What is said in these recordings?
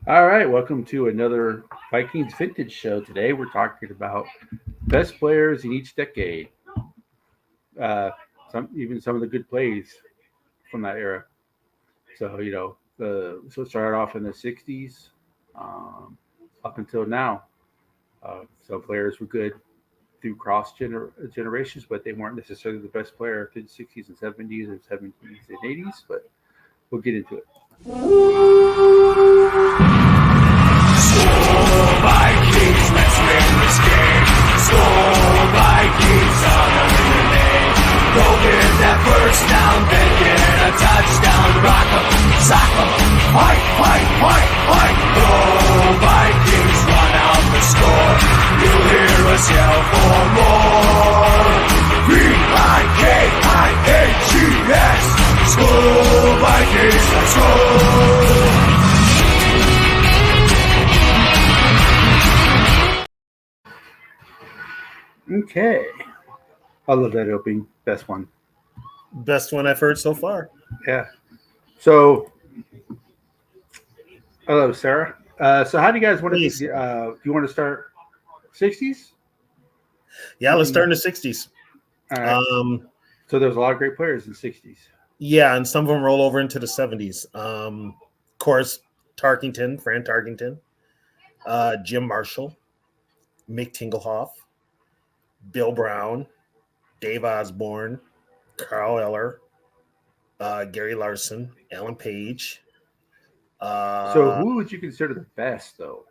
All right, welcome to another Vikings Vintage show. Today we're talking about best players in each decade. Uh, some of the good plays from that era. So it started off in the '60s up until now. Some players were good through generations, but they weren't necessarily the best player through the '60s and '70s or '70s and '80s. But we'll get into it. Vikings, let's win this game. Score Vikings, on a lemonade. Go get that first down, then get a touchdown. Rock 'em, sock 'em, fight, fight, fight, fight. Go Vikings, run out the score. You'll hear us yell for more. Vikings, School Vikings, let's go. Okay. I love that opening. Best one. Best one I've heard so far. Yeah. So, hello, Sarah. So how do you guys want to do you want to start 60s? Yeah, let's start in the 60s. All right. So there's a lot of great players in the 60s. Yeah, and some of them roll over into the 70s. Of course, Fran Tarkington, Jim Marshall, Mick Tingelhoff, Bill Brown, Dave Osborne, Carl Eller, Gary Larson, Alan Page. So who would you consider the best, though?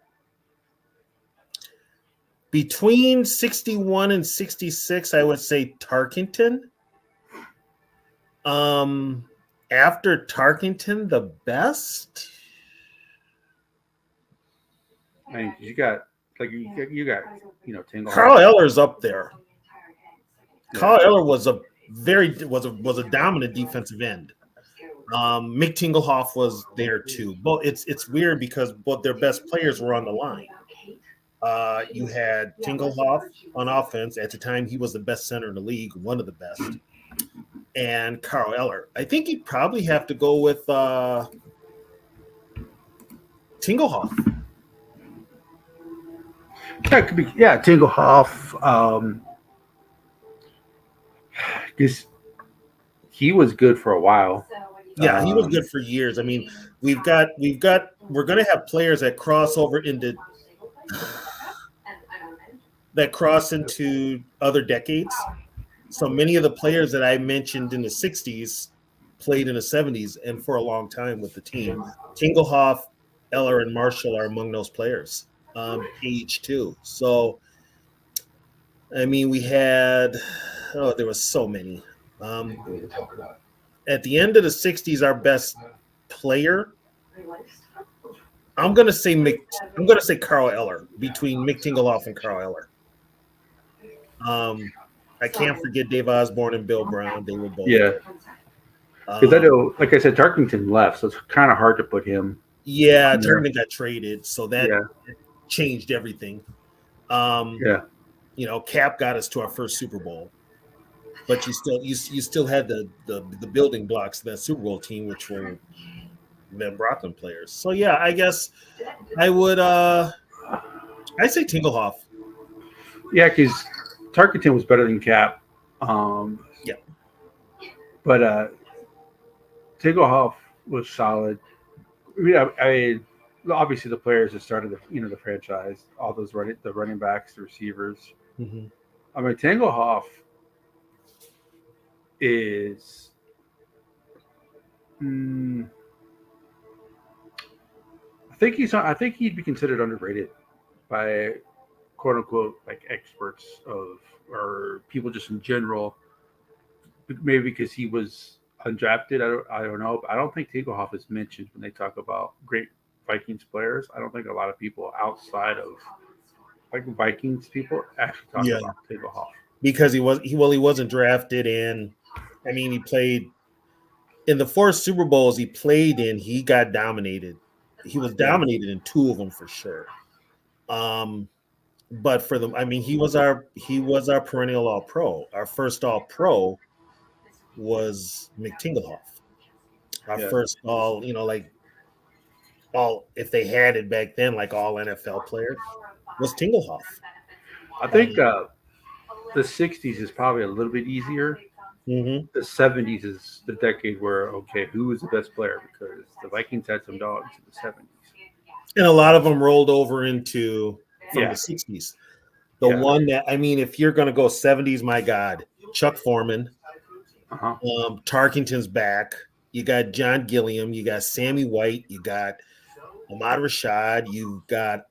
Between 61 and 66, I would say Tarkington. After Tarkington, the best? I mean, you got Tingle. Carl Eller's up there. Yeah. Carl Eller was a dominant defensive end. Mick Tingelhoff was there too. But it's weird because both their best players were on the line. You had Tingelhoff on offense. At the time, he was the best center in the league, one of the best. And Carl Eller. I think you'd probably have to go with Tingelhoff. That could be, Tingelhoff. Because he was good for a while. Yeah, he was good for years. I mean, we're gonna have players that cross over into other decades. So many of the players that I mentioned in the 60s played in the 70s and for a long time with the team. Tingelhoff, Eller, and Marshall are among those players. Page too. So, I mean, we had there was so many. At the end of the 60s, our best player, I'm gonna say Carl Eller, between Mick Tingelhoff and Carl Eller. I can't forget Dave Osborne and Bill Brown. They were both. Yeah. Because I know, like I said, Tarkington left, so it's kind of hard to put him. Yeah, Tarkington got traded, so that changed everything. Cap got us to our first Super Bowl, but you still had the building blocks of that Super Bowl team, which were Ben Brocklin players. So yeah, I guess I would I say Tingelhoff. Yeah, because Tarkington was better than Cap. But Tingelhoff was solid. I mean, obviously the players that started the franchise, all those running backs, the receivers. Mm-hmm. I mean, Tingelhoff is. I think he'd be considered underrated by quote unquote like experts or people just in general. Maybe because he was undrafted. I don't know. But I don't think Tingelhoff is mentioned when they talk about great Vikings players. I don't think a lot of people outside of like Vikings people actually talk about Tingelhoff because he wasn't drafted, and I mean he played in the 4 Super Bowls he played in. He got dominated. He was dominated in 2 of them for sure. But for them, I mean, he was our perennial All-Pro. Our first All-Pro was Mick Tingelhoff. Our first all if they had it back then, like all NFL player, was Tingelhoff. I think the '60s is probably a little bit easier. Mm-hmm. The '70s is the decade where okay, who is the best player? Because the Vikings had some dogs in the '70s. And a lot of them rolled over into from Yeah, the 60s. The yeah, one that I mean, if you're going to go 70s, my God, Chuck Foreman, uh-huh. Tarkington's back. You got John Gilliam. You got Sammy White. You got Ahmad Rashad. You've got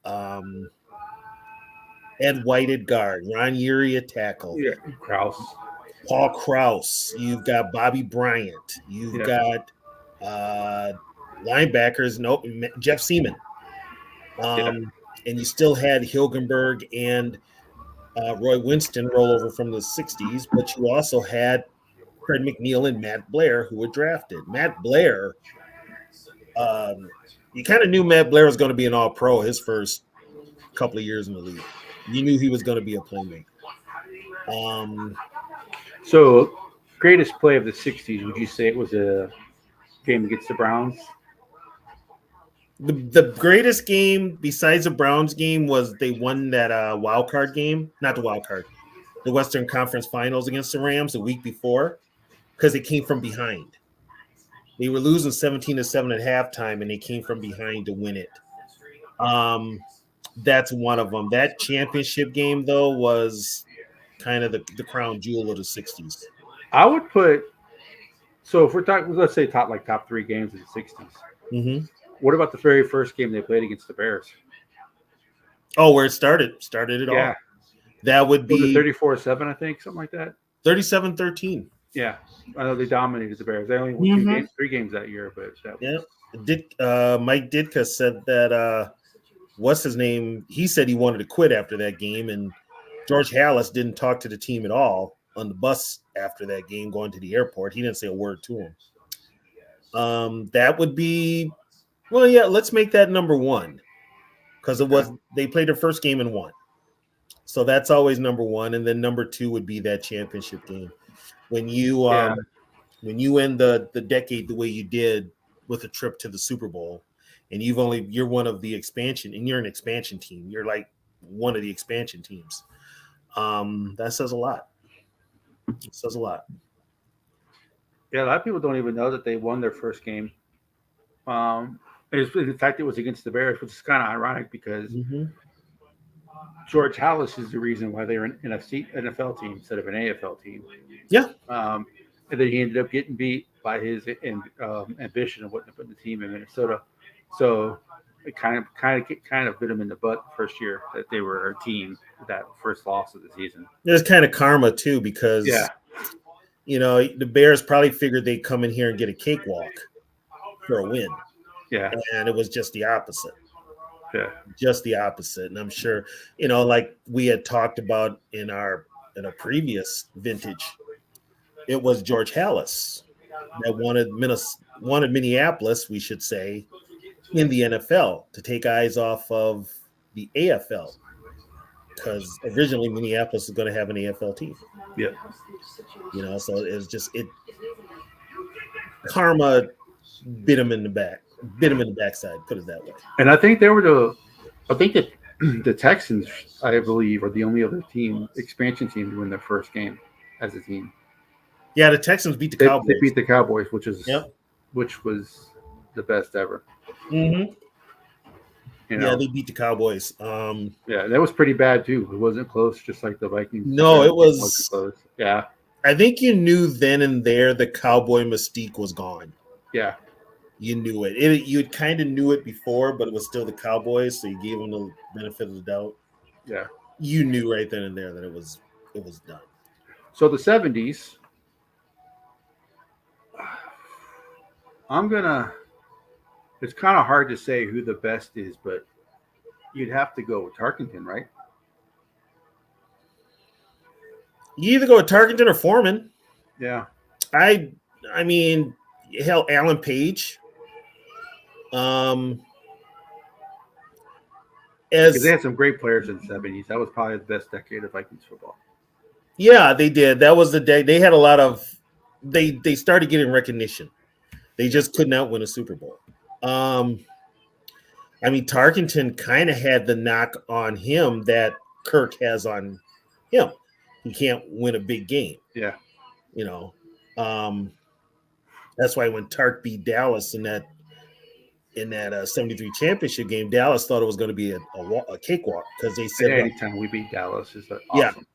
Ed White at guard. Ron Urie at tackle. Yeah, Kraus. Paul Krause. You've got Bobby Bryant. You've Yeah, got uh, linebackers. Nope, Jeff Seaman. yeah, And you still had Hilgenberg and Roy Winston roll over from the 60s, but you also had Fred McNeil and Matt Blair who were drafted. Matt Blair, you kind of knew Matt Blair was going to be an all pro his first couple of years in the league. You knew he was going to be a playmaker. So, greatest play of the '60s? Would you say it was a game against the Browns? The greatest game besides the Browns game was they won that wild card game, not the wild card, the Western Conference Finals against the Rams the week before because they came from behind. They were losing 17-7 at halftime, and they came from behind to win it. That's one of them. That championship game, though, was kind of the crown jewel of the 60s. I would put. So if we're talking, let's say top 3 games of the '60s. Mm-hmm. What about the very first game they played against the Bears? Oh, where it started it Yeah, all. That would was it be 34-7? I think something like that. 37-13. Yeah, I know they dominated the Bears. They only won Mm-hmm. 3 games that year, but that was, Yeah. Mike Ditka said that what's his name? He said he wanted to quit after that game, and George Halas didn't talk to the team at all on the bus after that game going to the airport. He didn't say a word to him. That would be well, yeah, let's make that number 1 because it was they played their first game and won. So that's always number 1, and then number 2 would be that championship game. When you yeah, when you end the decade the way you did with a trip to the Super Bowl, and you're one of the expansion, and you're an expansion team. You're like one of the expansion teams. That says a lot. It says a lot. yeah. A lot of people don't even know that they won their first game. In fact, it was against the Bears, which is kind of ironic because Mm-hmm. George Halas is the reason why they were an NFL team instead of an AFL team. Yeah. And then he ended up getting beat by his ambition of wanting to put the team in Minnesota. So it kind of bit him in the butt the first year that they were a team, that first loss of the season. There's kind of karma too because Yeah, the Bears probably figured they'd come in here and get a cakewalk for a win, yeah, and it was just the opposite. yeah, Just the opposite. And I'm sure, like we had talked about in a previous vintage, it was George Halas that wanted Minneapolis, we should say, in the NFL to take eyes off of the AFL because originally Minneapolis was going to have an AFL team. yeah. So it was just karma bit him in the backside, put it that way. And I think that the Texans, I believe, are the only other expansion team to win their first game as a team. Yeah, the Texans beat the They Cowboys. beat the Cowboys, which was the best ever. Mm-hmm. Yeah, they beat the Cowboys. Yeah, that was pretty bad too. It wasn't close, just like the Vikings. No, it was wasn't close. Yeah, I think you knew then and there the Cowboy mystique was gone. yeah, You knew it. You kind of knew it before, but it was still the Cowboys, so you gave them the benefit of the doubt. yeah. You knew right then and there that it was done. So the '70s, it's kind of hard to say who the best is, but you'd have to go with Tarkenton, right? You either go with Tarkenton or Foreman. Yeah. I mean, hell, Alan Page. Because they had some great players in the '70s. That was probably the best decade of Vikings football. Yeah, they did. That was the day they had a lot of. They started getting recognition. They just could not win a Super Bowl. I mean, Tarkenton kind of had the knock on him that Kirk has on him. He can't win a big game, Yeah. you know. That's why when Tark beat Dallas in that 73 championship game, Dallas thought it was going to be a cakewalk because they said, well, Anytime we beat Dallas is yeah. awesome.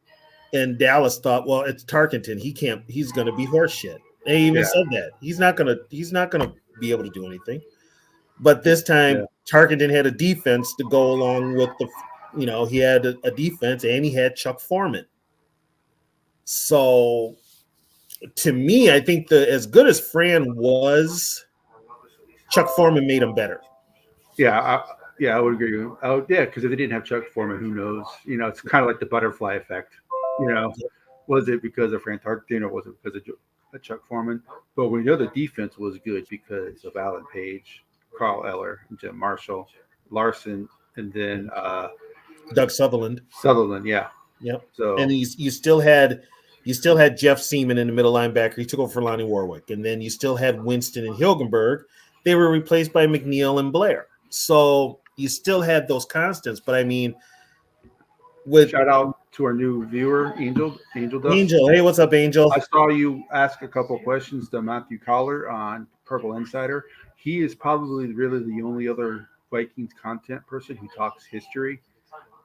And Dallas thought, well, it's Tarkenton. He's going to be horseshit. They even Yeah. said that. He's not going to be able to do anything. But this time, Yeah. Tarkenton had a defense to go along with he had a defense and he had Chuck Foreman. So to me, I think as good as Fran was, Chuck Foreman made him better. Yeah. I would agree. Yeah, because if they didn't have Chuck Foreman, who knows? It's kind of like the butterfly effect. Was it because of Fran Tarkenton or was it because of Chuck Foreman? But we know the defense was good because of Alan Page, Carl Eller, Jim Marshall, Larson, and then Doug Sutherland. Yeah. Yep. So and you still had Jeff Seaman in the middle linebacker. He took over for Lonnie Warwick, and then you still had Winston and Hilgenberg. They were replaced by McNeil and Blair. So you still had those constants. But I mean, shout out to our new viewer, Angel Dust. Angel, hey, what's up, Angel? I saw you ask a couple questions to Matthew Collar on Purple Insider. He is probably really the only other Vikings content person who talks history,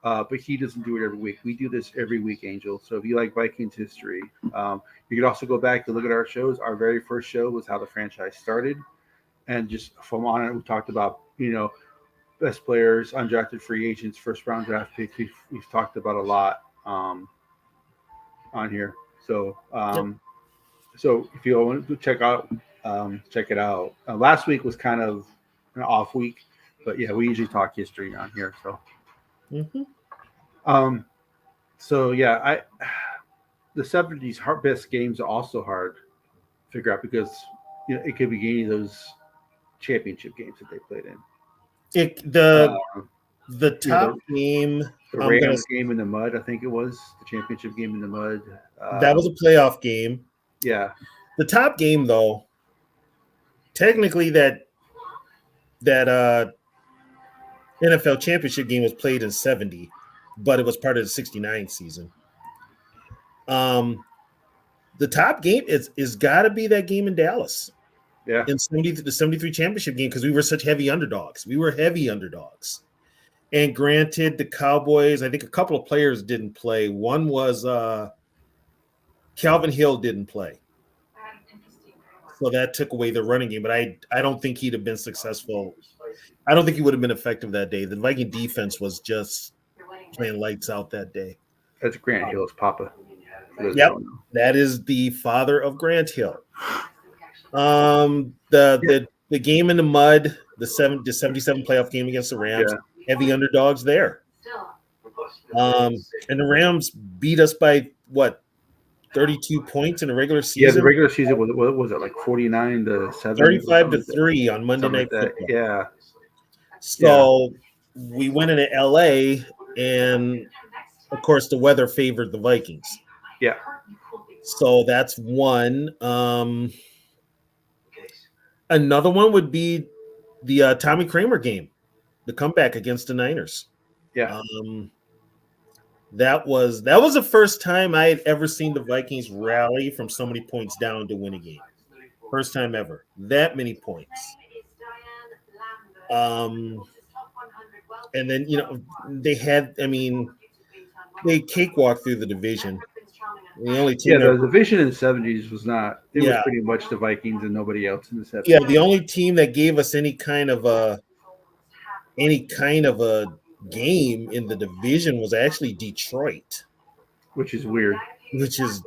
but he doesn't do it every week. We do this every week, Angel. So if you like Vikings history, you can also go back and look at our shows. Our very first show was how the franchise started, and just from on it, we talked about best players, undrafted free agents, first round draft picks. We've talked about a lot on here. So so if you want to check it out. Last week was kind of an off week, but yeah, we usually talk history on here. So so yeah, the 70s best games are also hard to figure out because it could be any of those championship games that they played in. The top game, the Rams game in the mud, I think it was the championship game in the mud. That was a playoff game. Yeah. The top game, though, technically that NFL championship game was played in 70, but it was part of the 69 season. The top game is got to be that game in Dallas. Yeah. In the 73 championship game because we were such heavy underdogs. We were heavy underdogs. And granted, the Cowboys, I think a couple of players didn't play. One was Calvin Hill didn't play. So that took away the running game. But I don't think he'd have been successful. I don't think he would have been effective that day. The Viking defense was just playing lights out that day. That's Grant Hill's papa. Yep. That is the father of Grant Hill. The game in the mud, the 77 playoff game against the Rams, heavy underdogs there. And the Rams beat us by what, 32 points in the regular season? Yeah, the regular season was it like 49-7? 35-3 on Monday Night Football. Yeah. So we went into LA, and of course the weather favored the Vikings. Yeah. So that's one. Another one would be the Tommy Kramer game, the comeback against the Niners. Yeah. That was the first time I had ever seen the Vikings rally from so many points down to win a game. First time ever. That many points. And then, they cakewalked through the division. The only team the division in the 70s was not. It was pretty much the Vikings and nobody else in the 70s. Yeah, the only team that gave us any kind of a game in the division was actually Detroit, which is weird.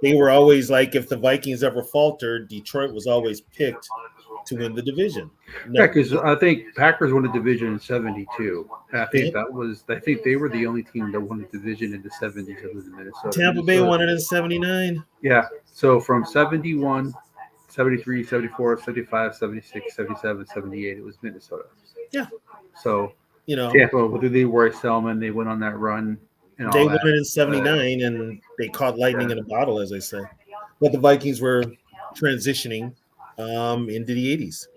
They were always like, if the Vikings ever faltered, Detroit was always picked to win the division. Yeah, because I think Packers won the division in 72. And I think they were the only team that won the division in the 70s other than Minnesota. Tampa Bay won it in 79. Yeah. So from 71, 73, 74, 75, 76, 77, 78, it was Minnesota. Yeah. So, Tampa, with the Leroy Selman, they went on that run. And they won it in 79, and they caught lightning in a bottle, as I say. But the Vikings were transitioning into the 80s.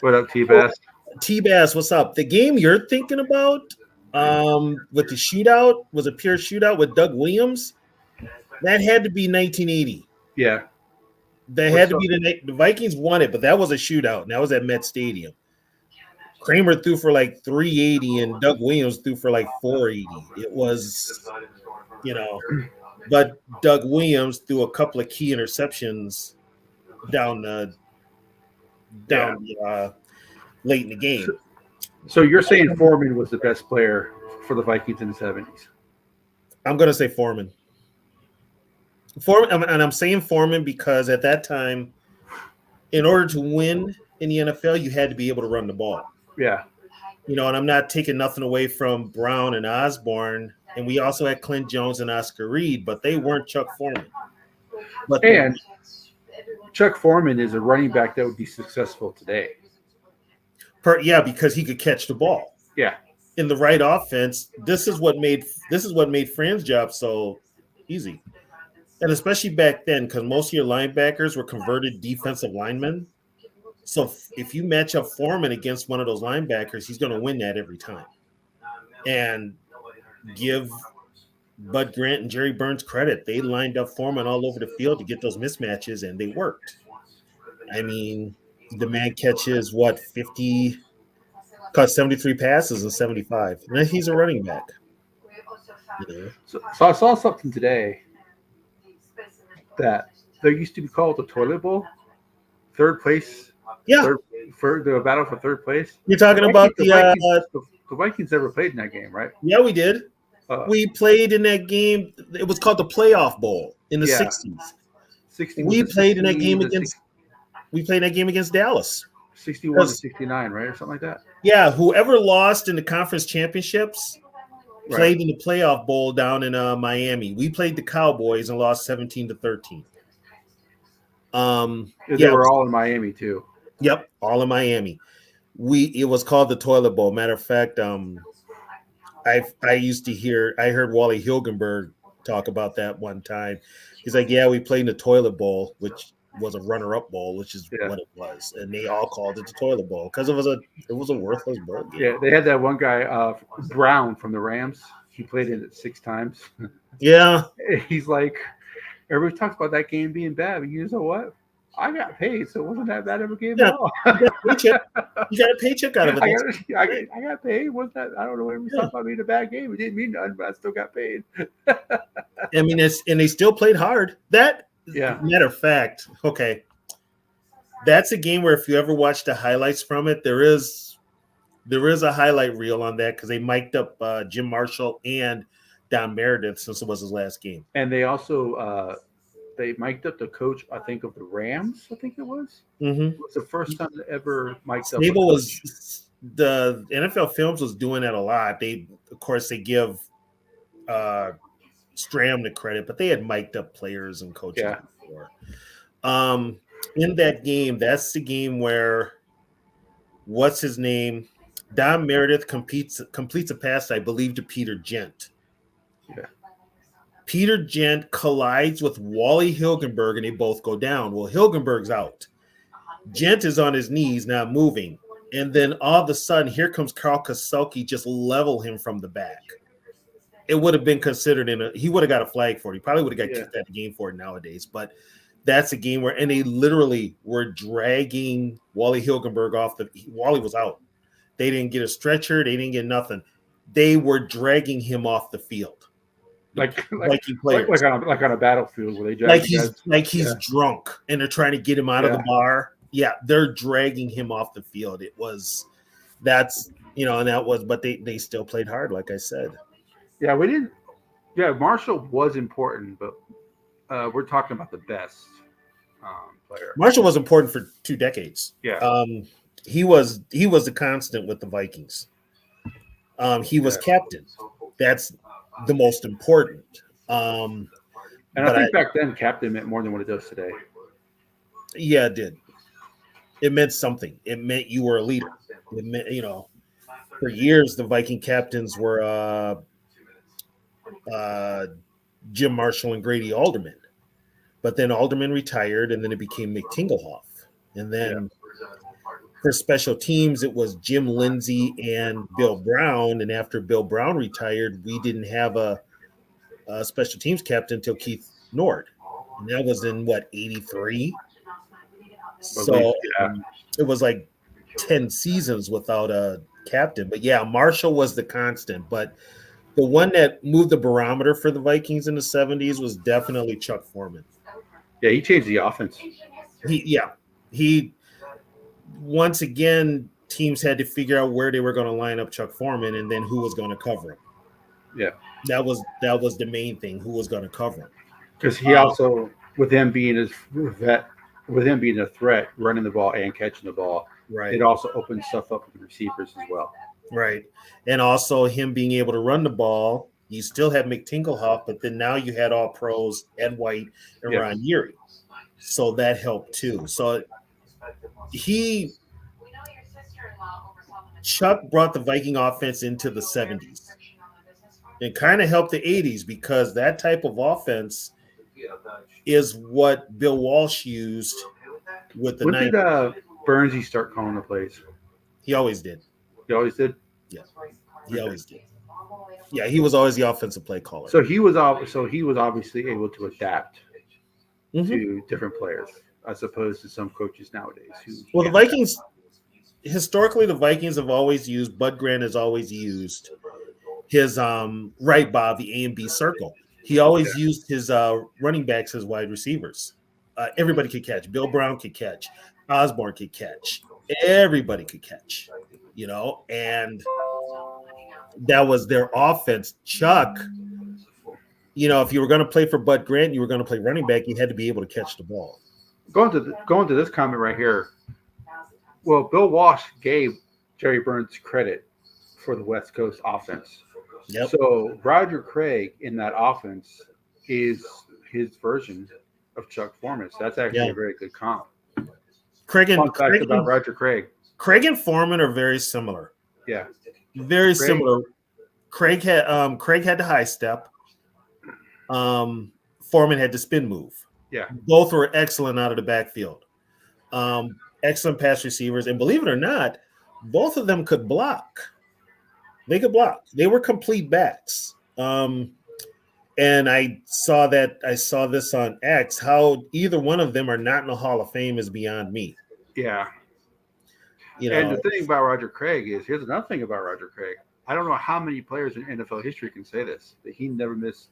What up, T-Bass? T-Bass, what's up? The game you're thinking about with the shootout was a pure shootout with Doug Williams. That had to be 1980. Yeah. That had to be the Vikings won it, but that was a shootout, and that was at Met Stadium. Kramer threw for like 380, and Doug Williams threw for like 480. It was, but Doug Williams threw a couple of key interceptions down late in the game. So you're saying Foreman was the best player for the Vikings in the 70s? I'm going to say Foreman. Foreman, and I'm saying Foreman because at that time, in order to win in the NFL, you had to be able to run the ball. Yeah. And I'm not taking nothing away from Brown and Osborne, and we also had Clint Jones and Oscar Reed, but they weren't Chuck Foreman. And Chuck Foreman is a running back that would be successful today. Because he could catch the ball. Yeah. In the right offense, this is what made Fran's job so easy. And especially back then, because most of your linebackers were converted defensive linemen. So if you match up Foreman against one of those linebackers, he's going to win that every time. And give Bud Grant and Jerry Burns credit. They lined up Foreman all over the field to get those mismatches, and they worked. I mean, the man catches, 50, caught 73 passes and 75. And he's a running back. So I saw something today that there used to be called the toilet bowl, third place. Yeah. For the battle for third place. You're talking about the Vikings never played in that game, right? Yeah, we did. We played in that game. It was called the Playoff Bowl in the 60s. We played in that game against Dallas. 61 to 69, right? Or something like that. Yeah, whoever lost in the conference championships played in the Playoff Bowl down in Miami. We played the Cowboys and lost 17-13. They were all in Miami too. Yep, all in Miami. It was called the Toilet Bowl. Matter of fact, I heard Wally Hilgenberg talk about that one time. He's like, yeah, we played in the Toilet Bowl, which was a runner-up bowl, which is what it was, and they all called it the Toilet Bowl because it was a worthless bowl game. Yeah, they had that one guy, Brown from the Rams. He played in it 6 times. Yeah, he's like, everybody talks about that game being bad, but you know what? I got paid, so it wasn't that bad of a game at all. You got a paycheck out of it. I got paid. What's that? I don't know. Everybody talked about being a bad game. It didn't mean nothing, but I still got paid. I mean, and they still played hard. Matter of fact, okay, that's a game where if you ever watch the highlights from it, there is a highlight reel on that because they mic'd up Jim Marshall and Don Meredith since it was his last game. And they also they mic'd up the coach, I think, of the Rams. I think it was. Mm-hmm. It was the first time they ever mic'd up. The NFL Films was doing that a lot. They give Stram the credit, but they had mic'd up players and coaches before. In that game, that's the game where what's his name? Don Meredith completes a pass, I believe, to Peter Gent. Yeah. Peter Gent collides with Wally Hilgenberg, and they both go down. Well, Hilgenberg's out. Gent is on his knees, not moving. And then all of a sudden, here comes Carl Koselke, just level him from the back. It would have been considered he would have got a flag for it. He probably would have got kicked out of the game for it nowadays. But that's a game where, and they literally were dragging Wally Hilgenberg off Wally was out. They didn't get a stretcher. They didn't get nothing. They were dragging him off the field. Like on a battlefield where they drag he's drunk and they're trying to get him out of the bar. Yeah, they're dragging him off the field. But they still played hard, like I said. Yeah, we didn't. Yeah, Marshall was important, but we're talking about the best player. Marshall was important for 2 decades. Yeah, he was the constant with the Vikings. He was captain. That's the most important. And I think back then, captain meant more than what it does today. Yeah, it did. It meant something. It meant you were a leader. It meant, for years the Viking captains were Jim Marshall and Grady Alderman. But then Alderman retired, and then it became Mick Tingelhoff. And then For special teams, it was Jim Lindsay and Bill Brown. And after Bill Brown retired, we didn't have a special teams captain until Keith Nord. And that was in what, 83? So Yeah. it was like 10 seasons without a captain. But yeah, Marshall was the constant. But the one that moved the barometer for the Vikings in the 70s was definitely Chuck Foreman. Yeah, he changed the offense. He once again, teams had to figure out where they were going to line up Chuck Foreman and then who was going to cover him. Yeah. That was the main thing, who was going to cover him. Because he also, with him being a threat, running the ball and catching the ball, Right. it also opened stuff up for the receivers as well. Right. And also him being able to run the ball. You still had McTinklehoff, but then now you had all pros, Ed White and Ron Yeary. So that helped too. So Chuck brought the Viking offense into the 70s and kind of helped the 80s because that type of offense is what Bill Walsh used with the 90s. When did Bernsey start calling the plays? He always did. He always did? Yeah. He always did. Yeah, he was always the offensive play caller. So he was obviously able to adapt to different players as opposed to some coaches nowadays. The Vikings, historically, the Vikings have always used, Bud Grant has always used his right, Bob, the A and B circle. He always used his running backs as wide receivers. Everybody could catch. Bill Brown could catch. Osborne could catch. Everybody could catch, and that was their offense. Chuck, if you were going to play for Bud Grant, you were going to play running back, you had to be able to catch the ball. Going to this comment right here. Well, Bill Walsh gave Jerry Burns credit for the West Coast offense. Yep. So Roger Craig in that offense is his version of Chuck Foreman. So that's actually a very good comp. About Roger Craig. Craig and Foreman are very similar. Yeah. Very similar. Craig had the high step. Foreman had the spin move. Yeah. Both were excellent out of the backfield. Excellent pass receivers. And believe it or not, both of them could block. They could block. They were complete backs. And I saw this on X. How either one of them are not in the Hall of Fame is beyond me. Yeah. And the thing about Roger Craig is, here's another thing about Roger Craig. I don't know how many players in NFL history can say this, that he never missed.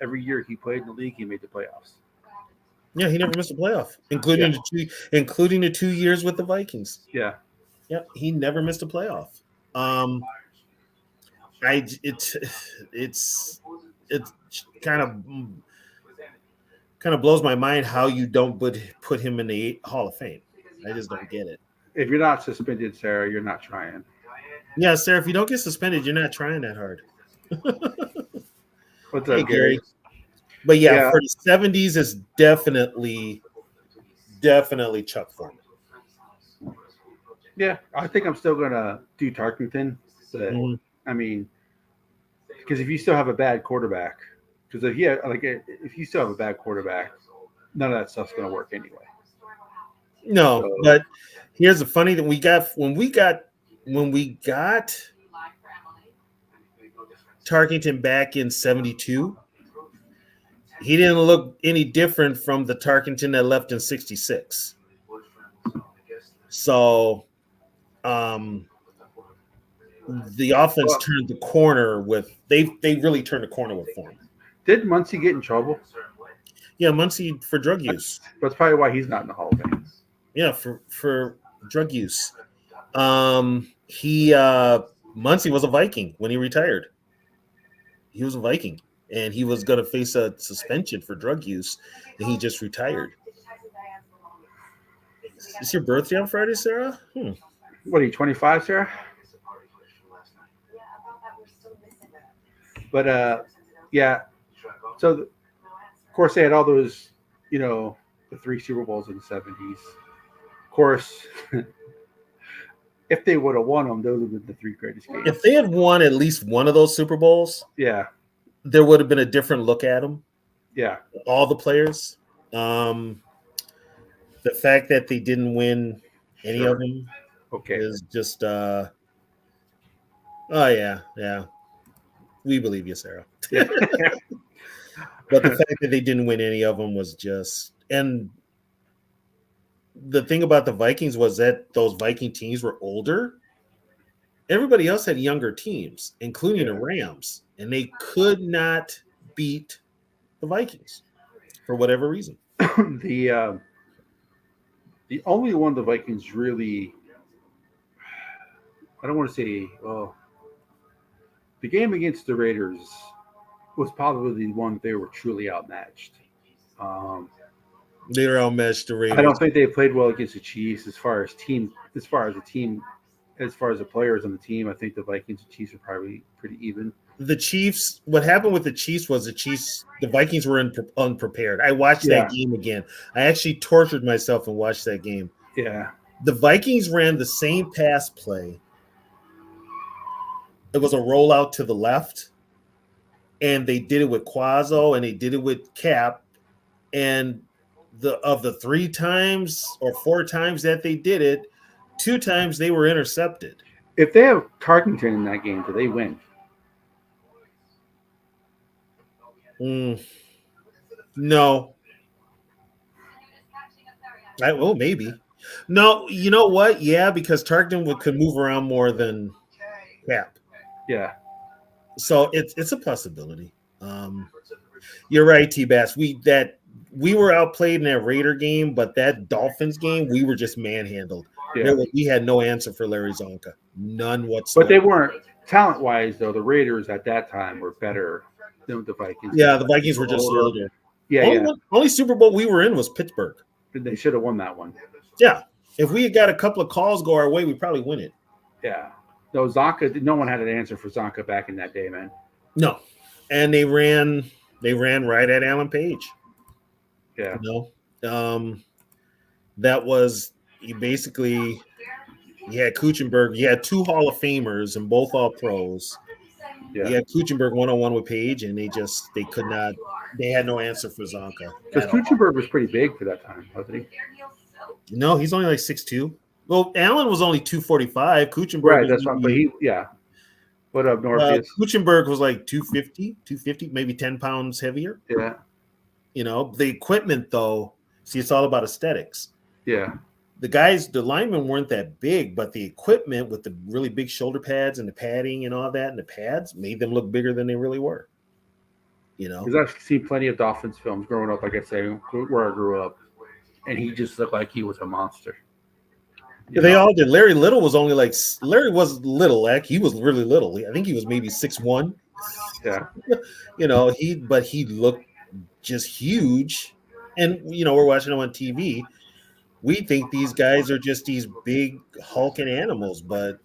Every year he played in the league, he made the playoffs. Yeah, he never missed a playoff, including the 2 years with the Vikings. Yeah. Yeah, he never missed a playoff. It's kind of blows my mind how you don't put him in the Hall of Fame. I just don't get it. If you're not suspended, Sarah, you're not trying. Yeah, Sarah, if you don't get suspended, you're not trying that hard. What's up, Gary? But yeah, for the 70s is definitely Chuck Foreman. Yeah, I think I'm still gonna do Tarkington. I mean, because if you still have a bad quarterback, if you still have a bad quarterback, none of that stuff's gonna work anyway. No, but here's the funny thing: when we got Tarkington back in 72, he didn't look any different from the Tarkington that left in 66. So, the offense turned the corner they really turned the corner with Foreman. Did Muncie get in trouble? Yeah, Muncie for drug use. That's probably why he's not in the Hall of Fame. Yeah, for drug use. Muncie was a Viking when he retired. He was a Viking, and he was going to face a suspension for drug use, and he just retired. Is your birthday on Friday, Sarah? What are you, 25, Sarah? But yeah. So of course they had all those, the 3 Super Bowls in the 70s. Of course, if they would have won them, those would have been the 3 greatest games. If they had won at least one of those Super Bowls, there would have been a different look at them. Yeah, all the players. The fact that they didn't win any of them, Okay. is just oh yeah, we believe you, Sarah. Yeah. But the fact that they didn't win any of them was just, and the thing about the Vikings was that those Viking teams were older. Everybody else had younger teams, including the Yeah. Rams, and they could not beat the Vikings for whatever reason. The only one the Vikings really, I don't want to say, well, the game against the Raiders was probably the one they were truly outmatched. Um, They were outmatched the I Raiders. don't think they played well against the Chiefs as far as the players on the team. I think the Vikings and Chiefs are probably pretty even. The Chiefs, what happened with the Chiefs was the Vikings were unprepared. I watched that Yeah, game again. I actually tortured myself and watched that game. yeah. The Vikings ran the same pass play. It was a rollout to the left, and they did it with Quazzo and they did it with Cap. And the 3 times or 4 times that they did it, 2 times they were intercepted. If they have Tarkington in that game, do they win? Mm, no. Maybe. No, you know what? Yeah, because Tarkton could move around more than Cap. Yeah, So it's a possibility. You're right, T Bass. We were outplayed in that Raider game, but that Dolphins game, we were just manhandled. yeah. We had no answer for Larry Zonka. None But they whatsoever. weren't talent wise though. The Raiders at that time were better than the Vikings. Yeah, The the Vikings Vikings were were just older. older. Yeah, yeah. Only Super Bowl we were in was Pittsburgh. They should have won that one. Yeah. If we had got a couple of calls go our way, we probably win it. Yeah. No, Zonka. No one had an answer for Zonka back in that day, man. No. And they ran right at Alan Page. Yeah. You know? That was basically you had Kuchenberg, you had 2 Hall of Famers and both all pros. Yeah. You had Kuchenberg 1-on-1 with Page, and they could not, they had no answer for Zonka. Because Kuchenberg was pretty big for that time, wasn't he? No, he's only like 6'2". Well, Allen was only 245. Kuchenberg Right. was That's what. But yeah. What up, Morpheus? Kuchenberg was like 250, maybe 10 pounds heavier. Yeah. You know, the equipment though, see, it's all about aesthetics. Yeah. The linemen weren't that big, but the equipment with the really big shoulder pads and the padding and all that and the pads made them look bigger than they really were. You know, Because I've seen plenty of Dolphins films growing up, like I say, where I grew up, and he just looked like he was a monster. They all did. Larry Little was little. Like he was really little. I think he was maybe 6'1". Yeah. You know, he looked just huge. And we're watching him on TV. We think these guys are just these big hulking animals, but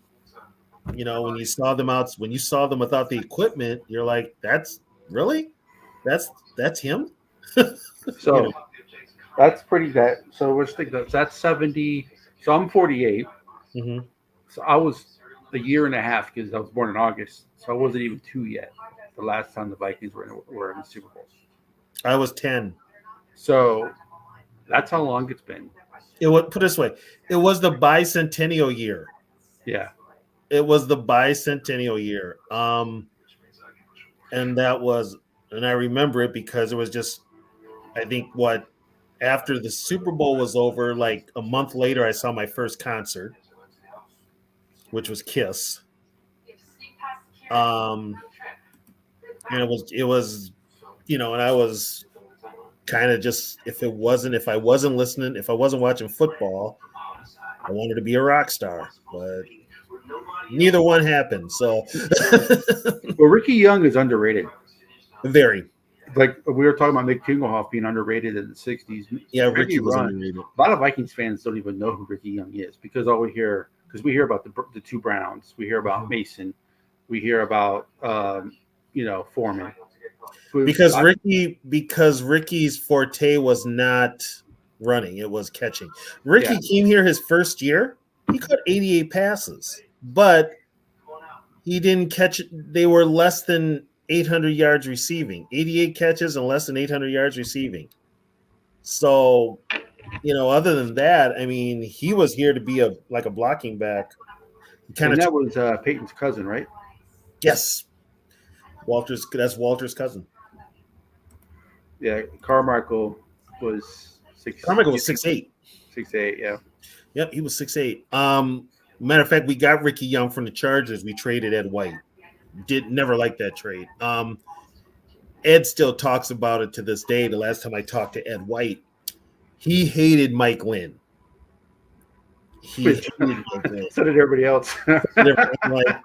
when you saw them without the equipment, you're like, that's him. So that's pretty that. So let's think that's 70. So I'm 48. Mm-hmm. So I was a year and a half because I was born in August. So I wasn't even 2 yet. The last time the Vikings were in the Super Bowl. I was 10. So that's how long it's been. It would put it this way. It was the bicentennial year. Yeah. It was the bicentennial year. And I remember it because it was just, I think after the Super Bowl was over, like a month later, I saw my first concert, which was Kiss. And it was, and I was kind of just, if I wasn't listening, if I wasn't watching football, I wanted to be a rock star, but neither one happened. So, well, Ricky Young is underrated. Very. Like we were talking about Mick Tingelhoff being underrated in the 60s. Yeah, Ricky was underrated. A lot of Vikings fans don't even know who Ricky Young is because we hear about the 2 Browns. We hear about Mason. We hear about, Foreman. Because Ricky's forte was not running, it was catching. Ricky came here his first year, he caught 88 passes, but he didn't catch it. They were less than 800 yards receiving, 88 catches and less than 800 yards receiving. So other than that, I mean, he was here to be a blocking back. Kind And of that was Peyton's cousin, right? yes, that's Walter's cousin. Yeah, Carmichael was Carmichael was 6'8". 6'8". Yeah. Yep, he was 6'8". Matter of fact, we got Ricky Young from the Chargers. We traded Ed White. Did never like that trade. Ed still talks about it to this day. The last time I talked to Ed White, he hated Mike Lynn. He hated Mike Lynn. So did everybody else. I'm like,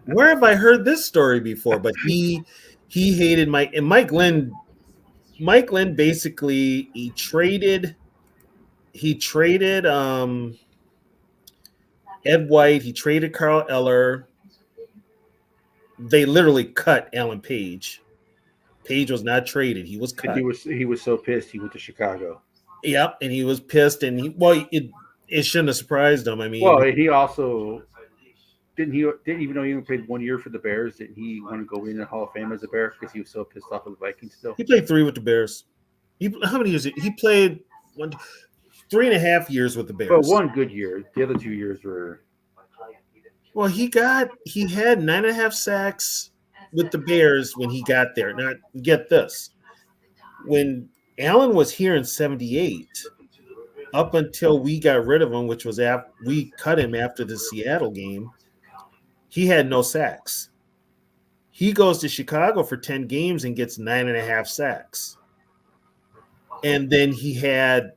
where have I heard this story before? But he hated Mike, and Mike Lynn basically he traded Ed White, he traded Carl Eller. They literally cut Alan Page. Page was not traded. He was cut. And he was so pissed he went to Chicago. Yep, and he was pissed, and it shouldn't have surprised him. I mean, well, he also didn't even though he only played 1 year for the Bears. Didn't he want to go in the Hall of Fame as a Bear because he was so pissed off of the Vikings still? He played 3 with the Bears. How many years? He played 3.5 years with the Bears. But 1 good year. The other 2 years were. Well, he had 9.5 sacks with the Bears when he got there. Now, get this. When Allen was here in 78, up until we got rid of him, which was we cut him after the Seattle game, he had no sacks. He goes to Chicago for 10 games and gets 9.5 sacks. And then he had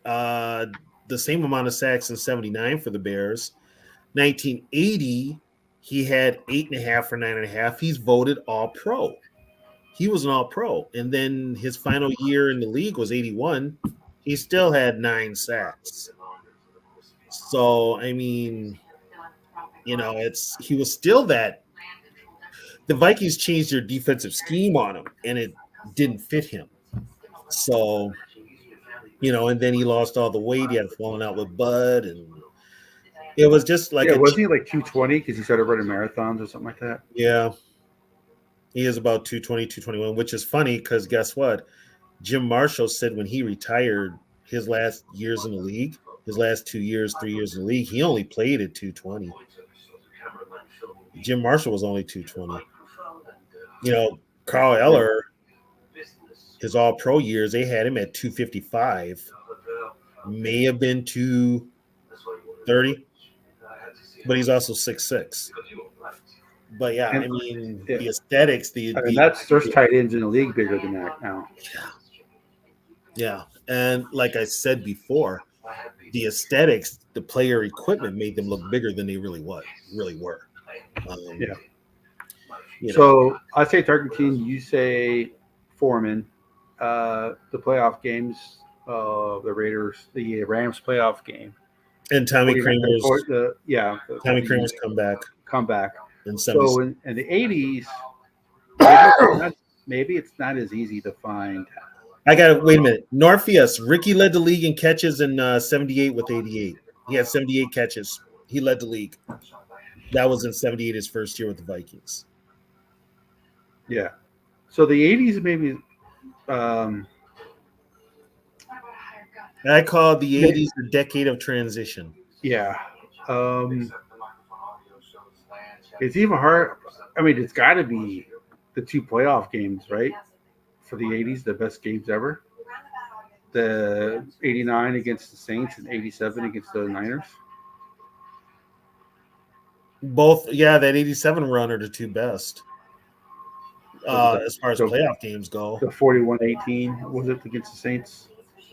the same amount of sacks in 79 for the Bears. 1980, he had 8.5 for 9.5. He's voted All-Pro. He was an All-Pro. And then his final year in the league was 81. He still had 9 sacks. So, I mean, he was still that. The Vikings changed their defensive scheme on him, and it didn't fit him. So, and then he lost all the weight. He had fallen out with Bud, and it was just like wasn't he like 220 because he started running marathons or something like that? Yeah. He is about 220, 221, which is funny because guess what? Jim Marshall said when he retired his last years in the league, his last 2 years, 3 years in the league, he only played at 220. Jim Marshall was only 220. Carl Eller, his All-Pro years, they had him at 255. May have been 230. But he's also 6'6". But yeah, I mean, the aesthetics, there's tight ends in the league bigger than that now. Yeah. And like I said before, the aesthetics, the player equipment made them look bigger than they really were. So I say Tarkington, you say Foreman. The playoff games, the Rams playoff game. And Tommy Kramer's Kramer's comeback. So in the 80s, maybe it's not as easy to find. I got to wait a minute. Norfius, Ricky led the league in catches in 78 with 88. He had 78 catches. He led the league. That was in 78, his first year with the Vikings. Yeah. So the 80s maybe. I call the 80s the decade of transition. Yeah. It's even hard. I mean, it's got to be the 2 playoff games, right? For the 80s, the best games ever. The 89 against the Saints and 87 against the Niners. Both, that 87 run are the 2 best. As far as playoff games go. The 41-18, was it against the Saints?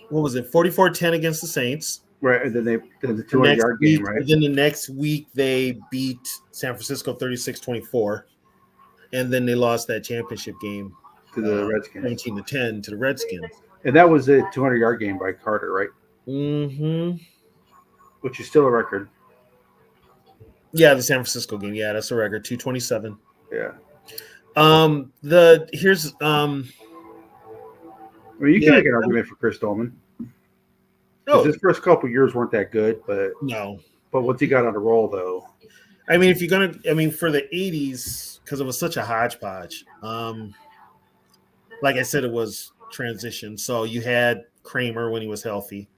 What was it? 44-10 against the Saints. Right, and then the 200-yard game, right? Then the next week they beat San Francisco 36-24, and then they lost that championship game to the Redskins, 19-10 to the Redskins. And that was a 200-yard game by Carter, right? Mm-hmm. Which is still a record. Yeah, the San Francisco game. Yeah, that's a record. 227. Yeah. Here's I mean, you can make an argument for Chris Dolman. His first couple years weren't that good, but no. But once he got on a roll, though. I mean, for the 80s, because it was such a hodgepodge. Like I said, it was transition. So you had Kramer when he was healthy.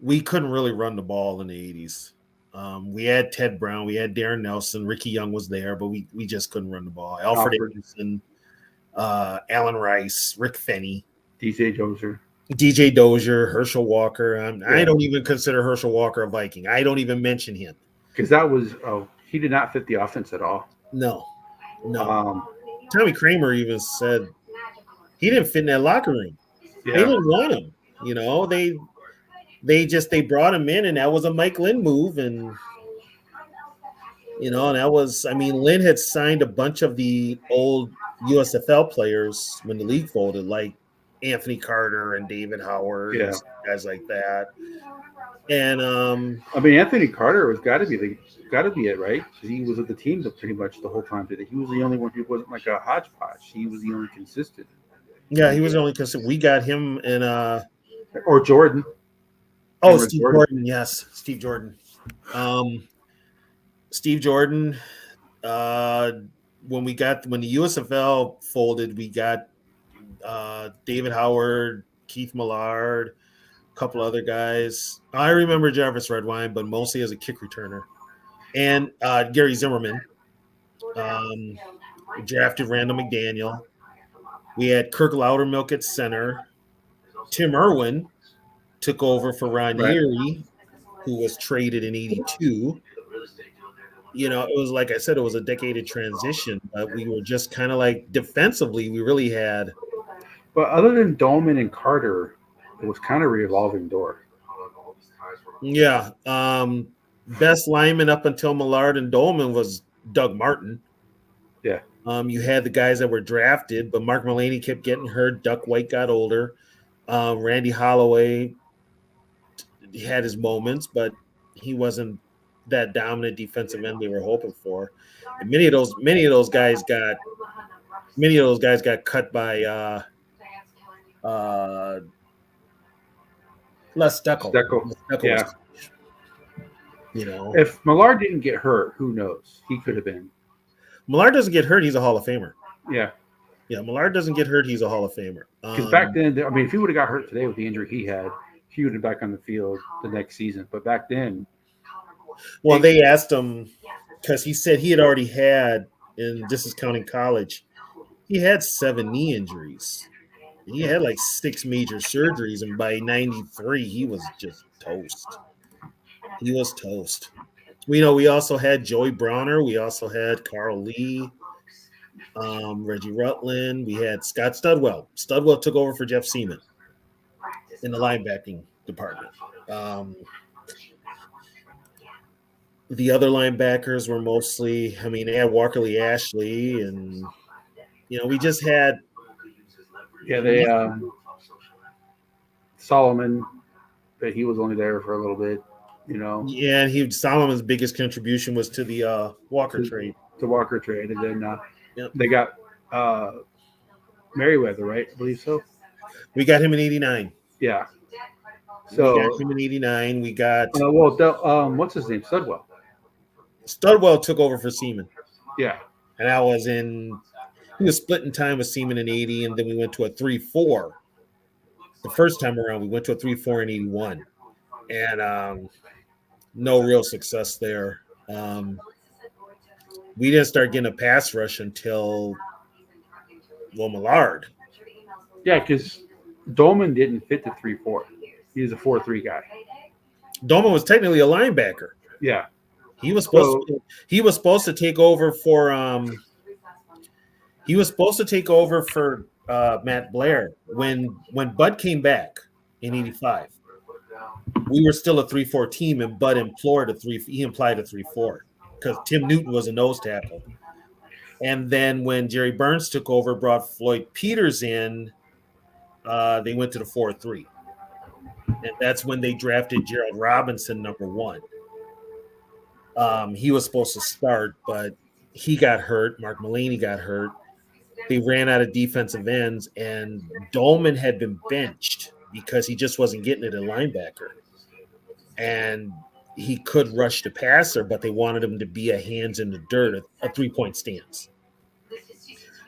we couldn't really run the ball in the 80s. We had Ted Brown, we had Darren Nelson, Ricky Young was there, but we just couldn't run the ball. Alfred Anderson, Alan Rice, Rick Fenny, DJ Dozier. DJ Dozier, Herschel Walker. I don't even consider Herschel Walker a Viking. I don't even mention him. Because that was, he did not fit the offense at all. No. Tommy Kramer even said he didn't fit in that locker room. Yeah. They didn't want him. You know, they brought him in, and that was a Mike Lynn move. And, you know, and that was, I mean, Lynn had signed a bunch of the old USFL players when the league folded, like Anthony Carter and David Howard, and guys like that. And I mean, Anthony Carter was got to be it, right? Because he was with the team pretty much the whole time. He was the only one who wasn't like a hodgepodge. He was the only consistent. Yeah, he was the only consistent. We got him in or Jordan. Oh, Steve Jordan. Yes, Steve Jordan. Steve Jordan. When the USFL folded, we got David Howard, Keith Millard, a couple other guys. I remember Jarvis Redwine, but mostly as a kick returner. And Gary Zimmerman. We drafted Randall McDaniel. We had Kirk Loudermilk at center. Tim Irwin took over for Ron Yeary, who was traded in '82. You know, it was like I said, it was a decade of transition, but we were just kind of like defensively, we really had. But other than Dolman and Carter, it was kind of a revolving door. Yeah. Best lineman up until Millard and Dolman was Doug Martin. Yeah. You had the guys that were drafted, but Mark Mulaney kept getting hurt. Duck White got older. Randy Holloway had his moments, but he wasn't that dominant defensive end we were hoping for. And many of those guys got cut by Les Steckel. Yeah. You know, if Millard didn't get hurt, who knows? He could have been. Millard doesn't get hurt, he's a Hall of Famer. Yeah. Yeah, Millard doesn't get hurt, he's a Hall of Famer. Because back then, I mean, if he would have got hurt today with the injury he had, he would have been back on the field the next season. But back then, well, they asked him because he said he had already had, and this is counting college, he had 7 knee injuries. He had like 6 major surgeries, and by '93, he was just toast. He was toast. We also had Joey Browner. We also had Carl Lee, Reggie Rutland. We had Scott Studwell. Studwell took over for Jeff Seaman in the linebacking department. The other linebackers were mostly, I mean, they had Walker Lee Ashley, and, you know, we just had. Yeah, they Solomon, but he was only there for a little bit, you know. Yeah, and Solomon's biggest contribution was to the Walker trade. The Walker trade, and then they got Merriweather, right? I believe so. We got him in '89. Yeah. So we got him in '89. We got what's his name? Studwell. Studwell took over for Seaman. Yeah, and that was he was splitting time with Seaman in '80, and then we went to a 3-4. The first time around, we went to a 3-4 in '81, and no real success there. We didn't start getting a pass rush until Millard. Yeah, because Dolman didn't fit the 3-4. He was a 4-3 guy. Dolman was technically a linebacker. Yeah, he was supposed to take over for Matt Blair when Bud came back in '85. We were still a 3-4 team, and Bud implied a 3-4 because Tim Newton was a nose tackle. And then when Jerry Burns took over, brought Floyd Peters in, they went to the 4-3. And that's when they drafted Gerald Robinson, number 1. He was supposed to start, but he got hurt. Mark Mulaney got hurt. They ran out of defensive ends, and Dolman had been benched because he just wasn't getting it at linebacker. And he could rush the passer, but they wanted him to be a hands in the dirt, a 3-point stance.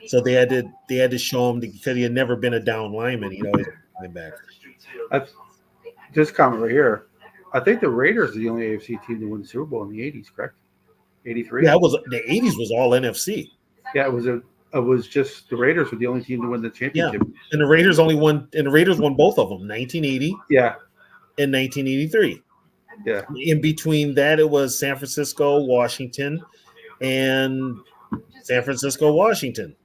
So they had to show him because he had never been a down lineman. He'd always been a linebacker. That's just comment right here. I think the Raiders are the only AFC team to win the Super Bowl in the '80s. Correct? '83. Yeah, it was the '80s was all NFC. Yeah, it was just the Raiders were the only team to win the Yeah, championship. and the Raiders only won, and the Raiders won both of them, 1980 Yeah, and 1983. yeah, In between that, it was San Francisco, Washington, and San Francisco, Washington.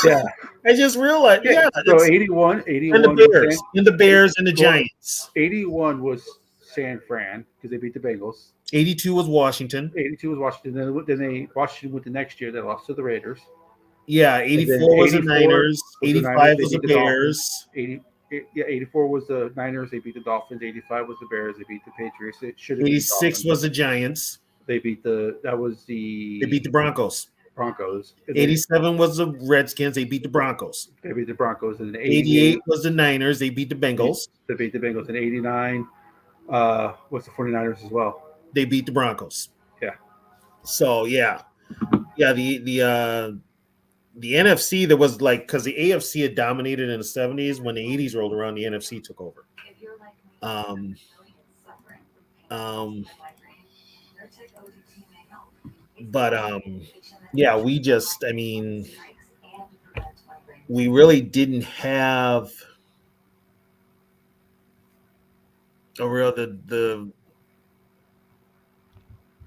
yeah. I just realized, Okay, yeah, so it's 81, and the 81 Bears, and the Bears, and the 81 Giants. 81 was San Fran because they beat the Bengals. 82 was Washington. 82 was Washington. Then Washington went the next year. They lost to the Raiders. Yeah, And then 84 was the 84 Niners. was the 85 Niners. They was the beat the Dolphins. Bears. 84 was the Niners. They beat the Dolphins. 85 was the Bears. They beat the Patriots. It should have been the 86 Dolphins. was the Giants. They beat that was the They beat the Broncos. Broncos. And then 87 was the Redskins. They beat the Broncos. they beat the Broncos. And then 88 was the Niners. They beat the Bengals. They beat the Bengals. And 89 was the 49ers as well. They beat the Broncos. Yeah. So yeah. The NFC, there was like, because the AFC had dominated in the 70s. When the 80s rolled around, the NFC took over. Yeah, we really didn't have a real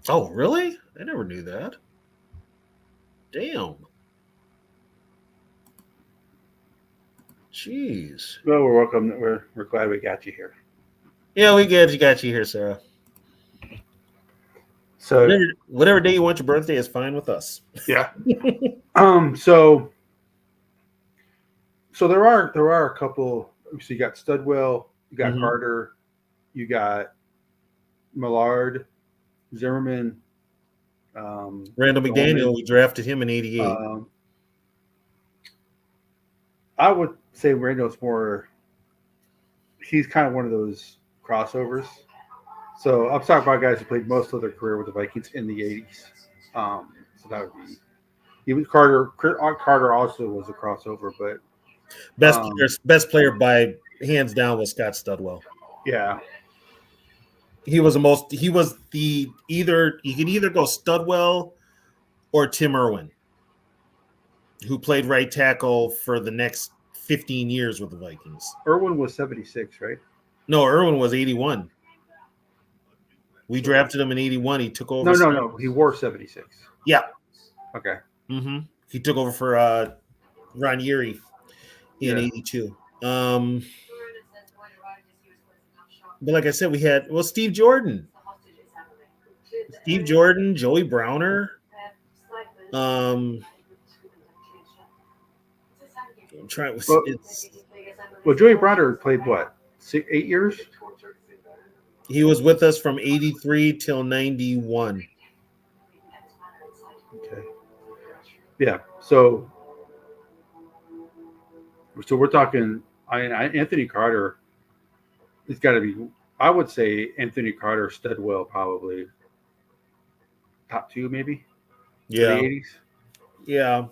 oh, really? I never knew that. Damn. Jeez. Well, we're welcome. We're glad we got you here. Yeah, we got you here, Sarah. So whatever day you want your birthday is fine with us. yeah. So there are a couple. So you got Studwell, you got Carter, you got Millard, Zimmerman, Randall McDaniel. We drafted him in '88. I would say Randall's more. He's kind of one of those crossovers. So I'm talking about guys who played most of their career with the Vikings in the '80s. So that would be. Even Carter. Carter also was a crossover, but best player by hands down was Scott Studwell. Yeah, he was the either you can either go Studwell or Tim Irwin, who played right tackle for the next 15 years with the Vikings. Irwin was 76, right? No, Irwin was 81. We drafted him in '81. He took over. No. He wore 76. Yeah. Okay. Mm-hmm. He took over for Ron Yeary in '82. But like I said, we had Steve Jordan, Joey Browner. I'm trying. Well, Joey Browner played what? 8 years. He was with us from '83 till '91. Okay. Yeah. So we're talking. Anthony Carter. It's got to be. I would say Anthony Carter, Studwell, probably top 2, maybe. Yeah. In the '80s. Yeah.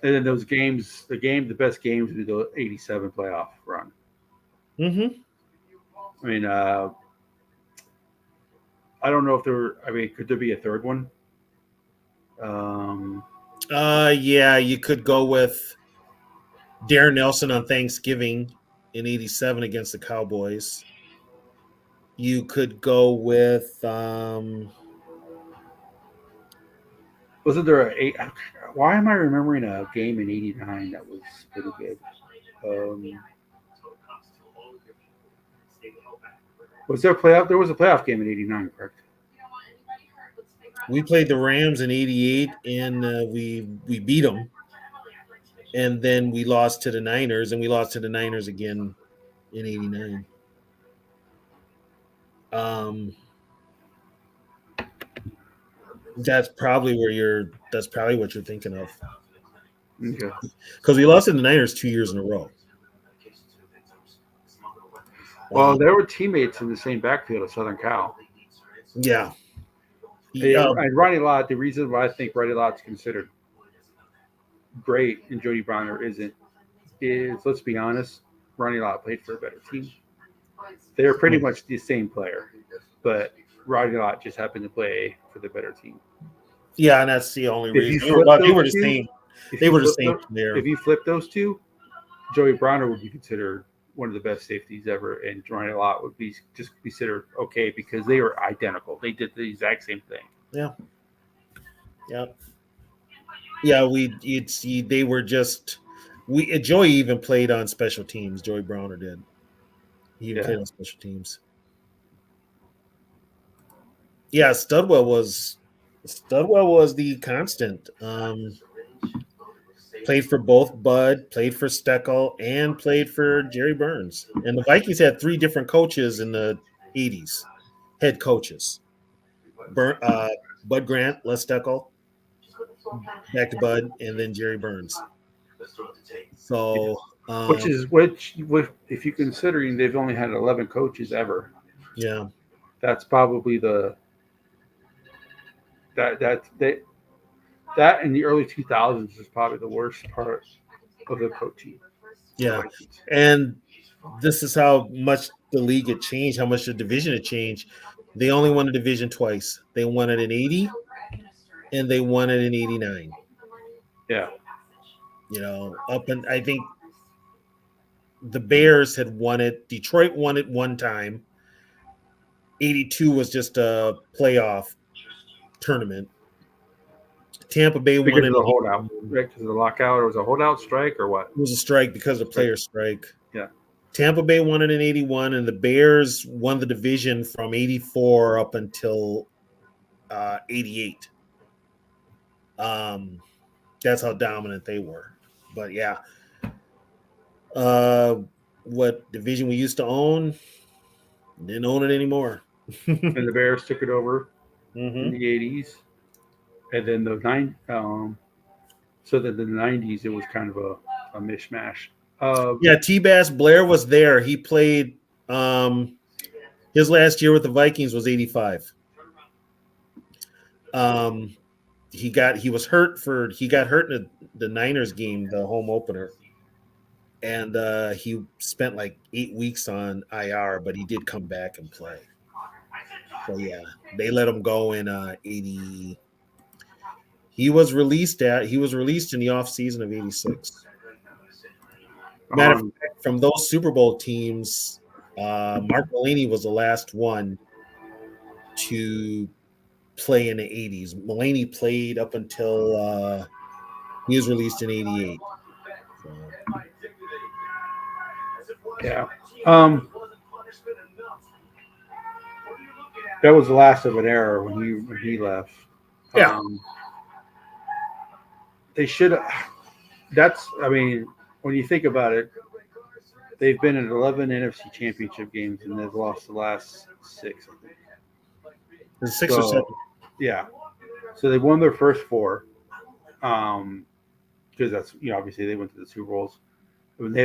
And then those games, the best games would be the '87 playoff run. Mm-hmm. I mean, I don't know if could there be a third one? Yeah, you could go with Darren Nelson on Thanksgiving in '87 against the Cowboys. You could go with wasn't there why am I remembering a game in '89 that was pretty good? Was there a playoff? There was a playoff game in '89, correct? We played the Rams in '88, and we beat them. And then we lost to the Niners, and we lost to the Niners again in '89. That's probably what you're thinking of. Okay. Because we lost to the Niners 2 years in a row. Well, there were teammates in the same backfield at Southern Cal. Yeah. And Ronnie Lott, the reason why I think Ronnie Lott's considered great and Jody Browner isn't is, let's be honest, Ronnie Lott played for a better team. They're pretty much the same player, but Rodney Lott just happened to play for the better team. Yeah, and that's the only If you reason. flip They were those the two, same. if They you were the flip same those, player. if you flip those two, Joey Browner would be considered one of the best safeties ever, and Rodney Lott would be just considered okay because they were identical. They did the exact same thing. Yeah. Yeah. Yeah, you'd see they were just Joey even played on special teams. Joey Browner did. He even played on special teams. Yeah, Studwell was the constant. Played for both Bud, played for Steckel, and played for Jerry Burns. And the Vikings had 3 different coaches in the 80s, head coaches. Bud Grant, Les Steckel, back to Bud, and then Jerry Burns. So, which if you considering they've only had 11 coaches ever, yeah, that's probably that in the early 2000s is probably the worst part of the coaching. Yeah, and this is how much the league had changed, how much the division had changed. They only won a division twice. They won it in 80 and they won it in 89. Yeah. I think the Bears had won it. Detroit won it one time. 82 was just a playoff tournament. Tampa Bay won it. Because of the holdout, right? Because of the lockout, or was it a holdout strike, or what? It was a strike because of the player strike. Yeah. Tampa Bay won it in 81, and the Bears won the division from 84 up until 88. That's how dominant they were. But yeah. What division we used to own, didn't own it anymore. And the Bears took it over in the 80s. And then so that in the 90s, it was kind of a mishmash. Yeah, T-Bass Blair was there. He played his last year with the Vikings was 85. He got hurt in the Niners game, the home opener. And he spent like 8 weeks on IR, but he did come back and play. So yeah, they let him go in 80. He was released in the offseason of 86. Matter of fact, from those Super Bowl teams, Mark Mulaney was the last one to play in the 80s. Mulaney played up until he was released in 88. So. Yeah. That was the last of an era when he left. Yeah. They should have. When you think about it, they've been in 11 NFC Championship games and they've lost the last 6. I think. 6 or 7. Yeah. So they won their first 4. Because that's obviously they went to the Super Bowls. They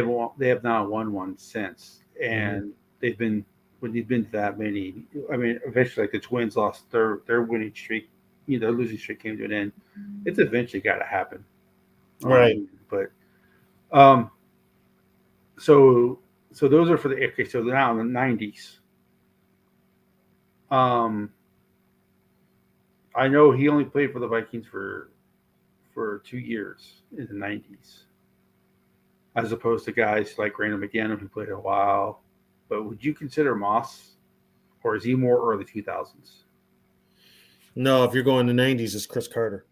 have not won one since, and they've been when you've been to that many. Eventually, like the Twins lost their winning streak. Their losing streak came to an end. It's eventually got to happen, right? So those are for the okay. So now in the 90s. I know he only played for the Vikings for 2 years in the 90s. As opposed to guys like Randall McGannon who played a while. But would you consider Moss, or is he more early 2000s? No, if you're going to the 90s, it's Chris Carter.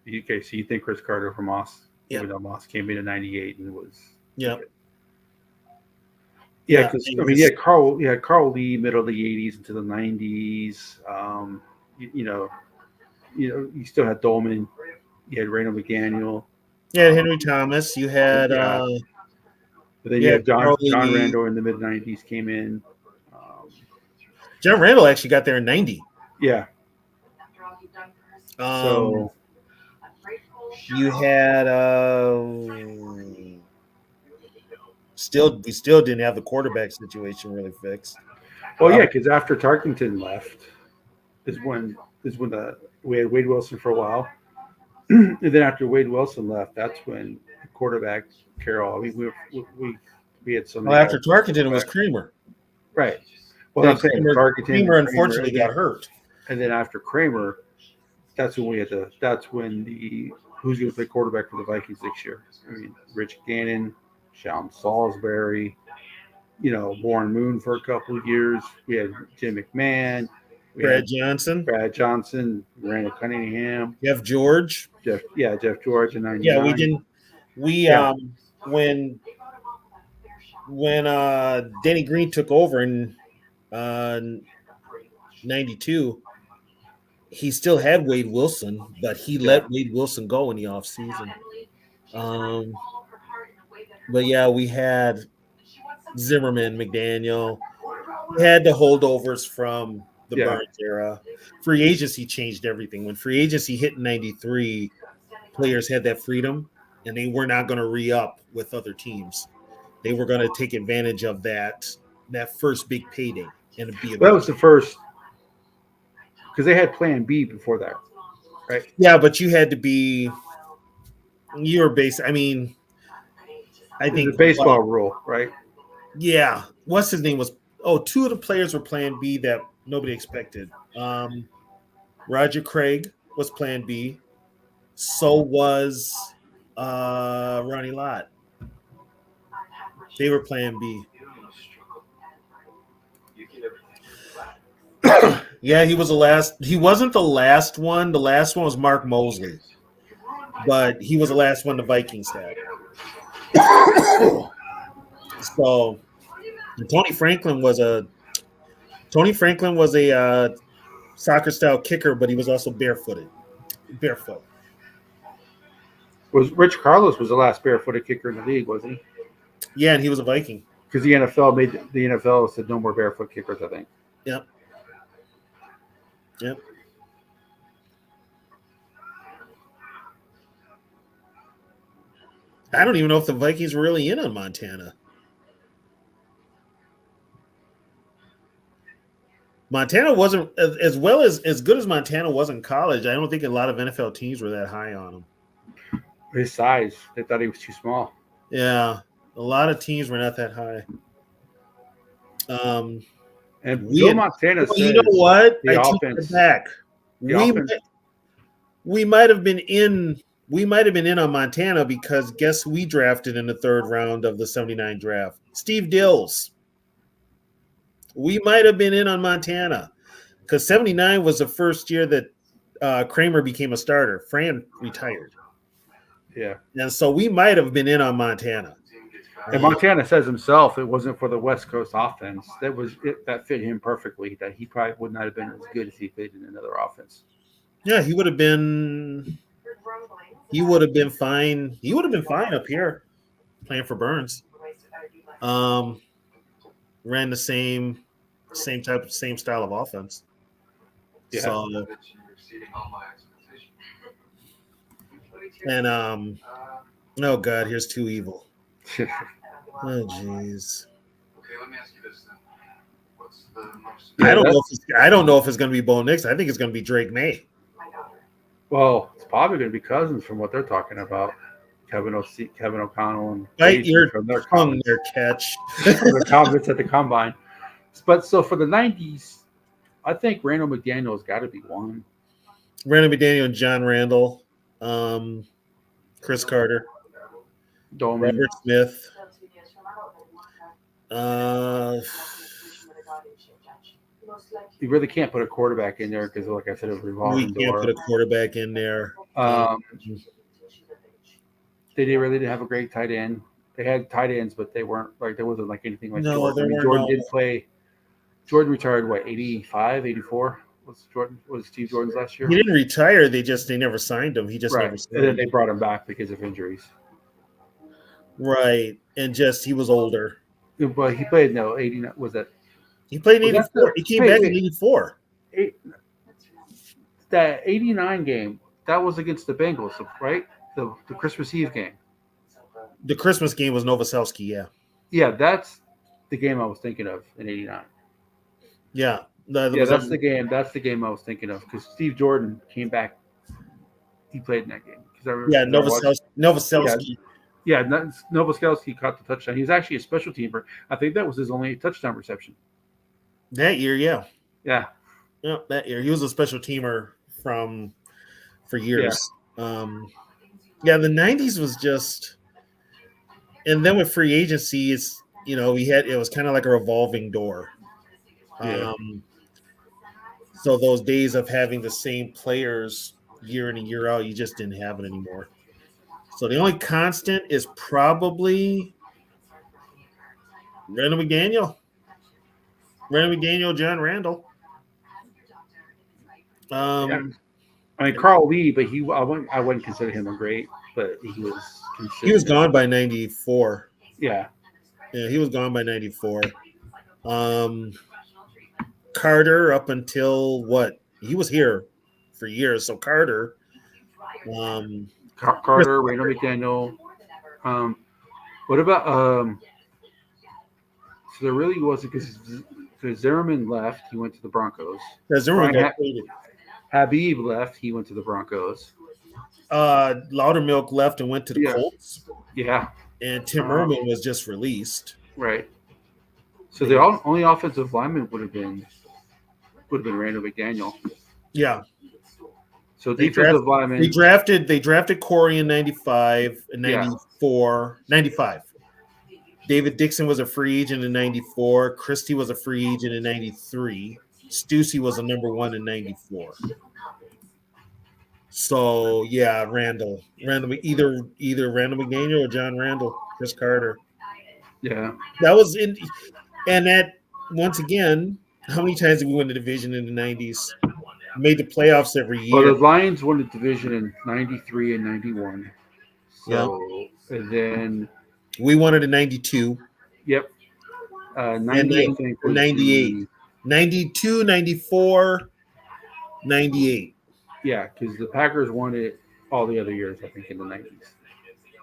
Okay, so you think Chris Carter for Moss? Yeah. Even though Moss came in 98 and was. Yeah. Yeah, because you had Carl Lee middle of the 80s into the 90s. You still had Dolman. You had Randall McDaniel. You had Henry Thomas. You had but then you had John Randall in the mid 90s came in. John Randall actually got there in 90. Yeah. So you had we still didn't have the quarterback situation really fixed. Well, yeah, because after Tarkenton left is when we had Wade Wilson for a while. And then after Wade Wilson left, that's when the quarterback Carroll. We had some. Well, after Tarkenton, it was Kramer. Right. Well, I'm saying Kramer unfortunately got hurt. And then after Kramer, that's when we had to. That's when the who's going to play quarterback for the Vikings next year. I mean, Rich Gannon, Sean Salisbury, Warren Moon for a couple of years. We had Jim McMahon, Brad Johnson, Randall Cunningham, Jeff George, Jeff George in '99. Yeah, we didn't. When Denny Green took over in '92, he still had Wade Wilson, but he let Wade Wilson go in the offseason. But yeah, we had Zimmerman, McDaniel. We had the holdovers from the Burns era. Free agency changed everything. When free agency hit in '93, players had that freedom, and they were not going to re-up with other teams. They were going to take advantage of that first big payday and be. That was the first, because they had Plan B before that, right? Yeah, but you had to be. You were based. I mean, I think the baseball rule, right? Yeah, what's his name was? Oh, two of the players were Plan B that nobody expected. Roger Craig was Plan B. So was Ronnie Lott. They were Plan B. Yeah, he was the last. He wasn't the last one. The last one was Mark Mosley, but he was the last one the Vikings had. So Tony Franklin was a soccer style kicker, but he was also barefoot. Was Rich Carlos was the last barefooted kicker in the league, wasn't he? Yeah, and he was a Viking. Because the NFL said no more barefoot kickers, I think. Yep. I don't even know if the Vikings were really in on Montana. Montana wasn't as good as Montana was in college. I don't think a lot of NFL teams were that high on him. His size, they thought he was too small. Yeah, a lot of teams were not that high. And Montana says, you know what? I take it back. We might have been in on Montana because guess who we drafted in the third round of the '79 draft? Steve Dills. We might have been in on Montana because '79 was the first year that Kramer became a starter. Fran retired. Yeah. And so we might have been in on Montana. And Montana says himself it wasn't for the West Coast offense. That fit him perfectly, that he probably would not have been as good as he fit in another offense. Yeah, he would have been fine. He would have been fine up here playing for Burns. Ran the same style of offense. Yeah. So, and oh God, here's Too Evil. Oh jeez. Okay, let me ask you this then. What's the most? I don't know if it's going to be Bo Nix. I think it's going to be Drake May. Well, it's probably going to be Cousins from what they're talking about. Kevin O'Connell and bite your tongue there, catch. Their comments at the combine. But so for the '90s, I think Randall McDaniel has got to be one. Randall McDaniel and John Randall, Chris Carter, Doman. Robert Smith. You really can't put a quarterback in there because, like I said, it was revolving door. We can't put a quarterback in there. They didn't have a great tight end. They had tight ends, but they weren't like there wasn't like anything like Jordan. Jordan did play. Jordan retired 85, 84? Was Steve Jordan's last year? He didn't retire. They never signed him. He just never signed and then they brought him back because of injuries. Right. And he was older. But he played 89. Was that? He played in 84. He came back in 84. That 89 game, that was against the Bengals, right? The Christmas Eve game. The Christmas game was Novoselsky, yeah. Yeah, that's the game I was thinking of in 89. Yeah. That's the game. That's the game I was thinking of because Steve Jordan came back. He played in that game. Novoselsky. Yeah, Novoselsky caught the touchdown. He was actually a special teamer. I think that was his only touchdown reception. That year, yeah. Yeah, Yeah, that year. He was a special teamer for yeah, years. Yeah, the 90s was just, and then with free agency, it's, it was kind of like a revolving door. yeah. Um, so those days of having the same players year in and year out, you just didn't have it anymore. So the only constant is probably Randall McDaniel. Randall McDaniel, John Randall. Yeah. Um, I mean, Carl Lee, but I wouldn't consider him a great, but he was he was consistent. gone by 94. Yeah, Yeah, he was gone by 94. Um, Carter up until what? He was here for years. So Carter, um, Chris Carter, Randall Carter, McDaniel. Um, what about So there really wasn't because Zimmerman left, he went to the Broncos. Zimmerman Brian got traded. Habib left, he went to the Broncos. Loudermilk left and went to the Yeah, Colts, yeah, and Tim um, Irwin was just released. right. So And the only offensive lineman would have been Randall McDaniel. yeah, So they draft defensive they lineman, drafted they drafted Corey in 95 and yeah, 94, 95. David Dixon was a free agent in 94. Christie was a free agent in 93. Stussy was a number one in 94. So yeah, Randall, either Randall McDaniel or John Randall, Chris Carter. yeah. That was in, and that once again, how many times did we win the division in the 90s? Made the playoffs every Well, year. the Lions won the division in '93 and '91. Yeah, So and then, we won it in 92 yep, and 90 I think was 98, the 92, 94, 98. yeah because the Packers won it all the other years I think in the '90s.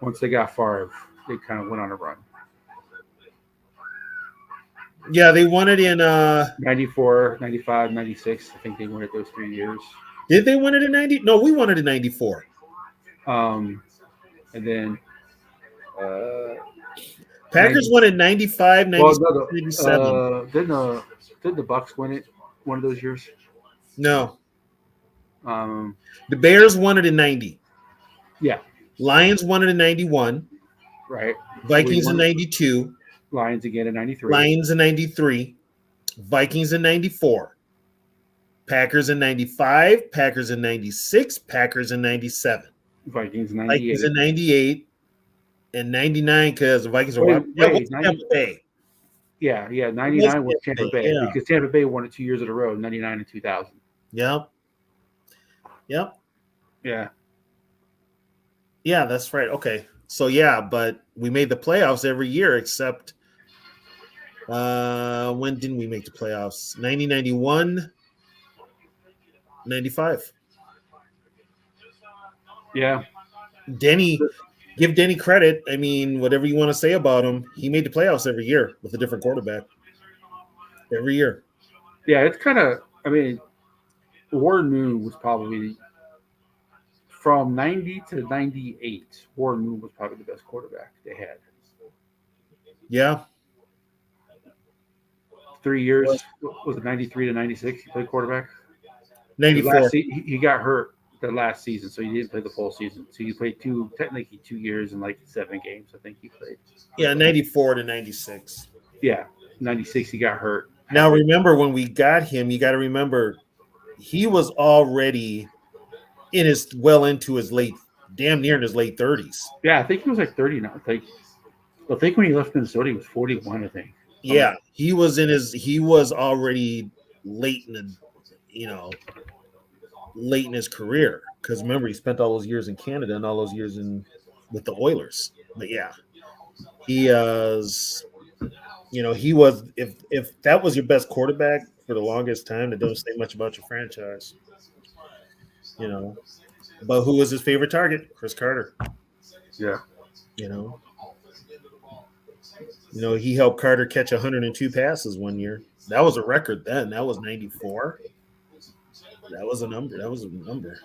Once they got Favre, they kind of went on a run. Yeah, they won it in 94, 95, 96. I think they won it those 3 years. did they win it in 90? No, we won it in 94. Um, and then uh, Packers 90, won in 95, well, 96, no, 97. didn't the Bucks win it one of those years? No. Um, The Bears won it in 90. yeah, Lions won it in 91. right. We Vikings in won 92. Lions again in '93. Lions in 93. Vikings in 94. Packers in 95. Packers in 96. Packers in 97. Vikings in Vikings '98. in 98. And 99 because the Vikings are Wait, wild. Yeah, wait, what's Tampa Bay? yeah. It was '99 was Tampa Tampa Bay, Bay yeah. because Tampa Bay won it 2 years in a row, '99 and 2000. Yep. Yep. Yeah, Yeah, that's right. Okay. So yeah, but we made the playoffs every year except when didn't we make the playoffs? 1991, 95. yeah, Denny, give Denny credit. I mean, whatever you want to say about him, he made the playoffs every year with a different quarterback. Every year. yeah. It's kind of. I mean, Warren Moon was probably from '90 to '98. Warren Moon was probably the best quarterback they had. Yeah. 3 years was it '93 to '96? He played quarterback. 94. He got hurt the last season, so he didn't play the full season. So he played technically 2 years and like 7 games. I think he played. Yeah, 94 to 96. Yeah, '96 he got hurt. Now remember when we got him, you got to remember he was already into his damn near in his late 30s. Yeah, I think he was like 30 now. I think when he left Minnesota, he was 41. I think. Yeah, he was already late in late in his career because remember he spent all those years in Canada and all those years with the Oilers. But yeah, he was. He was if that was your best quarterback for the longest time, that don't say much about your franchise. But who was his favorite target? Chris Carter. Yeah. He helped Carter catch 102 passes one year. That was a record then. That was 94. That was a number.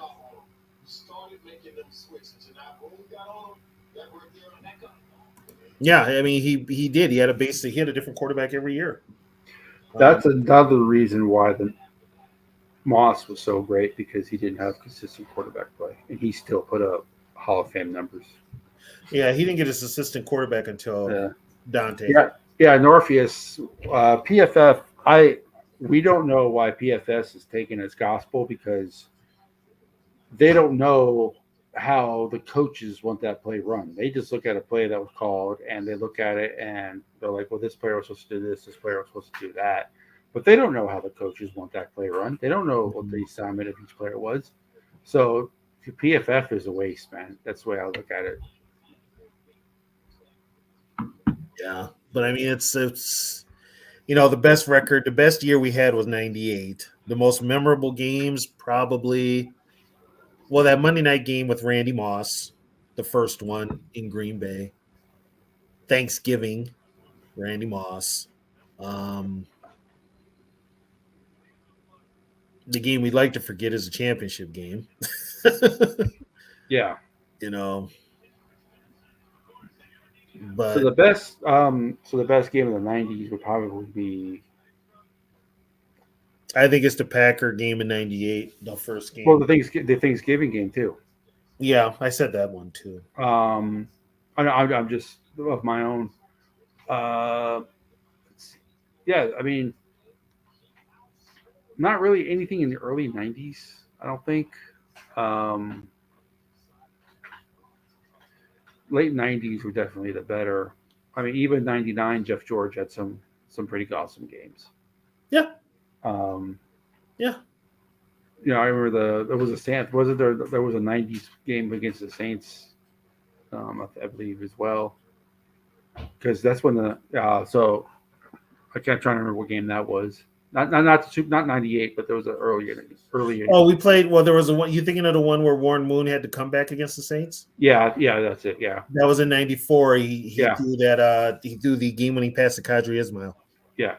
Yeah, I mean he did. He had a different quarterback every year. That's another reason why the Moss was so great because he didn't have consistent quarterback play, and he still put up Hall of Fame numbers. Yeah, he didn't get his assistant quarterback until Yeah, Dante. yeah. Norpheus, PFF. We don't know why PFS is taken as gospel because they don't know how the coaches want that play run. They just look at a play that was called and they look at it and they're like, well, this player was supposed to do this player was supposed to do that. But they don't know how the coaches want that play run. They don't know what the assignment of each player was. So PFF is a waste, man. That's the way I look at it. Yeah, but I mean, it's the best record, the best year we had was 98. The most memorable games, probably, well, that Monday night game with Randy Moss, the first one in Green Bay. Thanksgiving, Randy Moss. Um, the game we'd like to forget is a championship game. Yeah. you know, So but the best game of the '90s would probably be I think it's the Packer game in 98, the first game. well the Thanksgiving game too. Yeah, I said that one too. I'm just of my own. Uh, yeah, I mean, not really anything in the early '90s. I don't think. Um, Late '90s were definitely the better. I mean, even '99, Jeff George had some pretty awesome games. Yeah. Um, Yeah. I remember there was a Saints. Was it there was a '90s game against the Saints? I believe as well, because that's when so I can't try to remember what game that was. Not '98, but there was an earlier. Oh, we played. Well, there was a one. You thinking of the one where Warren Moon had to come back against the Saints? Yeah, that's it. Yeah, that was in '94. He yeah. threw that. He threw the game-winning pass to Kadri Ismail. Yeah,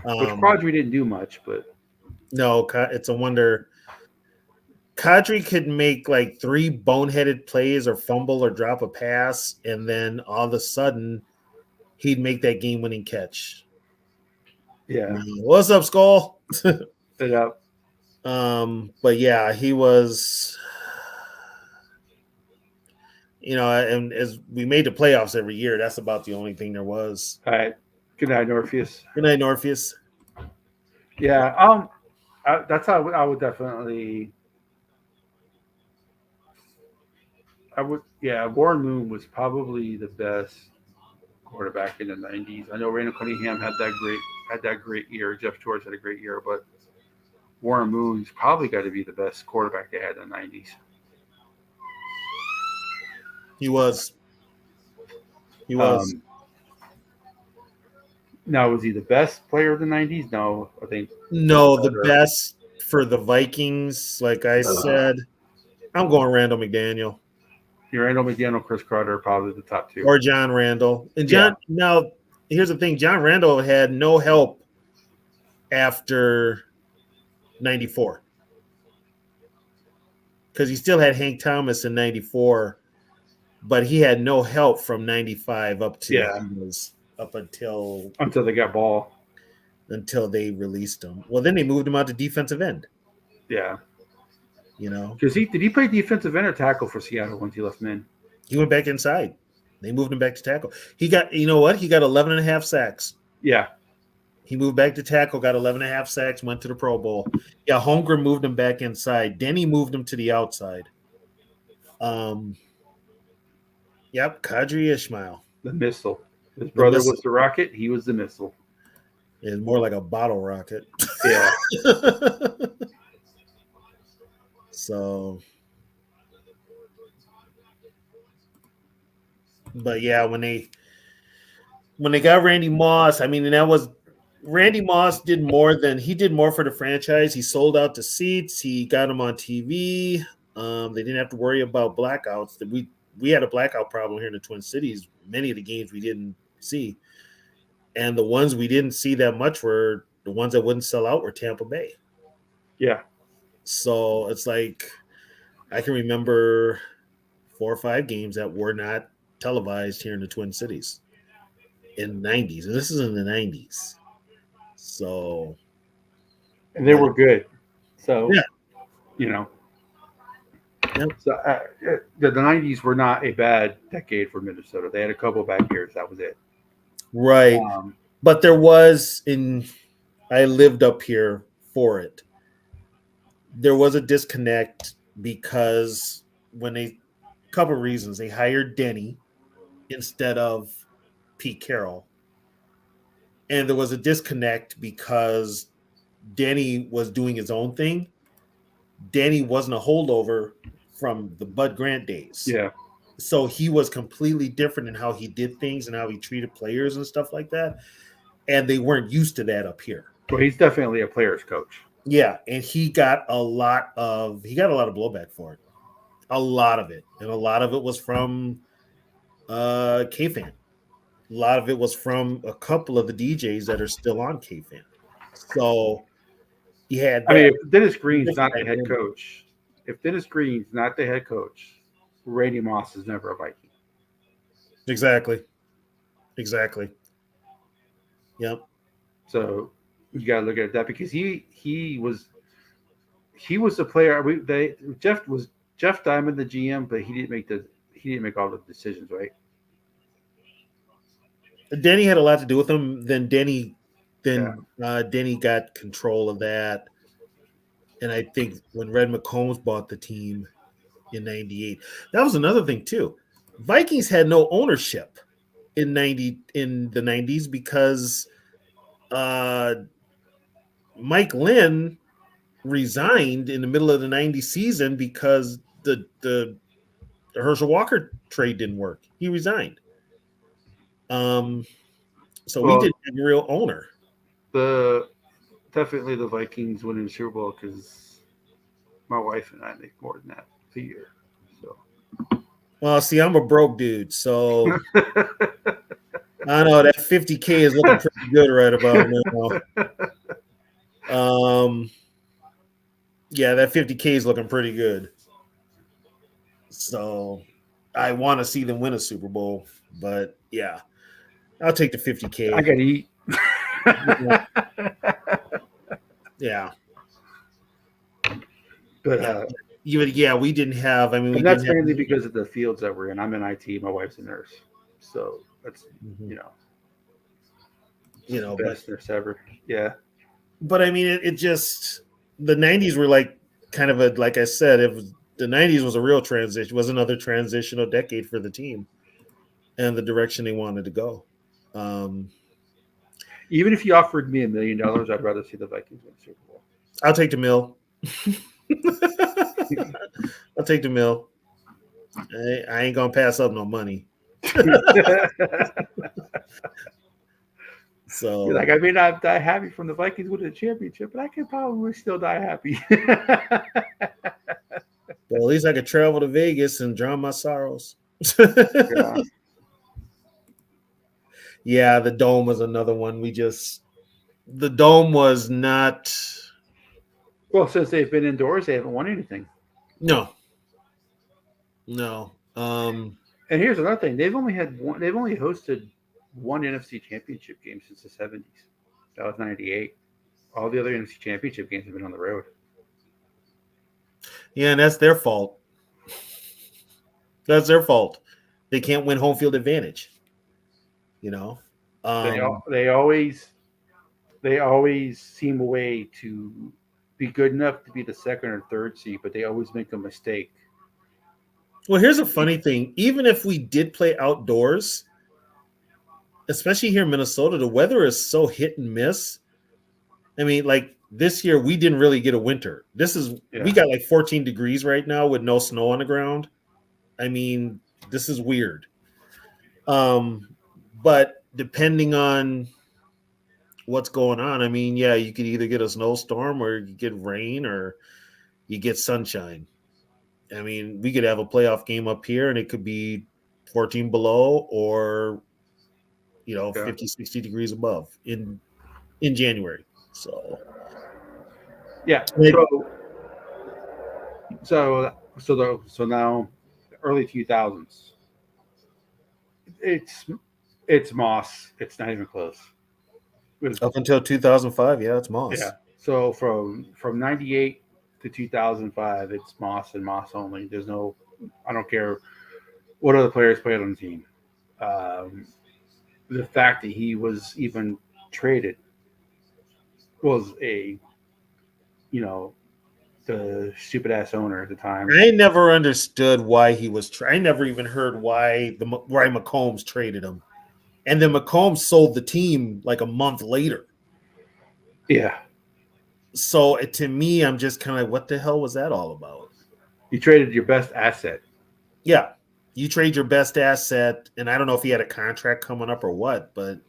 which Kadri didn't do much, but no, it's a wonder. Kadri could make like 3 boneheaded plays or fumble or drop a pass, and then all of a sudden he'd make that game-winning catch. Yeah. What's up, Skull? Yeah. But yeah, he was, and as we made the playoffs every year, that's about the only thing there was. All right. Good night, Norpheus. Good night, Norpheus. Yeah. That's how I would definitely. Warren Moon was probably the best quarterback in the '90s. I know Randall Cunningham had that great year. Jeff George had a great year, but Warren Moon's probably got to be the best quarterback they had in the '90s. He was. He was. Now, was he the best player of the '90s? No, I think. No, the best for the Vikings, like I said, I'm going Randall McDaniel. Randall McDaniel, Chris Carter, probably the top 2. Or John Randall. And now, here's the thing. John Randall had no help after 94. Because he still had Hank Thomas in 94, but he had no help from 95 up to until they got Ball. Until they released him. Well, then they moved him out to defensive end. Yeah. Because did he play defensive end or tackle for Seattle once he left Min? He went back inside. They moved him back to tackle. He got, you know what? He got 11 and a half sacks. Yeah. He moved back to tackle, got 11 and a half sacks, went to the Pro Bowl. Yeah, Holmgren moved him back inside. Denny moved him to the outside. Yep, Kadri Ismail. The missile. His brother was the rocket. He was the missile. It's more like a bottle rocket. Yeah. So, but yeah, when they got Randy Moss, I mean, and that was Randy Moss did more for the franchise. He sold out the seats. He got them on TV. They didn't have to worry about blackouts. We had a blackout problem here in the Twin Cities. Many of the games we didn't see, and the ones we didn't see that much were the ones that wouldn't sell out were Tampa Bay. Yeah. So it's like I can remember 4 or 5 games that were not televised here in the Twin Cities in the 90s. And this is in the 90s. So, and they but were good. So yeah, you know, yeah, so the '90s were not a bad decade for Minnesota. They had a couple bad years. That was it. right. Um, But there was I lived up here for it. There was a disconnect because when they couple reasons they hired Denny instead of Pete Carroll, and there was a disconnect because Denny was doing his own thing. Denny wasn't a holdover from the Bud Grant days. yeah. So he was completely different in how he did things and how he treated players and stuff like that. And they weren't used to that up here. Well, he's definitely a player's coach. Yeah, and he got a lot of blowback for it. A lot of it. And a lot of it was from KFan. A lot of it was from a couple of the DJs that are still on KFan. So he had I mean, that. if Dennis Green's Different not the head dynamic. coach, Randy Moss is never a Viking. Exactly. Exactly. Yep. So you got to look at that because he was the player. Jeff Diamond the GM, but he didn't make all the decisions, right? Denny had a lot to do with him. Yeah. Denny got control of that. And I think when Red McCombs bought the team in '98, that was another thing too. Vikings had no ownership in the '90s because uh, Mike Lynn resigned in the middle of the '90 season because the Herschel Walker trade didn't work. He resigned. So we Well, didn't have a real owner. the definitely the Vikings winning the Super Bowl because my wife and I make more than that a year. So Well, see, I'm a broke dude, so I know that 50K is looking pretty good right about now. Yeah, that 50K is looking pretty good. So I want to see them win a Super Bowl, but yeah, I'll take the I 50K. gotta eat. Yeah, But yeah, yeah. We didn't have. I mean, we and that's didn't have. mainly because of the fields that we're in. I'm in IT. My wife's a nurse, so that's Mhm. you know she's the But best nurse ever. Yeah, I mean, it just the '90s were like kind of a like I said, the '90s was a real transition. Was another transitional decade for the team and the direction they wanted to go. Um, even if you offered me $1 million, I'd rather see the Vikings win the Super Bowl. I'll take the mill. I'll take the mill. I ain't gonna pass up no money. You're So, like, I may not die happy from the Vikings winning the championship, but I can probably still die happy. but at least I could travel to Vegas and drown my sorrows. Yeah. Yeah, the dome was another one. The dome was not. Well, since they've been indoors, they haven't won anything. No, no. And here's another thing: they've only had one. They've only hosted one NFC Championship game since the '70s. That was '98. All the other NFC Championship games have been on the road. Yeah, and that's their fault. That's their fault. They can't win home field advantage. You know. They Um, al- they always they always seem a way to be good enough to be the second or third seed, but they always make a mistake. well, here's a funny thing. Even if we did play outdoors, especially here in Minnesota, the weather is so hit and miss. I mean, like this year, we didn't really get a winter. We Yeah, got like 14 degrees right now with no snow on the ground. I mean, this is weird. Um, but depending on what's going on, I mean, yeah, you could either get a snowstorm or you get rain or you get sunshine. I mean, we could have a playoff game up here and it could be 14 below or yeah, 50, 60 degrees above in January. So yeah. it, So now, early 2000s. It's Moss. It's not even close. Up until 2005, yeah, it's Yeah. Moss. So from 98 to 2005, it's Moss and Moss only. There's no, I don't care what other players played on the team. Um, the fact that he was even traded was a, you know, the stupid ass owner at the time. I never understood why he was. I never even heard why McCombs traded him, and then McCombs sold the team like a month later. Yeah. So to me, I'm just kind of like, what the hell was that all about? You traded your best asset. Yeah, you trade your best asset, and I don't know if he had a contract coming up or what, but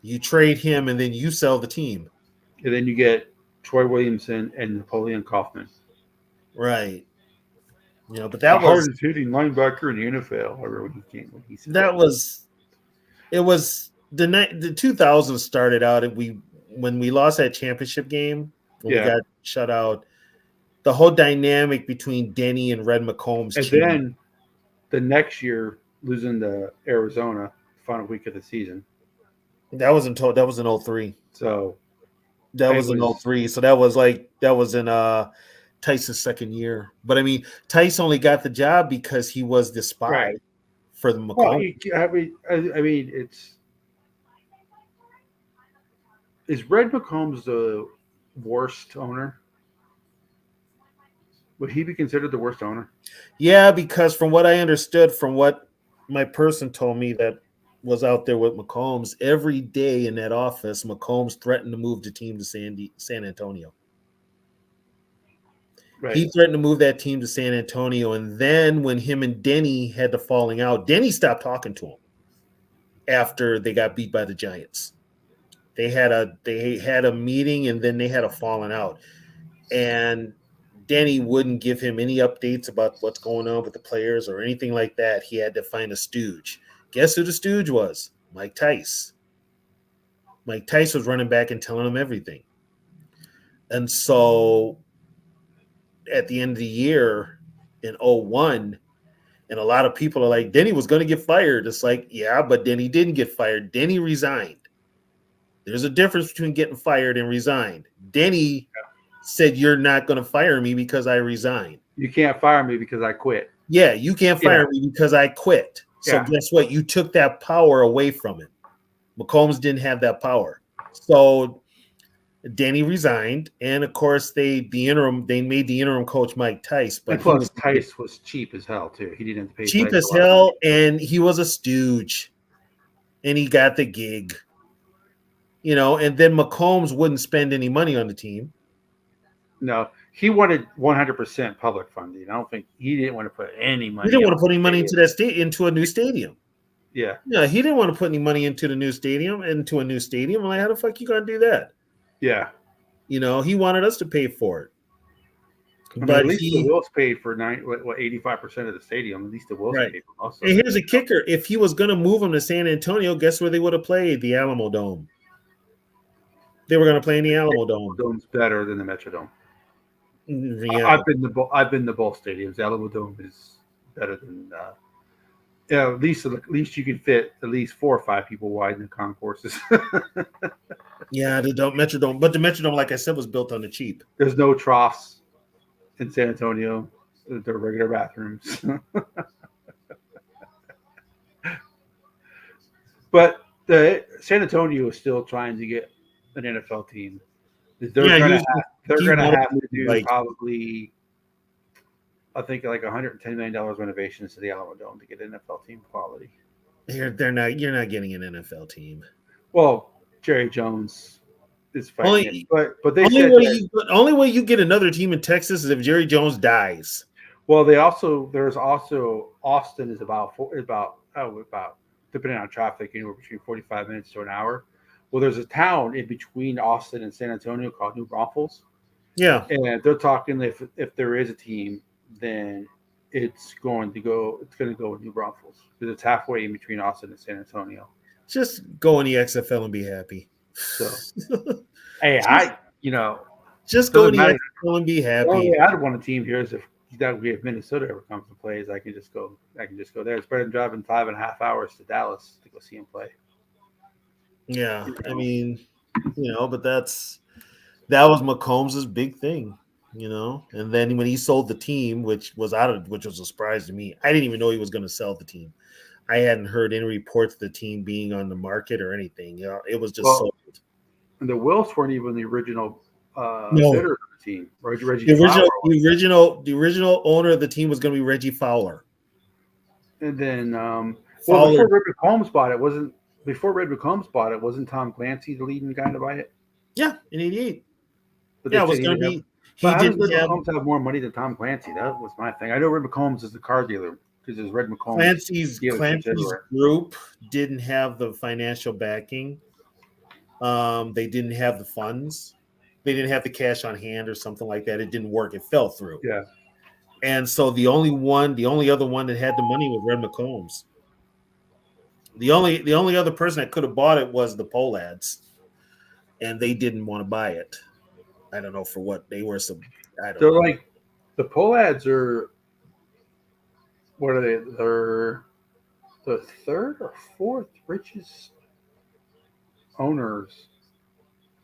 you trade him and then you sell the team, And then you get Troy Williamson and Napoleon Kaufman. right? But The hardest hitting linebacker in the NFL. I remember when he said that was it was the 2000s started out, and when we lost that championship game when we Yeah. got shut out. The whole dynamic between Denny and Red McCombs And changed. then the next year, losing to Arizona, final week of the season. That was in 03. So That it was in was 03. So that was in Tyson's second year. But I mean, Tice only got the job because he was the spy right. for the Well, McCombs. I mean, is Red McCombs the worst owner? Would he be considered the worst owner? Yeah, because from what I understood, from what my person told me that was out there with McCombs, every day in that office, McCombs threatened to move the team to San Antonio. Right. He threatened to move that team to San Antonio, and then when him and Denny had the falling out, Denny stopped talking to him after they got beat by the Giants. They had a meeting, and then they had a falling out, and Denny wouldn't give him any updates about what's going on with the players or anything like that. He had to find a stooge. Guess who the stooge was? Mike Tice. Mike Tice was running back and telling him everything. And so at the end of the year in 01, and a lot of people are like, Denny was going to get fired. It's like, yeah, but Denny didn't get fired. Denny resigned. There's a difference between getting fired and resigned. Denny said, you're not going to fire me because I resigned. You can't fire me because I quit. Yeah, you can't fire me because I quit. So guess what? You took that power away from him. McCombs didn't have that power. So Denny resigned, and of course they made the interim coach Mike Tice, but and plus Tice was cheap as hell too. He didn't have to pay cheap Tice as hell, and he was a stooge, and he got the gig. And then McCombs wouldn't spend any money on the team. No, he wanted 100% public funding. I don't think he didn't want to put any money. He didn't want to put any money into a new stadium. Yeah. Yeah, he didn't want to put any money into a new stadium. Like, how the fuck you gonna do that? Yeah. He wanted us to pay for it. But at least the Wills paid for 85% of the stadium. At least the Wills paid for most of it. And here's a kicker: if he was going to move them to San Antonio, guess where they would have played? The Alamo Dome. They were going to play in the Alamo Dome. Dome's better than the Metrodome. Yeah. I've been to both stadiums. The Alamo Dome is better than. At least you can fit at least 4 or 5 people wide in the concourses. Yeah, the Metrodome, but the Metrodome, like I said, was built on the cheap. There's no troughs in San Antonio. They're regular bathrooms. But San Antonio is still trying to get an NFL team. They're going to have to do probably, I think, like $110 million renovations to the Alamo Dome to get an NFL team quality. You're not getting an NFL team. Well, Jerry Jones is fighting it, but they only way you get another team in Texas is if Jerry Jones dies. Well, there's also Austin is about depending on traffic, anywhere between 45 minutes to an hour. Well, there's a town in between Austin and San Antonio called New Braunfels. Yeah, and they're talking if there is a team, then it's going to go with New Braunfels because it's halfway in between Austin and San Antonio. Just go in the XFL and be happy. So, hey, just go in the XFL and be happy. Oh, yeah, I'd want a team here. Is if Minnesota ever comes to play, I can just go there. It's better than driving 5.5 hours to Dallas to go see him play. Yeah, You I know? mean, but that was Macombs' big thing, And then when he sold the team, which was a surprise to me. I didn't even know he was going to sell the team. I hadn't heard any reports of the team being on the market or anything. It was just Well, sold. and the Wilfs weren't even the original No, bidder of the team. Reggie the Flower original, was, the original owner of the team was going to be Reggie Fowler. and then Fowler, before Red McCombs bought it, wasn't Tom Clancy the leading guy to buy it? yeah, in '88. But they Yeah, it said was he going to didn't have. be. He But how does didn't Red have McCombs have more money than Tom Clancy? That was my thing. I know Red McCombs is the car dealer because there's Red McCombs dealerships Clancy's everywhere. group didn't have the financial backing. They didn't have the funds. They didn't have the cash on hand or something like that. It didn't work. It fell through. Yeah. And so the only other one that had the money was Red McCombs. The only other person that could have bought it was the Polads, and they didn't want to buy it. I don't know for what they were. Some I don't They're know. like the Polads are. What are they? They're the third or fourth richest owners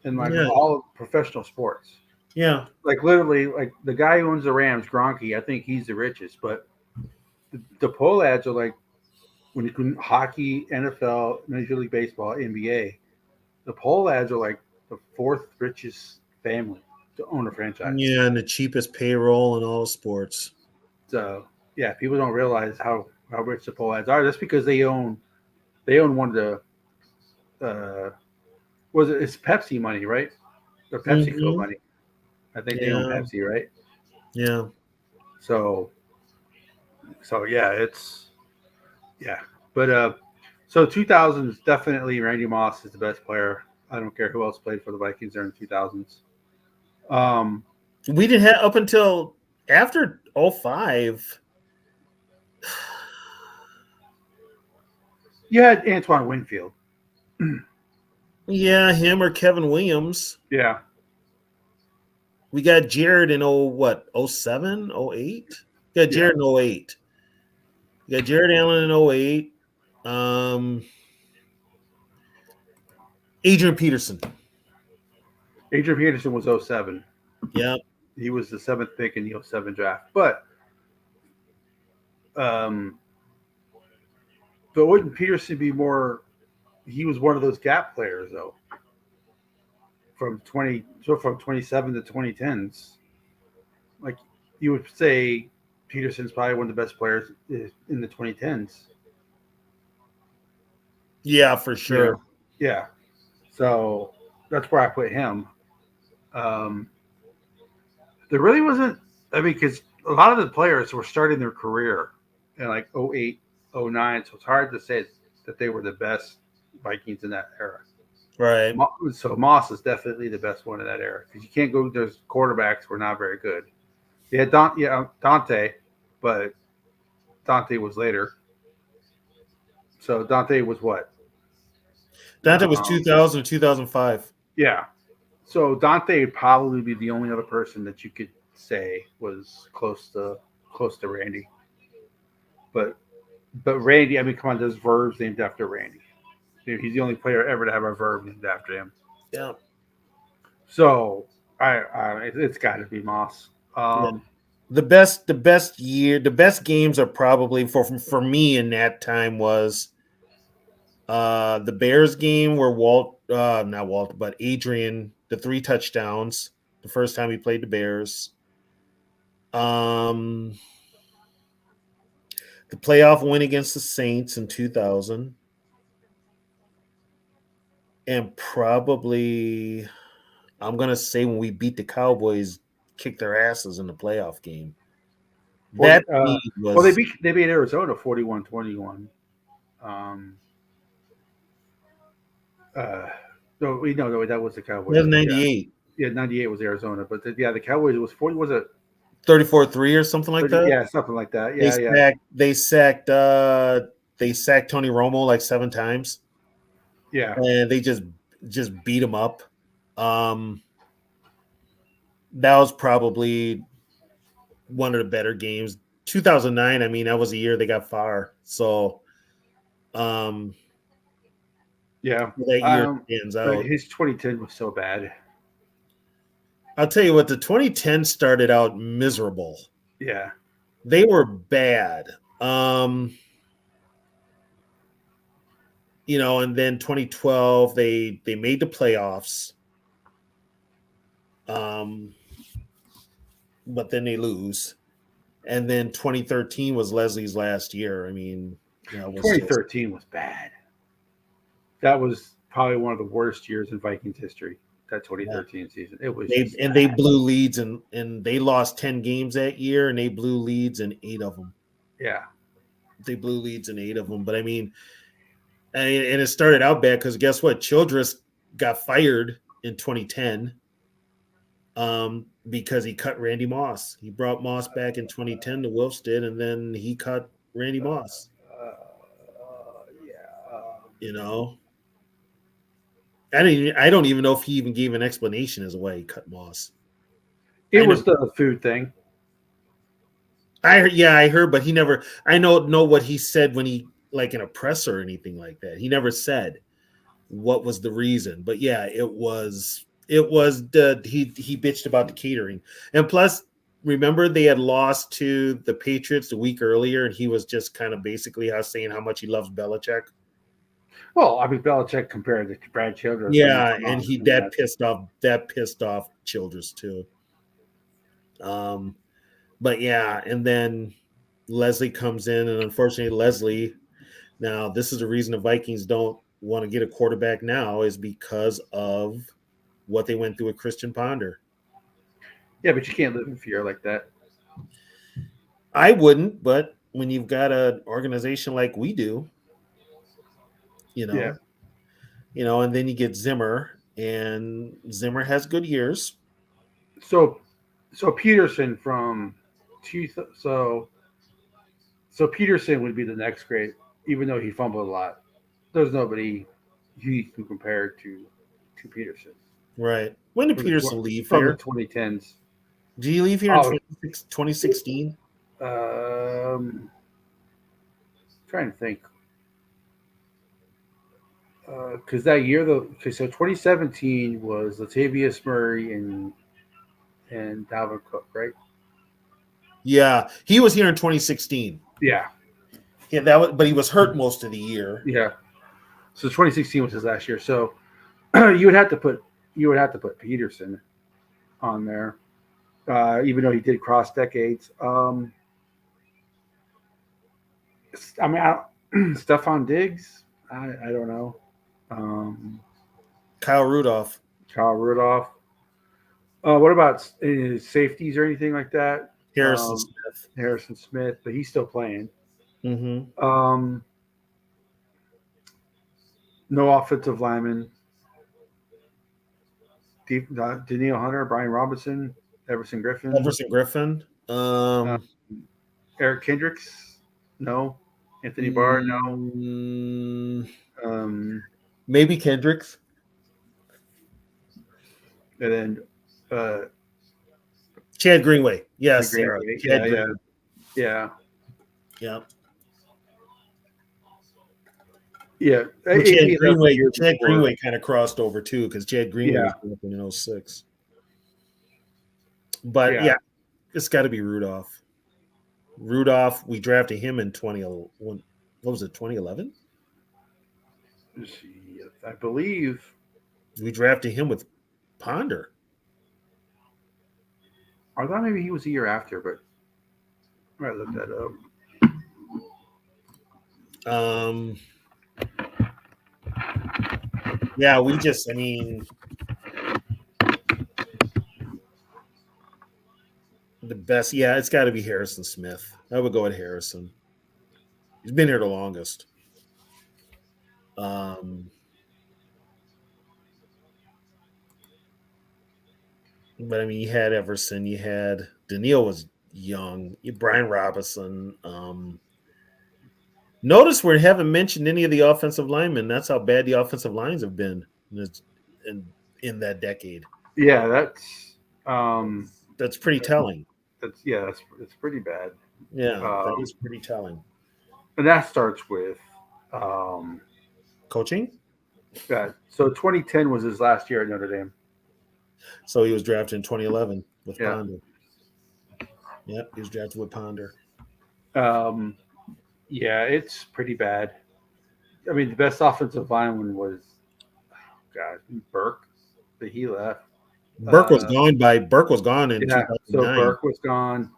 in like Yeah, all of professional sports. yeah, Like literally, like the guy who owns the Rams, Gronky. I think he's the richest. But the Polads are like when you can hockey, NFL, Major League Baseball, NBA. The Polads are like the fourth richest family to own a franchise. yeah, and the cheapest payroll in all sports. So yeah, people don't realize how rich the Polads are. That's because they own one of the was it? It's Pepsi money, right? Or PepsiCo Hmm. money. I think they own Yeah, Pepsi, right? yeah, So yeah, it's yeah. But so 2000s definitely Randy Moss is the best player. I don't care who else played for the Vikings during the 2000s. Um, we didn't have up until after '05. you had Antoine Winfield. Yeah, him or Kevin Williams. Yeah, We got Jared in '07, '08. Yeah, yeah. Jared in '08. We got Jared Allen in '08. Um, Adrian Peterson. Adrian Peterson was '07. Yeah, He was the seventh pick in the '07 draft. Um, but wouldn't Peterson be more? He was one of those gap players though. From 27 to 2010s, like you would say, Peterson's probably one of the best players in the 2010s. yeah, for You know, sure. yeah. So that's where I put him. Um, there really wasn't. I mean, because a lot of the players were starting their career in like '08, '09, so it's hard to say that they were the best Vikings in that era. Right. So Moss is definitely the best one in that era because you can't go. Those quarterbacks were not very good. Yeah, Dante, but Dante was later. So Dante was what? Dante was Um, 2000 or 2005. yeah. So Dante would probably be the only other person that you could say was close to Randy. But Randy, I mean, come on, there's verbs named after Randy. He's the only player ever to have a verb named after him. Yeah. So it's got to be Moss. Yeah. The best games are probably for me in that time was the Bears game where not Walt, but Adrian, the 3 touchdowns, the first time he played the Bears. Um, the playoff win against the Saints in 2000. And probably, I'm going to say when we beat the Cowboys, kicked their asses in the playoff game. 40. That to me Well, was they beat Arizona 41-21. Um, uh, no, that was the Cowboys. that was 98, Yeah, 98 was Arizona, but the Cowboys was 40. Was it 34-3 or something like 30? that. Yeah, something like that. They Yeah, yeah, sacked they sacked they sacked Tony Romo like 7 times, yeah. and they just beat him up. Um, that was probably one of the better games. 2009. I mean, that was a year they got far. So, um, Yeah. That year stands But out. his 2010 was so bad. I'll tell you what, the 2010 started out miserable. Yeah. They were bad. And then 2012 they made the playoffs. But then they lose. And then 2013 was Leslie's last year. I mean, it was just 2013 was bad. That was probably one of the worst years in Vikings history. That 2013 season. It was just they bad. blew leads and they lost 10 games that year and they blew leads in 8 of them. Yeah. They blew leads in 8 of them. But I mean, and it started out bad because guess what? Childress got fired in 2010 because he cut Randy Moss. He brought Moss back in 2010 to Wilfs did, and then he cut Randy Moss. Yeah. You know, I don't even know if he even gave an explanation as to why he cut Moss. It was the food thing. I heard, but he never. I know what he said when he like in a press or anything like that. He never said what was the reason, but yeah, it was the he bitched about the catering, and plus, remember they had lost to the Patriots the week earlier, and he was just kind of basically saying how much he loves Belichick. Well, I mean, Belichick compared to Brad Childress. Yeah, and that pissed off Childress too. But yeah, and then Leslie comes in, and unfortunately, Leslie. Now, this is the reason the Vikings don't want to get a quarterback now is because of what they went through with Christian Ponder. Yeah, but you can't live in fear like that. I wouldn't, but when you've got an organization like we do, Yeah. And then you get Zimmer, and Zimmer has good years. So Peterson from so Peterson would be the next great, even though he fumbled a lot. There's nobody he can compare to Peterson. Right. When did Peterson leave from here? the 2010s? Did he leave here in 2016? Trying to think. Because that year, so 2017 was Latavius Murray and Dalvin Cook, right? Yeah, he was here in 2016. Yeah, but he was hurt most of the year. Yeah. So 2016 was his last year. So you would have to put Peterson on there, even though he did cross decades. I mean, Stephon Diggs. I don't know. Kyle Rudolph. What about safeties or anything like that? Harrison Smith, but he's still playing. Mm-hmm. No offensive lineman. Daniil Hunter, Brian Robinson, Everson Griffin. Eric Kendricks. No. Anthony Barr. No. Maybe Kendricks. And then Chad Greenway. Yes. Chad Greenway. Yeah. Chad Greenway kind of crossed over too because Chad Greenway was in 2006. But yeah it's got to be Rudolph. We drafted him in 2011. What was it, 2011? I believe we drafted him with Ponder. I thought maybe he was a year after, but I might look that up. Yeah, the best. Yeah, it's got to be Harrison Smith. I would go with Harrison. He's been here the longest. But I mean, you had Everson, you had Daniil was young, Brian Robinson. Notice we haven't mentioned any of the offensive linemen. That's how bad the offensive lines have been in that decade. Yeah, that's pretty telling. That's pretty bad. Yeah, that is pretty telling. And that starts with coaching. God. So 2010 was his last year at Notre Dame. So he was drafted in 2011 with Yeah. Ponder. Yep, he was drafted with Ponder. Um, yeah, it's pretty bad. I mean, the best offensive lineman was God Burke, but he left. Uh, Burke was gone in yeah, so 2009. Burke was gone.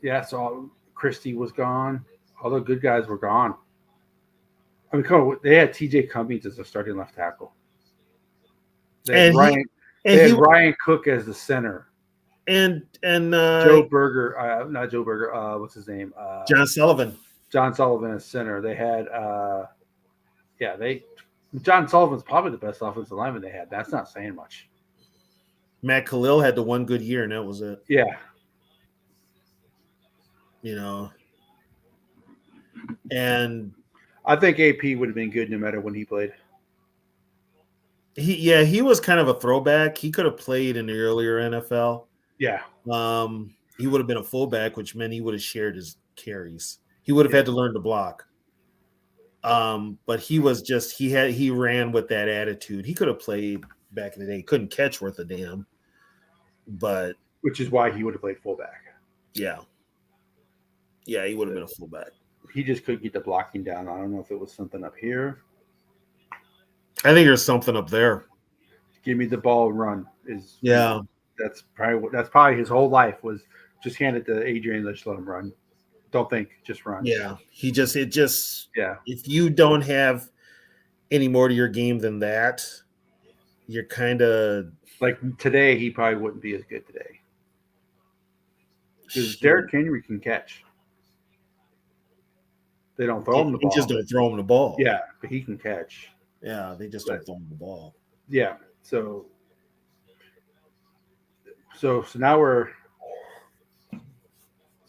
Yeah, so Christie was gone. All the good guys were gone. I mean, come on, they had T.J. Cummings as a starting left tackle. They had And he Ryan. and They had he Ryan Cook as the center. and Joe Berger, not Joe Berger. What's his name? John Sullivan. John Sullivan as center. They had, yeah, they. John Sullivan's probably the best offensive lineman they had. That's not saying much. Matt Khalil had the one good year, and that was it. Yeah, You know, and I think AP would have been good no matter when he played. he was kind of a throwback. He could have played in the earlier NFL. Yeah, He would have been a fullback, which meant he would have shared his carries. He would have had to learn to block. But he ran with that attitude. He could have played back in the day. He couldn't catch worth a damn. But which is why he would have played fullback. yeah, he would have been a fullback. He just couldn't get the blocking down. I don't know if it was something up here. I think there's something up there. Give me the ball and run. Yeah. That's probably his whole life was just hand it to Adrian, just let him run. Don't think, just run. Yeah. Yeah. If you don't have any more to your game than that, you're kind of like today. He probably wouldn't be as good today because Derrick Henry can catch. They don't throw him the ball. Just don't throw him the ball. Yeah, but he can catch. Yeah, they just don't throw him the ball. Yeah. So now we're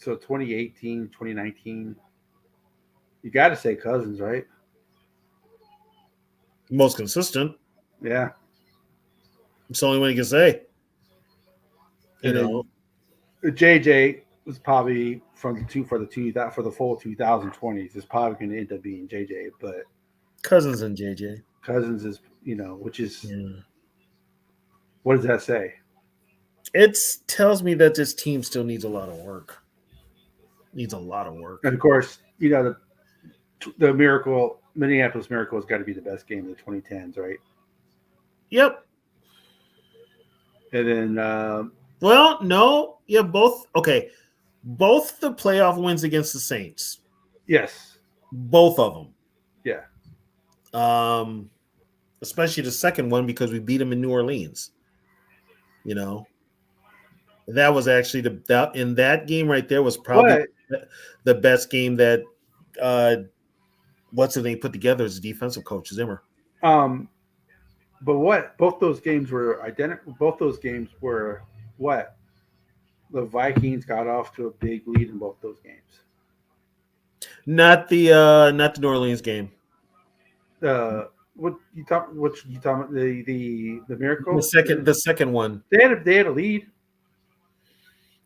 2018, 2019. You got to say Cousins, right? Most consistent. Yeah. It's the only one you can say. JJ was probably for the full 2020s is probably going to end up being JJ, but Cousins and JJ. Cousins is which is what does that say? It tells me that this team still needs a lot of work. And of course, the Minneapolis Miracle has got to be the best game of the 2010s, right? Yep. And then, no, yeah, both. Okay, both the playoff wins against the Saints. Yes, both of them. Yeah. Especially the second one because we beat them in New Orleans. That was actually in that game right there was probably the best game that what's his name put together as a defensive coach, Zimmer. But both those games were identical. Both those games were what? The Vikings got off to a big lead in both those games. Not the New Orleans game. What you talking about? The Miracle? The second one. They had a lead.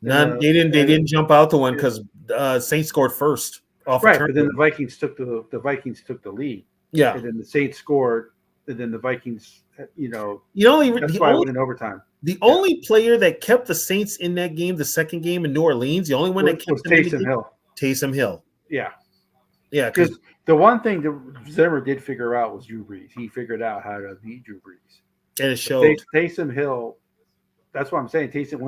They didn't jump out the one because Saints scored first off right, but then the Vikings took the lead. Yeah, and then the Saints scored, and then the Vikings, that's why it went in overtime. The only player that kept the Saints in that game, the second game in New Orleans, the only one that kept was Taysom Hill. Taysom Hill. Yeah. Yeah, because the one thing that Zimmer did figure out was Drew Brees. He figured out how to beat Drew Brees, and it showed. Taysom Hill. That's what I'm saying. Taysom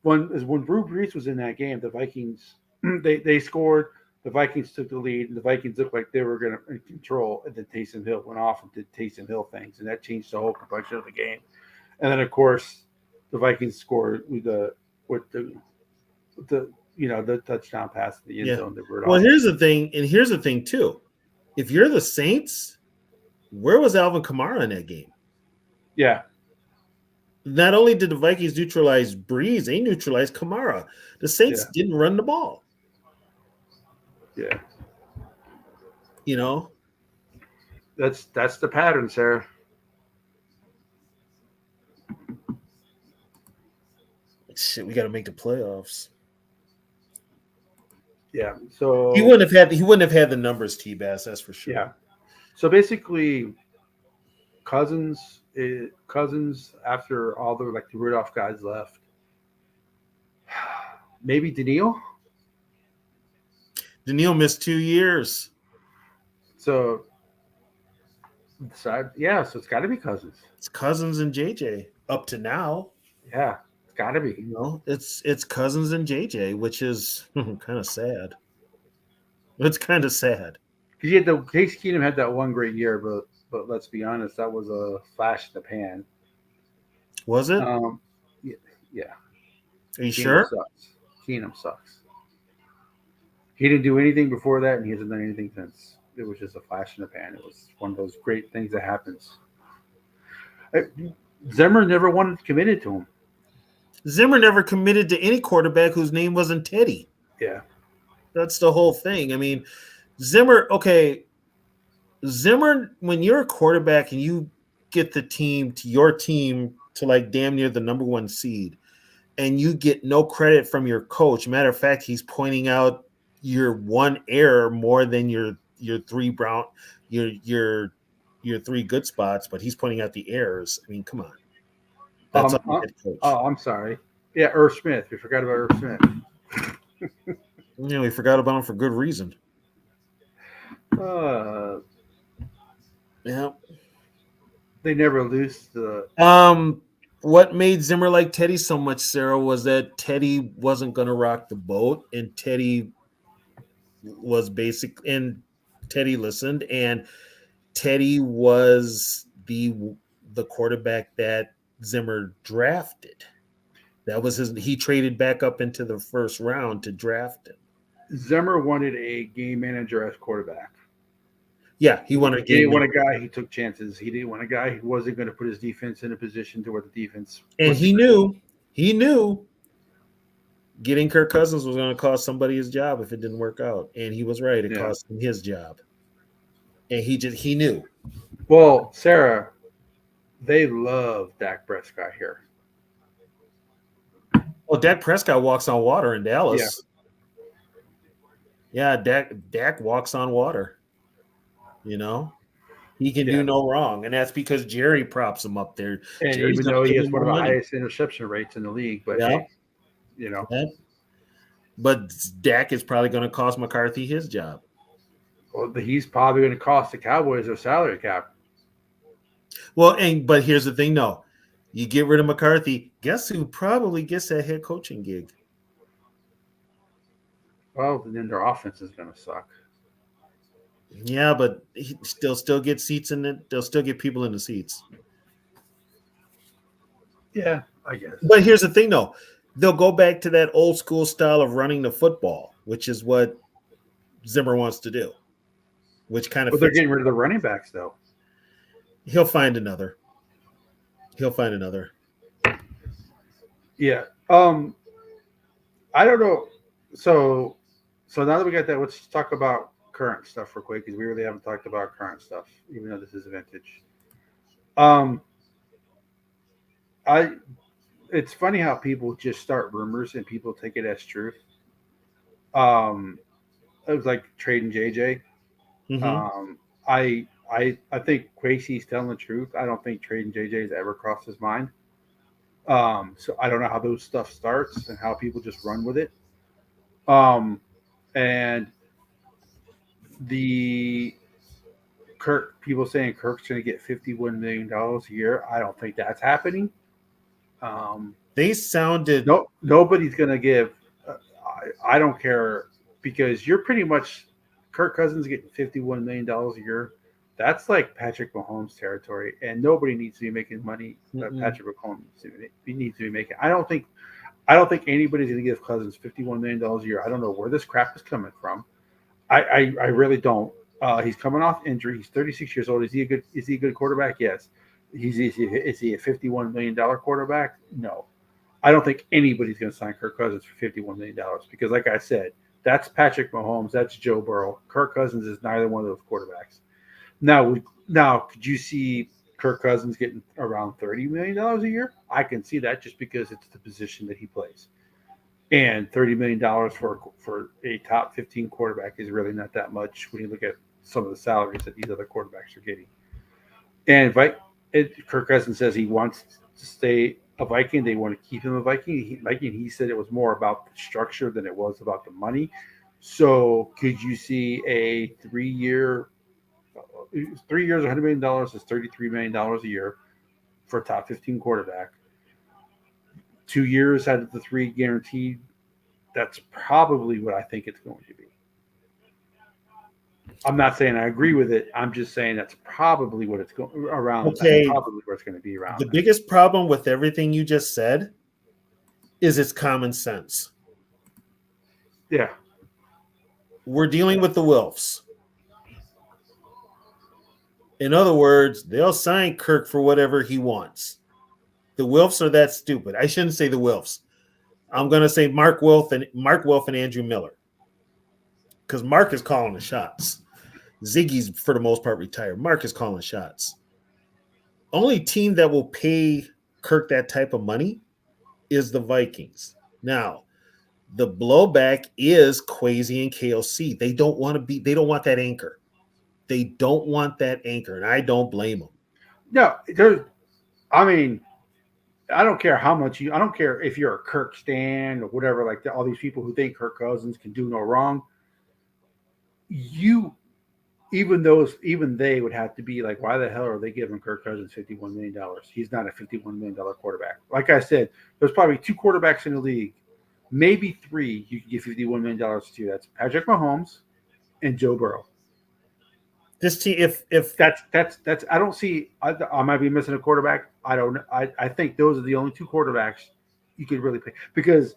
when Drew Brees was in that game, the Vikings they scored. The Vikings took the lead, and the Vikings looked like they were going to control. And then Taysom Hill went off and did Taysom Hill things, and that changed the whole complexion of the game. And then, of course, the Vikings scored with the touchdown pass to the end zone. Well, here's the thing too. If you're the Saints, where was Alvin Kamara in that game? Yeah. Not only did the Vikings neutralize Breeze, they neutralized Kamara. The Saints didn't run the ball. Yeah. That's the pattern, Sarah. Shit, we got to make the playoffs. Yeah, so he wouldn't have had the numbers, T-Bass, that's for sure. Yeah. So basically, Cousins after all the Rudolph guys left. Maybe Daniil. Daniil missed 2 years. So, so it's got to be Cousins. It's Cousins and JJ up to now. Yeah, it's got to be. It's Cousins and JJ, which is kind of sad. It's kind of sad. Because you had the Case Keenum had that one great year, but let's be honest, that was a flash in the pan. Was it? Yeah. Yeah. Are you sure? Sucks. Keenum sucks. He didn't do anything before that, and he hasn't done anything since. It was just a flash in the pan. It was one of those great things that happens. Zimmer never committed to him. Zimmer never committed to any quarterback whose name wasn't Teddy. Yeah. That's the whole thing. I mean, Zimmer, when you're a quarterback and you get your team to like damn near the number one seed, and you get no credit from your coach. Matter of fact, he's pointing out your one error more than your three good spots, but he's pointing out the errors. I mean, come on. That's on the head coach. Oh, I'm sorry. Yeah, Irv Smith. We forgot about Irv Smith. We forgot about him for good reason. Yeah. They never lose the. What made Zimmer like Teddy so much, Sarah, was that Teddy wasn't going to rock the boat, and Teddy Teddy listened, and Teddy was the quarterback that Zimmer drafted. That was he traded back up into the first round to draft him. Zimmer wanted a game manager as quarterback. Yeah, he wanted a game. He didn't want a guy who took chances. He didn't want a guy who wasn't going to put his defense in a position to where the defense. And he knew getting Kirk Cousins was going to cost somebody his job if it didn't work out. And he was right. It cost him his job. And he knew. Well, Sarah, they love Dak Prescott here. Well, Dak Prescott walks on water in Dallas. Yeah, Dak walks on water. He can do no wrong, and that's because Jerry props him up there. And Jerry's even though he has one of the highest interception rates in the league, but but Dak is probably going to cost McCarthy his job. Well, he's probably going to cost the Cowboys their salary cap. Well, but here's the thing, though. You get rid of McCarthy, guess who probably gets that head coaching gig? Well, then their offense is going to suck. Yeah, but they'll still get seats in it. They'll still get people in the seats. Yeah, I guess. But here's the thing, though. They'll go back to that old school style of running the football, which is what Zimmer wants to do. Which kind of. But they're getting rid of the running backs, though. He'll find another. Yeah. I don't know. So now that we got that, let's talk about current stuff real quick, because we really haven't talked about current stuff, even though this is vintage. It's funny how people just start rumors and people take it as truth. It was like trading JJ. Mm-hmm. I think Quasey's telling the truth. I don't think trading JJ has ever crossed his mind. So I don't know how those stuff starts and how people just run with it. And the people saying Kirk's going to get $51 million a year. I don't think that's happening. They sounded nobody's going to give. I don't care, because you're pretty much Kirk Cousins getting $51 million a year. That's like Patrick Mahomes territory, and nobody needs to be making money that Patrick Mahomes needs to be making. I don't think anybody's going to give Cousins $51 million a year. I don't know where this crap is coming from. I really don't. He's coming off injury. He's 36 years old. Is he a good quarterback? Yes. Is he a $51 million quarterback? No. I don't think anybody's going to sign Kirk Cousins for $51 million, because, like I said, that's Patrick Mahomes. That's Joe Burrow. Kirk Cousins is neither one of those quarterbacks. Now, could you see Kirk Cousins getting around $30 million a year? I can see that, just because it's the position that he plays. And $30 million for a top 15 quarterback is really not that much when you look at some of the salaries that these other quarterbacks are getting. And Kirk Cousins says he wants to stay a Viking. They want to keep him a Viking. He said it was more about the structure than it was about the money. So could you see a 3 year, 3 years, $100 million is $33 million a year for a top 15 quarterback. 2 years out of the three guaranteed. That's probably what I think it's going to be. I'm not saying I agree with it. I'm just saying that's probably what it's going around. Okay. That's probably where it's going to be around. The biggest problem with everything you just said is it's common sense. Yeah. We're dealing with the Wilfs. In other words, they'll sign Kirk for whatever he wants. The Wilfs are that stupid. I shouldn't say the Wilfs. I'm going to say Mark Wilf and Andrew Miller. Because Mark is calling the shots. Ziggy's, for the most part, retired. Mark is calling shots. Only team that will pay Kirk that type of money is the Vikings. Now, the blowback is Kwesi and KOC. They don't want that anchor. They don't want that anchor, and I don't blame them. No, I don't care how much I don't care if you're a Kirk stan or whatever, like all these people who think Kirk Cousins can do no wrong. Even they would have to be like, why the hell are they giving Kirk Cousins $51 million? He's not a $51 million quarterback. Like I said, there's probably two quarterbacks in the league, maybe three you can give $51 million to. That's Patrick Mahomes and Joe Burrow. This team, if that's I don't see. I might be missing a quarterback. I don't. I think those are the only two quarterbacks you could really pay, because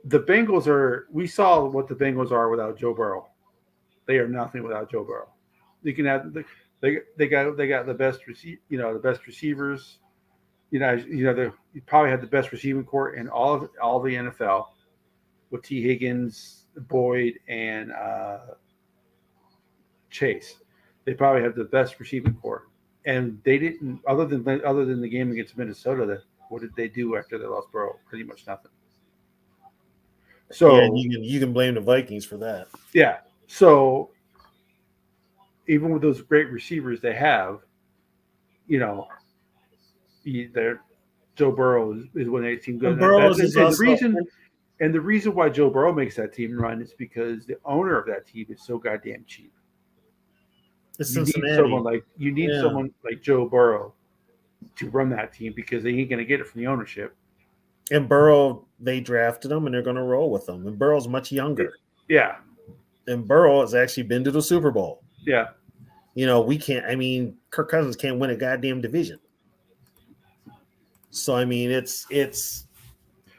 the Bengals are. We saw what the Bengals are without Joe Burrow. They are nothing without Joe Burrow. You can have they got the best the best receivers. You probably have the best receiving corps in all the NFL with T. Higgins, Boyd, and Chase. They probably have the best receiving corps, and they didn't. Other than the game against Minnesota, what did they do after they lost Burrow? Pretty much nothing. So you can blame the Vikings for that. Yeah. So even with those great receivers they have, Joe Burrow is when they team good. And the reason why Joe Burrow makes that team run is because the owner of that team is so goddamn cheap. You need someone like Joe Burrow to run that team, because they ain't going to get it from the ownership. And Burrow, they drafted him, and they're going to roll with him. And Burrow's much younger. Yeah. And Burrow has actually been to the Super Bowl. Yeah. Kirk Cousins can't win a goddamn division. So, it's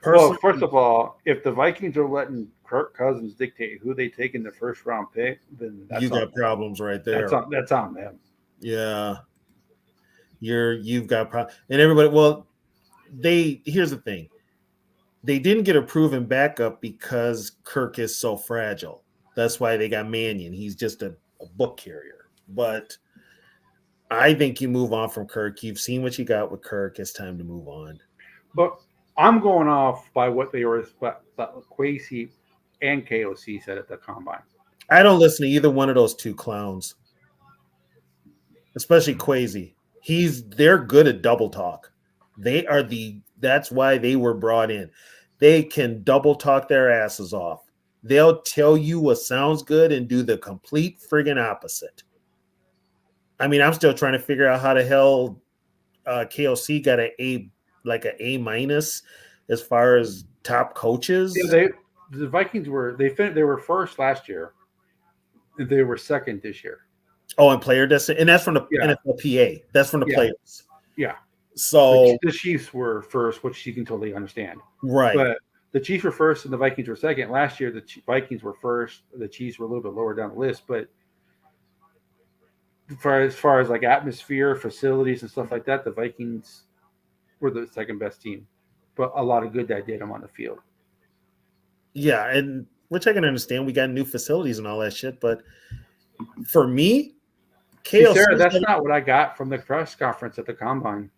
well, first of all, if the Vikings are letting Kirk Cousins dictate who they take in the first round pick, then you got problems right there. That's on them. Yeah. You've got problems. And everybody, here's the thing. They didn't get a proven backup because Kirk is so fragile. That's why they got Mannion. He's just a book carrier. But I think you move on from Kirk. You've seen what you got with Kirk. It's time to move on. But I'm going off by what they were, Kwesi and KOC said at the combine. I don't listen to either one of those two clowns, especially Kwesi. They're good at double talk. That's why they were brought in. They can double talk their asses off. They'll tell you what sounds good and do the complete friggin' opposite. I'm still trying to figure out how the hell KOC got an A- as far as top coaches. Yeah, the Vikings they were first last year. They were second this year. Oh, and player destiny, and that's from the NFLPA. That's from the players. Yeah. So the Chiefs were first, which you can totally understand. Right. But the Chiefs were first and the Vikings were second. Last year, the Vikings were first. The Chiefs were a little bit lower down the list. But as far as like atmosphere, facilities, and stuff like that, the Vikings were the second best team. But a lot of good that did them on the field. Yeah, and which I can understand. We got new facilities and all that shit. But for me, Sarah, that's not what I got from the press conference at the combine.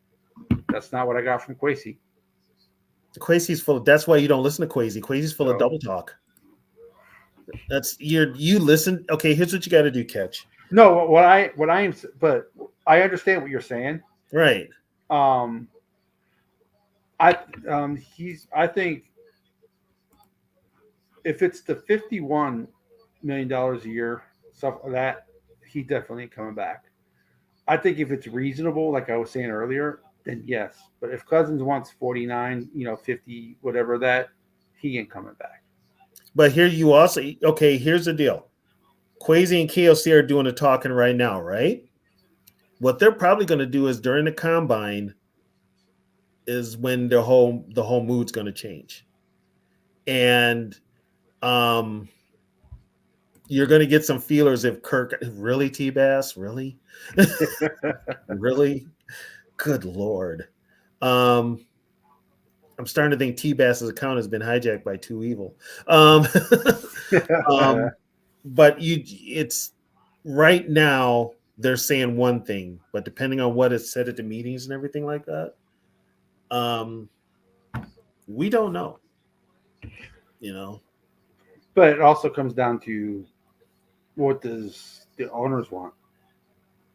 That's not what I got from Kwesi. Kwesi's full. That's why you don't listen to Kwesi. Kwesi's full of double talk. You listen. Okay, here's what you got to do, Catch. No, what I am, but I understand what you're saying. Right. Um, I I think if it's the $51 million a year stuff like that, he definitely ain't coming back. I think if it's reasonable, like I was saying earlier, then yes. But if Cousins wants 49, 50, whatever that, he ain't coming back. But here you also okay. Here's the deal. Quasi and KOC are doing the talking right now, right? What they're probably going to do is during the combine is when the whole mood's going to change, and um, you're going to get some feelers if Kirk really T-Bass really, really, good Lord. Um, I'm starting to think T-Bass's account has been hijacked by Two Evil. Um, um, but it's right now they're saying one thing, but depending on what is said at the meetings and everything like that, um, we don't know. You know, But it also comes down to what does the owners want?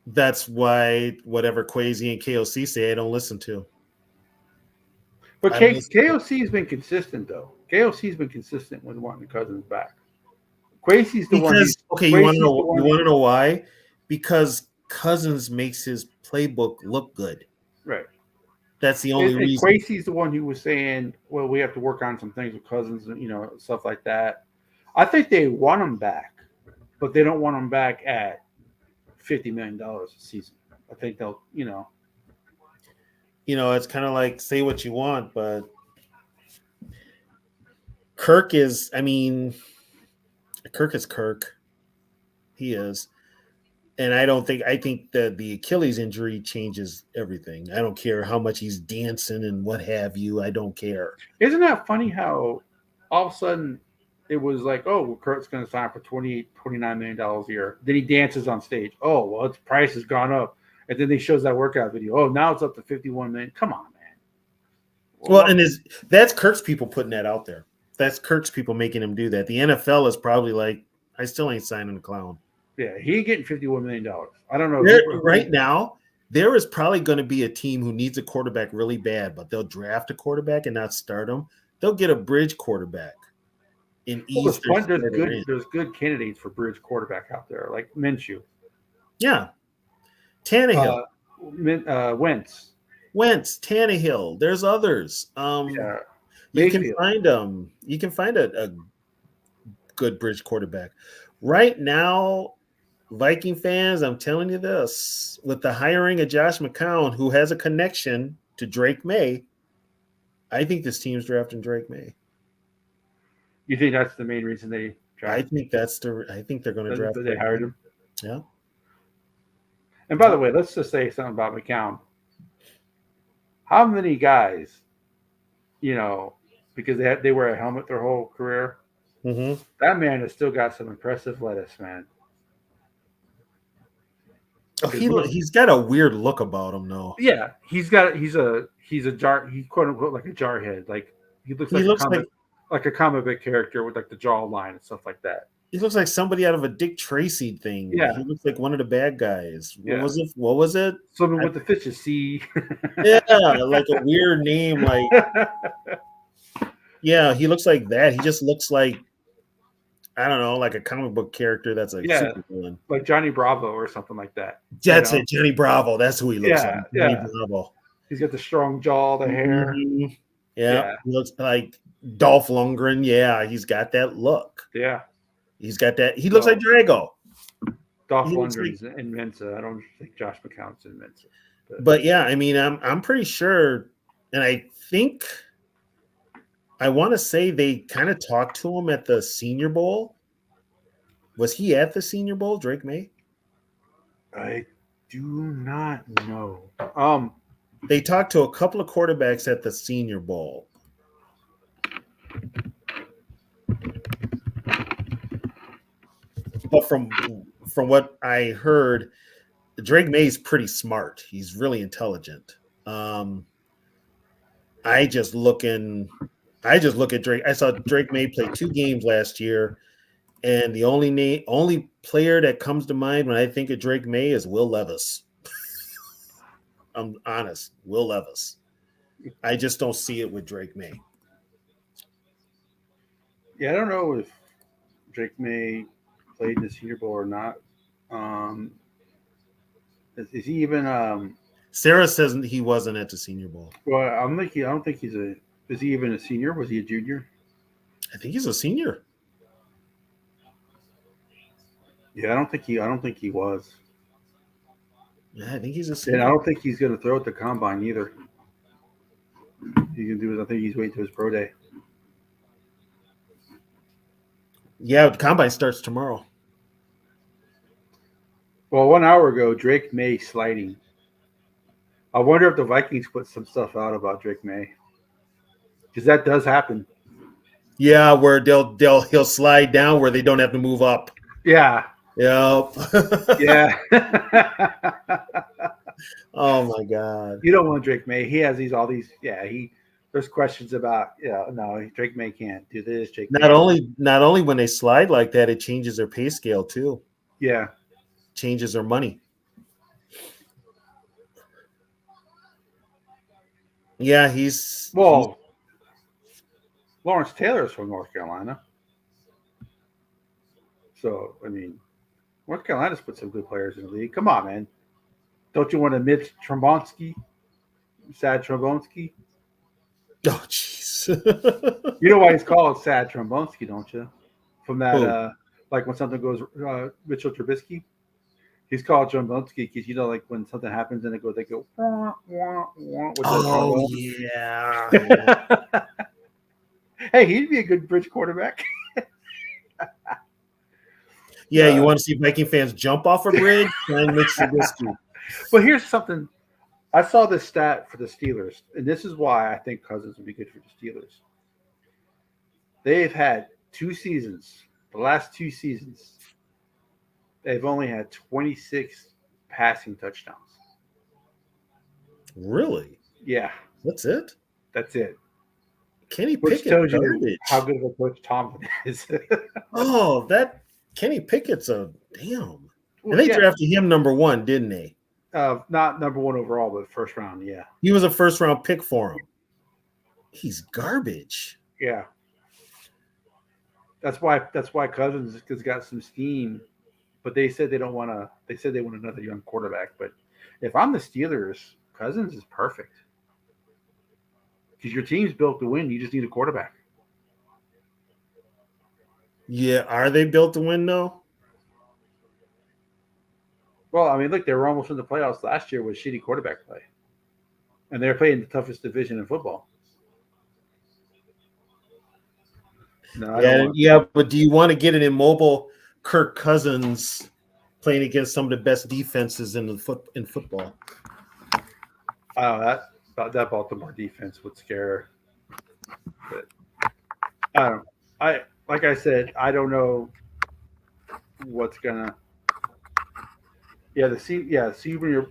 that's why whatever Quasi and KOC say, I don't listen to. But I don't listen to. KOC has been consistent though. KOC has been consistent with wanting Cousins back. Quasi's the one Because who's okay, you want to Quasi's the know one. you want to know why? Because Cousins makes his playbook look good. Right. That's the only And reason. Quasi's the one who was saying, "Well, we have to work on some things with Cousins and stuff like that." I think they want him back, but they don't want him back at $50 million a season. I think they'll. It's kind of like say what you want, but Kirk is. I mean, Kirk is Kirk. He is. And I think that the Achilles injury changes everything. I don't care how much he's dancing and what have you. I don't care. Isn't that funny how all of a sudden it was like, oh, well, Kurt's going to sign for $29 million a year. Then he dances on stage. Oh, well, its price has gone up. And then he shows that workout video. Oh, now it's up to 51 million. Come on, man. Well, and that's Kirk's people putting that out there. That's Kirk's people making him do that. The NFL is probably like, I still ain't signing a clown. Yeah, he ain't getting $51 million. I don't know. Right now, there is probably going to be a team who needs a quarterback really bad, but they'll draft a quarterback and not start him. They'll get a bridge quarterback in East. There's good candidates for bridge quarterback out there, like Minshew. Yeah. Tannehill. Wentz. Tannehill. There's others. Yeah. You can find them. You can find a good bridge quarterback. Right now, Viking fans, I'm telling you this, with the hiring of Josh McCown, who has a connection to Drake May, I think this team's drafting Drake May. You think that's the main reason they drafted him? I think they're going to draft him. They hired him. Yeah. And by the way, let's just say something about McCown. How many guys, because they wear a helmet their whole career, that man has still got some impressive lettuce, man. Oh, he's got a weird look about him, though. Yeah, he's a jar. He quote unquote like a jarhead. Like he looks like a comic book character with like the jawline and stuff like that. He looks like somebody out of a Dick Tracy thing. Yeah, he looks like one of the bad guys. Yeah. What was it? Swimming with the fishes. See. Yeah, like a weird name. Like, yeah, he looks like that. He just looks like, I don't know, like a comic book character that's like super villain. Like Johnny Bravo or something like that. That's it, Johnny Bravo. That's who he looks like. Johnny Bravo. He's got the strong jaw, the hair. Yeah, he looks like Dolph Lundgren. Yeah, he's got that look. Yeah. He's got that. He looks like Drago. Dolph Lundgren's in Mensa. I don't think Josh McCown's in Mensa. But yeah, I mean, I'm pretty sure, and I think I want to say they kind of talked to him at the Senior Bowl. Was he at the Senior Bowl, Drake May? I do not know. They talked to a couple of quarterbacks at the Senior Bowl. But from what I heard, Drake May's pretty smart. He's really intelligent. I just look at Drake. I saw Drake May play 2 games last year, and the only player that comes to mind when I think of Drake May is Will Levis. I'm honest. Will Levis. I just don't see it with Drake May. Yeah, I don't know if Drake May played in the Senior Bowl or not. Is he even? Sarah says he wasn't at the Senior Bowl. Well, I don't think he's a. Is he even a senior? Was he a junior? I think he's a senior. Yeah, I don't think he was. Yeah, I think he's a senior. And I don't think he's going to throw at the combine either. He can do it. I think he's waiting to his pro day. Yeah, the combine starts tomorrow. Well, 1 hour ago, Drake May sliding. I wonder if the Vikings put some stuff out about Drake May, because that does happen. Yeah, where he'll slide down where they don't have to move up. Yeah. Yep. Yeah. Oh my God. You don't want Drake May. He has all these. Yeah. There's questions about. Yeah. No, Drake May can't do this. Not only when they slide like that, it changes their pay scale too. Yeah. Changes their money. Yeah, Lawrence Taylor is from North Carolina. So, I mean, North Carolina's put some good players in the league. Come on, man. Don't you want to admit Trombonsky? Sad Trombonsky? Oh, jeez. You know why he's called Sad Trombonsky, don't you? From that, like when something goes, Mitchell Trubisky. He's called Trombonsky because, like when something happens and they go, wah, wah, wah, with oh, yeah. Hey, he'd be a good bridge quarterback. Yeah, you want to see Viking fans jump off a bridge? And Mitch Trubisky. But here's something. I saw this stat for the Steelers, and this is why I think Cousins would be good for the Steelers. They've had 2 seasons, the last 2 seasons, they've only had 26 passing touchdowns. Really? Yeah. That's it? That's it. Kenny Which Pickett tells you garbage. how good of a coach Tomlin is. Oh, that Kenny Pickett's a damn. Well, And they drafted him number 1, didn't they? Not number 1 overall, but first round, yeah. He was a first round pick for him. He's garbage. Yeah. That's why Cousins has got some steam, but they said they don't want to. They said they want another young quarterback. But if I'm the Steelers, Cousins is perfect because your team's built to win. You just need a quarterback. Yeah, are they built to win though? Well, I mean, look, they were almost in the playoffs last year with shitty quarterback play, and they're playing the toughest division in football. No, but do you want to get an immobile Kirk Cousins playing against some of the best defenses in football? Oh, that Baltimore defense would scare. But I don't. Like I said, I don't know what's gonna. See when you're.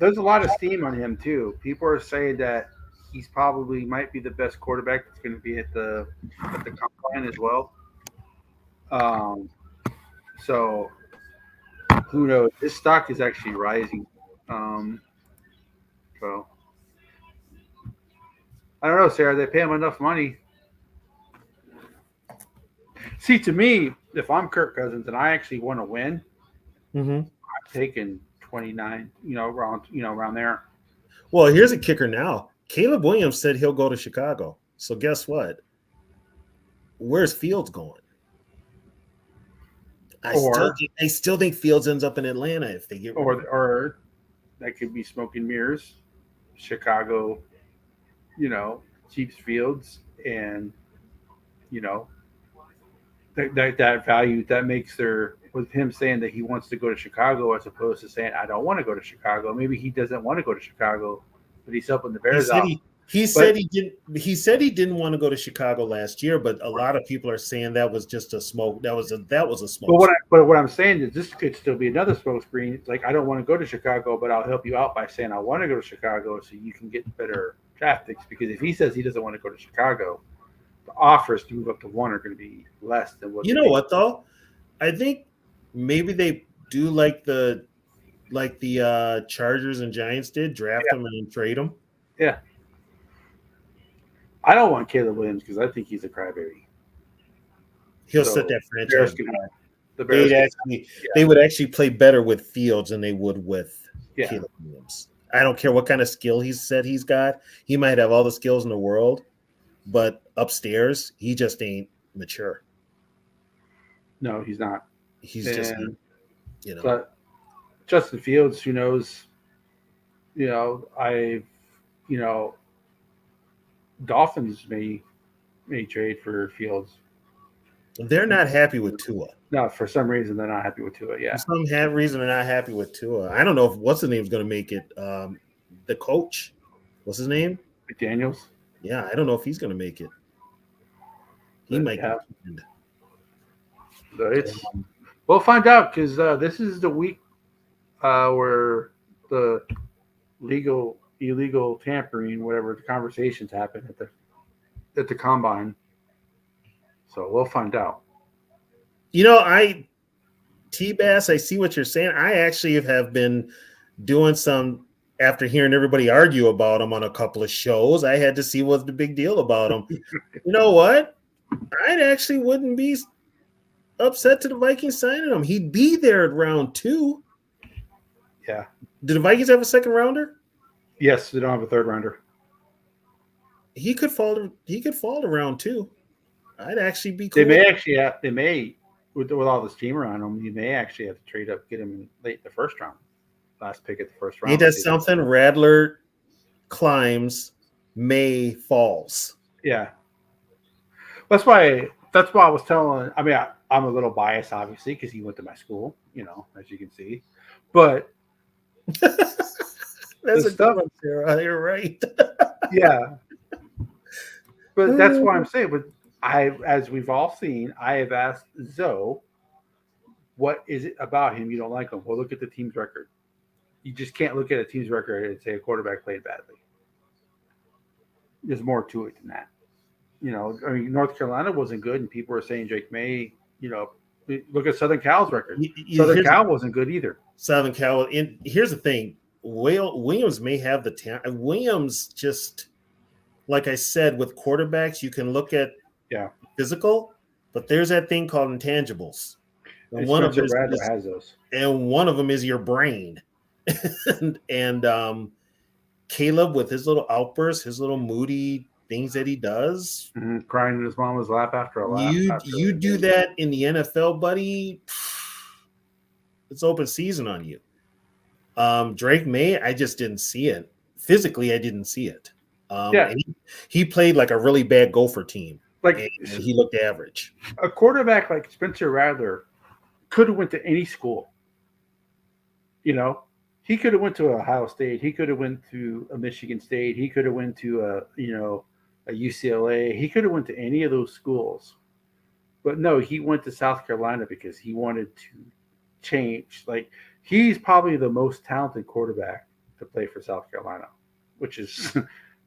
There's a lot of steam on him too. People are saying that he's probably might be the best quarterback that's going to be at the combine as well. So who knows? His stock is actually rising. So I don't know, Sarah. They pay him enough money. See, to me, if I'm Kirk Cousins and I actually want to win, I'm taking 29. Around there. Well, here's a kicker now. Caleb Williams said he'll go to Chicago. So guess what? Where's Fields going? I still think Fields ends up in Atlanta if they get or that could be smoke and mirrors. Chicago, keeps Fields, and that value that makes with him saying that he wants to go to Chicago as opposed to saying I don't want to go to Chicago. Maybe he doesn't want to go to Chicago, but he's helping the Bears out. He said he didn't want to go to Chicago last year, but a lot of people are saying that was just a smoke. That was a smoke. But what I'm saying is this could still be another smoke screen. It's like I don't want to go to Chicago, but I'll help you out by saying I want to go to Chicago so you can get better draft picks. Because if he says he doesn't want to go to Chicago, the offers to move up to 1 are going to be less than what. You know what though? I think maybe they do like the like the Chargers and Giants did, draft them and then trade them. Yeah. I don't want Caleb Williams because I think he's a crybaby. He'll So set that franchise. The Bears They would actually play better with Fields than they would with Yeah. Caleb Williams. I don't care what kind of skill he said he's got. He might have all the skills in the world, but upstairs, he just ain't mature. No, he's not. He's just, you know. But Justin Fields, who knows? Dolphins may trade for Fields. They're not happy with Tua. No, for some reason they're not happy with Tua. Yeah, for some reason they're not happy with Tua. I don't know if what's his name is going to make it. The coach, what's his name? McDaniels. Yeah, I don't know if he's going to make it. He might. Yeah. So we'll find out because this is the week where the illegal tampering, whatever the conversations happen at the combine. So we'll find out. T-Bass, I see what you're saying. I actually have been doing some after hearing everybody argue about him on a couple of shows. I had to see what's the big deal about him. You know what? I actually wouldn't be upset to the Vikings signing him. He'd be there at round 2. Yeah. Did the Vikings have a second rounder? Yes, they don't have a third rounder. He could fall to round 2. I'd actually be cool. They may with all this team around him, you may actually have to trade up, get him late in the first round. Last pick at the first round. He does something. Rattler climbs, May falls. Yeah. That's why I was telling. I mean, I'm a little biased, obviously, because he went to my school, as you can see. But that's a good one, Sarah. You're right. Yeah. But that's what I'm saying. But as we've all seen, I have asked Zoe, what is it about him you don't like him? Well, look at the team's record. You just can't look at a team's record and say a quarterback played badly. There's more to it than that. North Carolina wasn't good, and people were saying Drake May, look at Southern Cal's record. Southern Cal wasn't good either. Southern Cal. And here's the thing. Williams may have the talent. Williams just, like I said, with quarterbacks, you can look at physical, but there's that thing called intangibles. And one of them has those. And one of them is your brain. and Caleb with his little outbursts, his little moody things that he does, crying in his mama's lap after a lap. You do that in the NFL, buddy. It's open season on you. Drake May, I just didn't see it. Physically, I didn't see it. And he played like a really bad Gopher team. And he looked average. A quarterback like Spencer Rattler could have went to any school. He could have went to Ohio State. He could have went to a Michigan State. He could have went to a UCLA. He could have went to any of those schools. But no, he went to South Carolina because he wanted to change. Like, he's probably the most talented quarterback to play for South Carolina, which is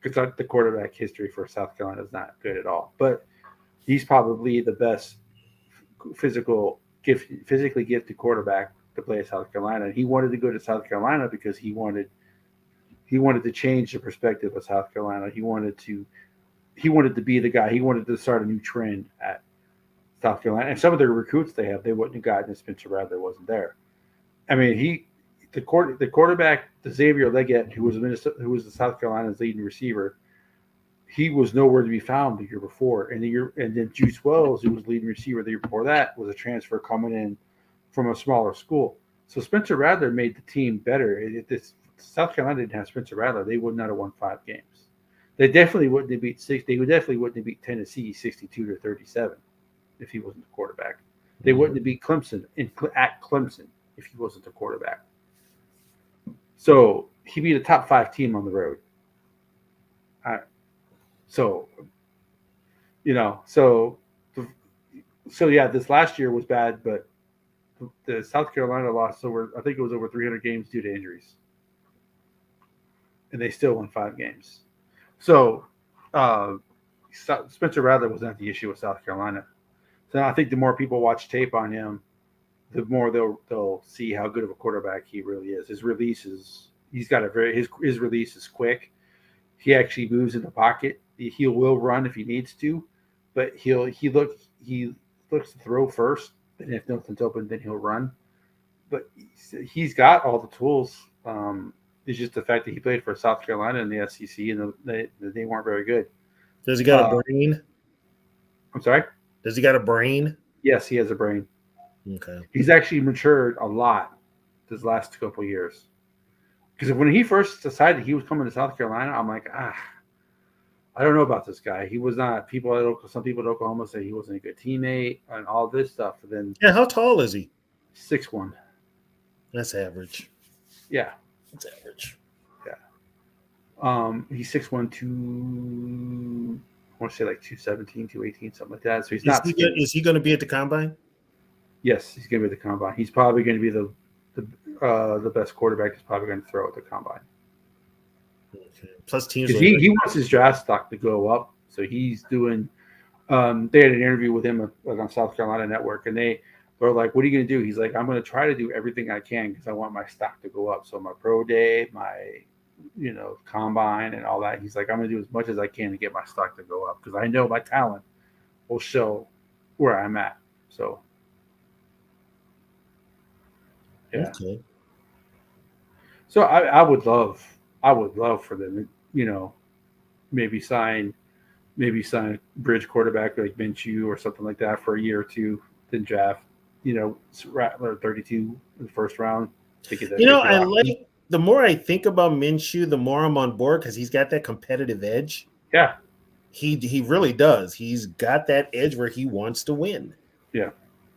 because the quarterback history for South Carolina is not good at all. But he's probably the best physically gifted quarterback to play at South Carolina. He wanted to go to South Carolina because he wanted to change the perspective of South Carolina. He wanted to be the guy. He wanted to start a new trend at South Carolina. And some of the recruits they wouldn't have gotten if Spencer Rattler wasn't there. I mean, the quarterback, the Xavier Legette, who was the South Carolina's leading receiver, he was nowhere to be found the year before. And then Juice Wells, who was leading receiver the year before that, was a transfer coming in from a smaller school. So Spencer Rattler made the team better. If South Carolina didn't have Spencer Rattler, they would not have won 5 games. They definitely wouldn't have beat Tennessee 62-37 if he wasn't the quarterback. They wouldn't have beat Clemson at Clemson if he wasn't the quarterback. So he beat a top 5 team on the road. This last year was bad, but the South Carolina lost over 300 games due to injuries. And they still won 5 games. So Spencer Rattler was not the issue with South Carolina. So I think the more people watch tape on him, the more they'll see how good of a quarterback he really is. His release is he's got a very his release is quick. He actually moves in the pocket. He will run if he needs to, but he looks to throw first. And if nothing's open, then he'll run. But he's got all the tools. It's just the fact that he played for South Carolina in the SEC and they weren't very good. Does he got a brain? I'm sorry? Does he got a brain? Yes, he has a brain. Okay. He's actually matured a lot this last couple of years. Because when he first decided he was coming to South Carolina, I'm like, I don't know about this guy. He was not. Some people at Oklahoma say he wasn't a good teammate and all this stuff. And then, yeah, how tall is he? 6'1". That's average. Yeah, that's average. Yeah. He's 6'1", I want to say like 217, 218, something like that. So he's not. Is he going to be at the combine? Yes, he's going to be at the combine. He's probably going to be the best quarterback. He's probably going to throw at the combine. Okay. Plus teams. He wants his draft stock to go up, so he's doing. They had an interview with him on South Carolina Network, and they were like, "What are you going to do?" He's like, "I'm going to try to do everything I can because I want my stock to go up. So my pro day, my combine, and all that." He's like, "I'm going to do as much as I can to get my stock to go up because I know my talent will show where I'm at." So, yeah. Okay. So I would love for them, maybe sign bridge quarterback like Minshew or something like that for a year or two, then draft, Rattler 32 in the first round. The more I think about Minshew, the more I'm on board because he's got that competitive edge. Yeah. He really does. He's got that edge where he wants to win. Yeah.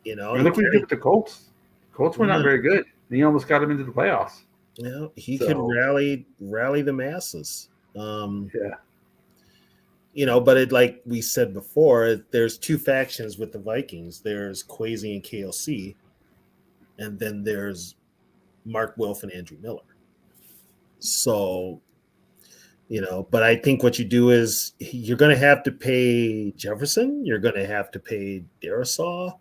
Look what he did with the Colts. Colts were not very good. And he almost got him into the playoffs. Yeah, he could rally the masses. Yeah. But like we said before, there's two factions with the Vikings. There's Kwesi and KLC, and then there's Mark Wilf and Andrew Miller. So, but I think what you do is you're going to have to pay Jefferson. You're going to have to pay Darisaw.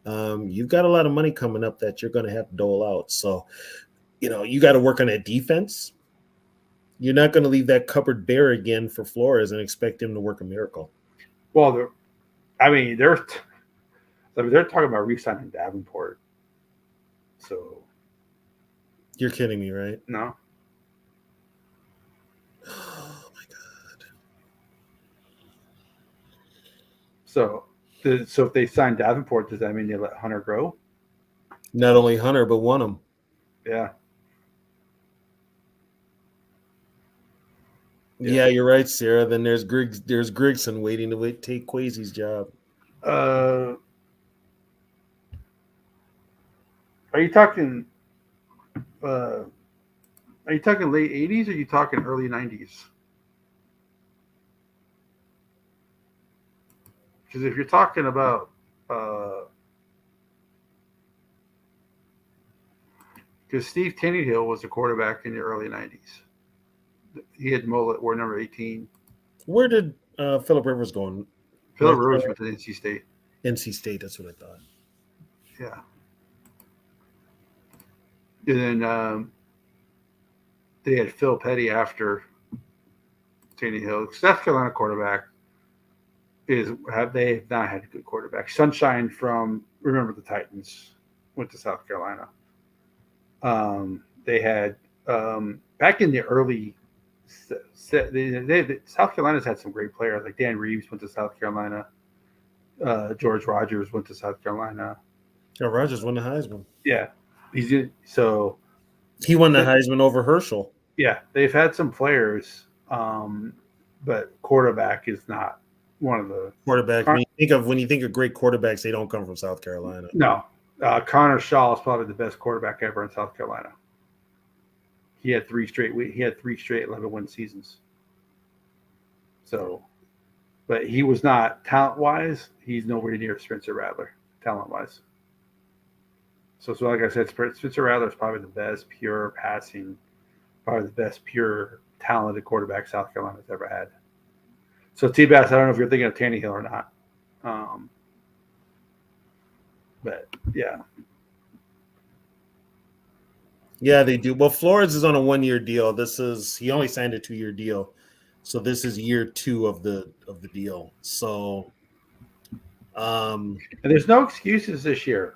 You've got a lot of money coming up that you're going to have to dole out. So, you got to work on that defense. You're not going to leave that cupboard bare again for Flores and expect him to work a miracle. Well, they're talking about re-signing Davenport. So you're kidding me, right? No. Oh my God. So if they sign Davenport, does that mean they let Hunter grow? Not only Hunter, but one of them. Yeah. Yeah, you're right, Sarah. Then there's Grigson waiting to take Kwesi's job. Are you talking late 80s or are you talking early 90s? Because if you're talking about because Steve Tannehill was a quarterback in the early 90s. He had mullet, wore number 18. Where did Phillip Rivers go? Phillip Rivers went to NC State. NC State, that's what I thought. Yeah. And then they had Phil Petty after Tannehill. South Carolina quarterback they have not had a good quarterback. Sunshine from the Titans went to South Carolina. They had back in the early. South Carolina's had some great players. Like Dan Reeves went to South Carolina. George Rogers went to South Carolina. Yeah, Rogers won the Heisman. Yeah, he won the Heisman over Herschel. Yeah, they've had some players, but quarterback is not one of the quarterbacks. When you think of great quarterbacks, they don't come from South Carolina. No, Connor Shaw is probably the best quarterback ever in South Carolina. He had three straight 11-win seasons. So, but he was not talent-wise. He's nowhere near Spencer Rattler talent-wise. So like I said, Spencer Rattler is probably the best pure passing, probably the best pure talented quarterback South Carolina's ever had. So T-Bass, I don't know if you're thinking of Tannehill or not. But yeah, Yeah, they do. Well, Flores is on a 1-year deal. He only signed a 2-year deal, so this is year 2 of the deal. So, And there's no excuses this year.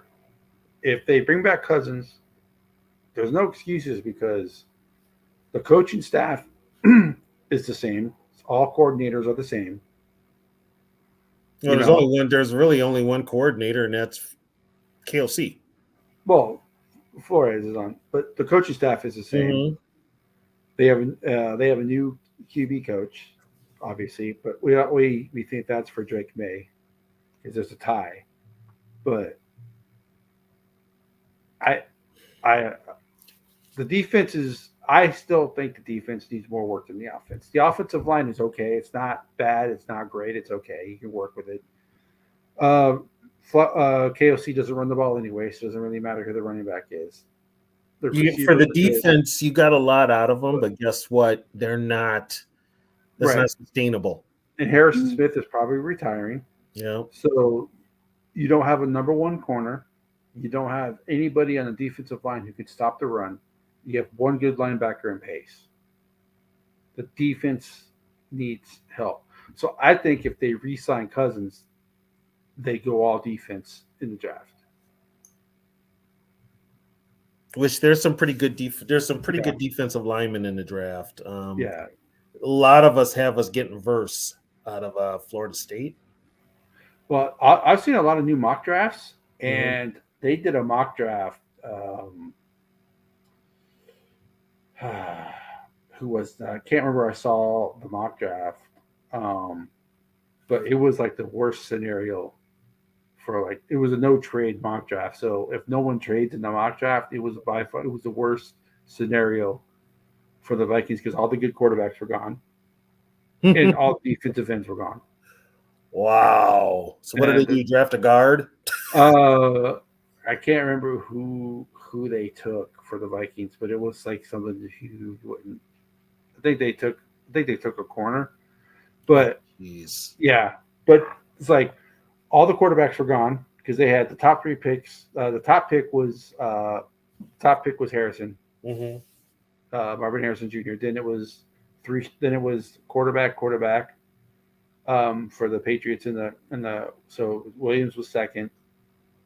If they bring back Cousins, there's no excuses because the coaching staff is the same. All coordinators are the same. well, there's only one. There's really only one coordinator, and that's KOC. Well, Flores is on, but the coaching staff is the same. Mm-hmm. They have a new QB coach, obviously, but we think that's for Drake May because there's a tie. But I I the defense is. I still think the defense needs more work than the offense. The offensive line is okay. It's not bad. It's not great. It's okay. You can work with it. Uh, KOC doesn't run the ball anyway, so it doesn't really matter who the running back is. The For the receivers are good. defense, you got a lot out of them, but guess what? They're not. That's Right. not sustainable. And Harrison Smith is probably retiring. Yeah. So you don't have a number one corner. You don't have anybody on the defensive line who could stop the run. You have one good linebacker in Pace. The defense needs help. So I think if they re-sign Cousins, they go all defense in the draft. Which there's some pretty good there's some pretty good defensive linemen in the draft. Yeah. A lot of us have us getting Verse out of Florida State. Well, I've seen a lot of new mock drafts, and they did a mock draft. Who was that? I can't remember. I saw the mock draft, but it was like the worst scenario for like it was a no trade mock draft. So if no one trades in the mock draft, it was by far it was the worst scenario for the Vikings because all the good quarterbacks were gone and all the defensive ends were gone. Wow. So what did they do? Draft a guard? I can't remember who they took for the Vikings, but it was like something that you wouldn't. I think they took a corner, but yeah, but it's like all the quarterbacks were gone because they had the top 3 picks. The top pick was Harrison, Marvin Harrison Jr. Then it was quarterback for the Patriots in the so Williams was second,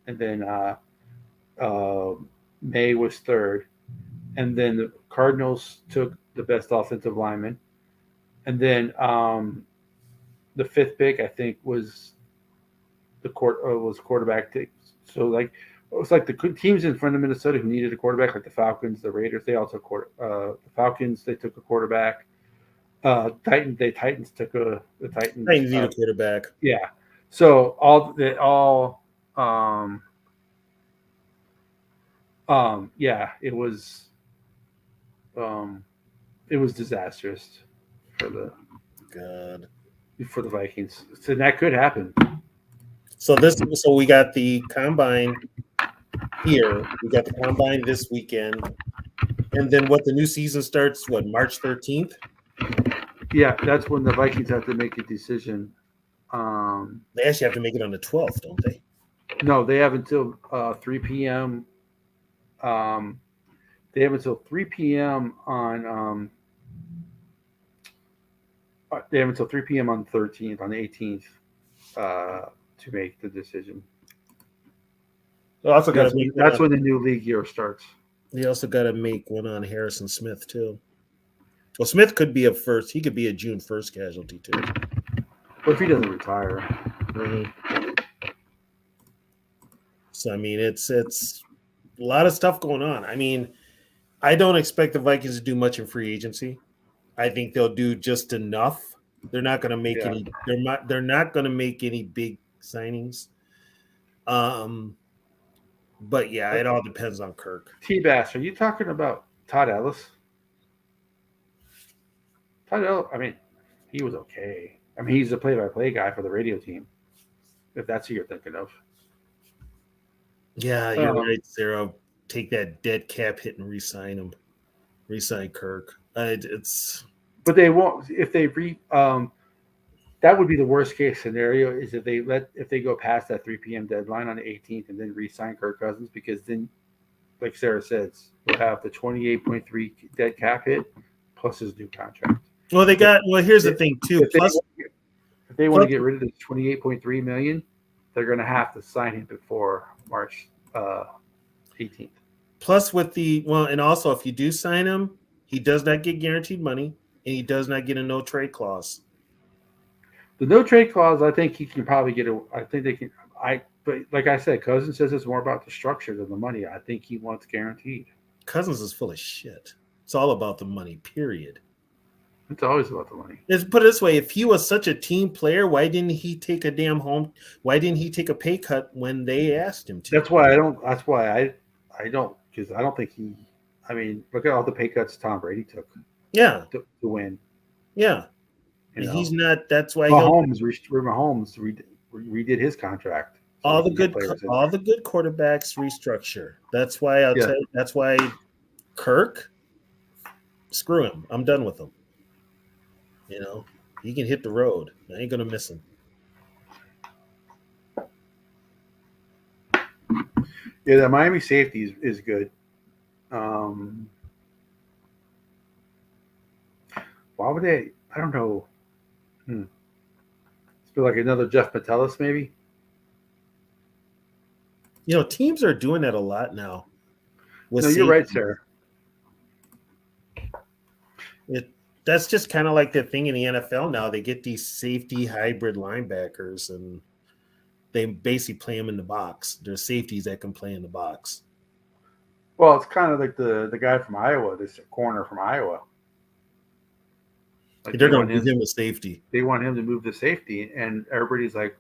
and then May was third, and then the Cardinals took the best offensive lineman, and then the 5th pick I think was quarterback. So like it was like the teams in front of Minnesota who needed a quarterback, like the Falcons, the Raiders. They all took the Falcons. They took a quarterback. Titans took the Titans. Titans need a quarterback. Yeah. So yeah, it was disastrous for the Vikings. So that could happen. So we got the combine here. We got the combine this weekend, and then the new season starts. What, March 13th? Yeah, that's when the Vikings have to make a decision. They actually have to make it on the 12th, don't they? No, they have until 3 p.m. They have until 3 p.m. on. They have until 3 p.m. on the 13th, on the 18th, to make the decision. Also that's when the new league year starts. They also got to make one on Harrison Smith too. Well, Smith could be he could be a June 1st casualty too. But if he doesn't retire. So I mean, it's a lot of stuff going on. I mean, I don't expect the Vikings to do much in free agency. I think they'll do just enough. They're not going to make any. They're not going to make any big signings. But yeah, it all depends on Kirk. T-Bass, are you talking about Todd Ellis? Todd Ellis, I mean, he was okay. I mean, he's a play-by-play guy for the radio team, if that's who you're thinking of. Yeah, you're right, Sarah. Take that dead cap hit and re-sign him. Re-sign Kirk. But they won't. If they that would be the worst case scenario. Is if they go past that 3 p.m. deadline on the 18th and then re-sign Kirk Cousins, because then like Sarah says, will have the 28.3 dead cap hit plus his new contract. Well, they got. Well, here's the thing too. If Plus, they want to get rid of the 28.3 million, they're going to have to sign him before March 18th. plus with and also if you do sign him, he does not get guaranteed money, and he does not get a no trade clause. The no trade clause, I think he can probably get. I think they can. But like I said, Cousins says it's more about the structure than the money. I think he wants guaranteed. Cousins is full of shit. It's all about the money. Period. It's always about the money. Let's put it this way: if he was such a team player, why didn't he take a damn home? Why didn't he take a pay cut when they asked him to? That's why I don't. That's why I don't, because I don't think he. I mean, look at all the pay cuts Tom Brady took. Yeah, to win. Yeah, you know? He's not. That's why Mahomes redid his contract. So all the good quarterbacks restructure. That's why I'll tell you. That's why Kirk. Screw him. I'm done with him. You know, he can hit the road. I ain't gonna miss him. Yeah, the Miami safety is good. Why would they? I don't know. It's been like another Jeff Metellus, maybe. You know, teams are doing that a lot now. No, you're right, Sarah. That's just kind of like the thing in the NFL now. They get these safety hybrid linebackers, and they basically play them in the box. There's safeties that can play in the box. Well, it's kind of like the guy from Iowa, this corner from Iowa. Like they're going to give him a safety. They want him to move the safety, and everybody's like,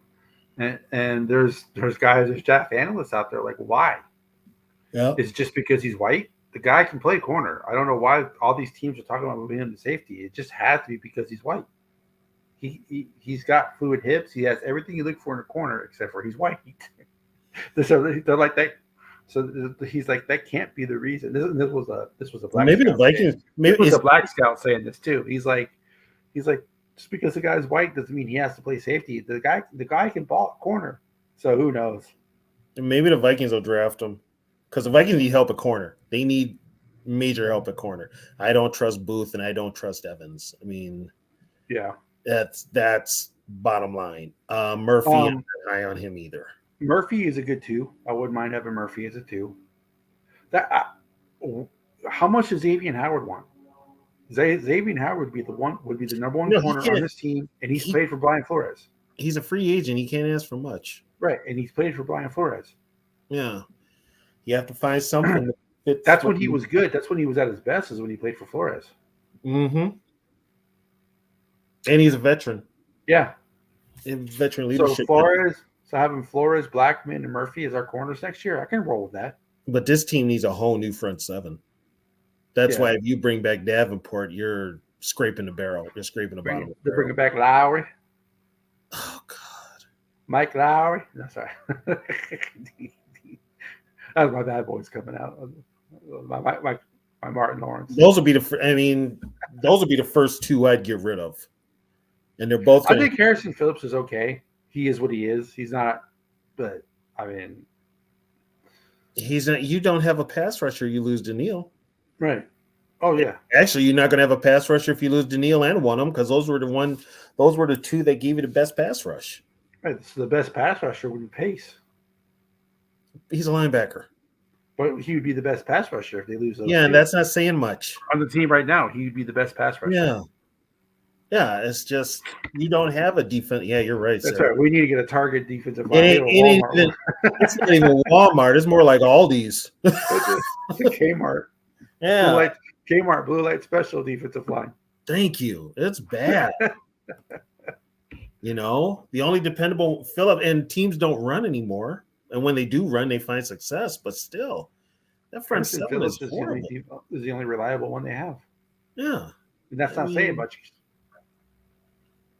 and there's guys, there's staff analysts out there like, why? Yeah, it's just because he's white. The guy can play corner. I don't know why all these teams are talking about moving him to safety. It just has to be because he's white. He's got fluid hips. He has everything you look for in a corner, except for he's white. So they're like that. So he's like, that can't be the reason. This was a black. Maybe the Vikings. Maybe it was a black scout saying this too. He's like, just because the guy's white doesn't mean he has to play safety. The guy can ball corner. So who knows? Maybe the Vikings will draft him. Because the Vikings need help at corner. They need major help at corner. I don't trust Booth and I don't trust Evans. I mean, yeah, that's bottom line. Murphy, I'm not high on him either. Murphy is a good 2. I wouldn't mind having Murphy as a 2. How much does Xavier Howard want? Xavier Howard would be the number one corner on this team, and he's played for Brian Flores. He's a free agent. He can't ask for much. Right, and he's played for Brian Flores. Yeah. You have to find something. That's when he was good. That's when he was at his best, is when he played for Flores. Mm-hmm. And he's a veteran. Yeah. In veteran leadership. So having Flores, Blackman, and Murphy as our corners next year, I can roll with that. But this team needs a whole new front seven. That's why if you bring back Davenport, you're scraping the barrel. You're scraping the bottom of the barrel. Bringing back Lowry. Oh, God. Mike Lowry. No, sorry. That's my bad boys coming out. My Martin Lawrence. Those would be the first 2 I'd get rid of. And they're both. I think Harrison Phillips is okay. He is what he is. He's not, but I mean, he's not. You don't have a pass rusher. You lose Daniil. Right. Oh yeah. Actually, you're not going to have a pass rusher if you lose Daniil and one of them, because those were the 2 that gave you the best pass rush. Right. So the best pass rusher would be Pace. He's a linebacker. But he would be the best pass rusher if they lose those. Yeah, and that's not saying much. On the team right now, he would be the best pass rusher. Yeah. Yeah, it's just you don't have a defense. Yeah, you're right. That's right. We need to get a Target defensive line. It's not even Walmart. It's more like Aldi's. Kmart. Yeah. Kmart Blue Light Special defensive line. Thank you. It's bad. You know, the only dependable Phillip, and teams don't run anymore. And when they do run, they find success. But still, that front seven is horrible. Is the only reliable one they have. Yeah, and that's not saying much.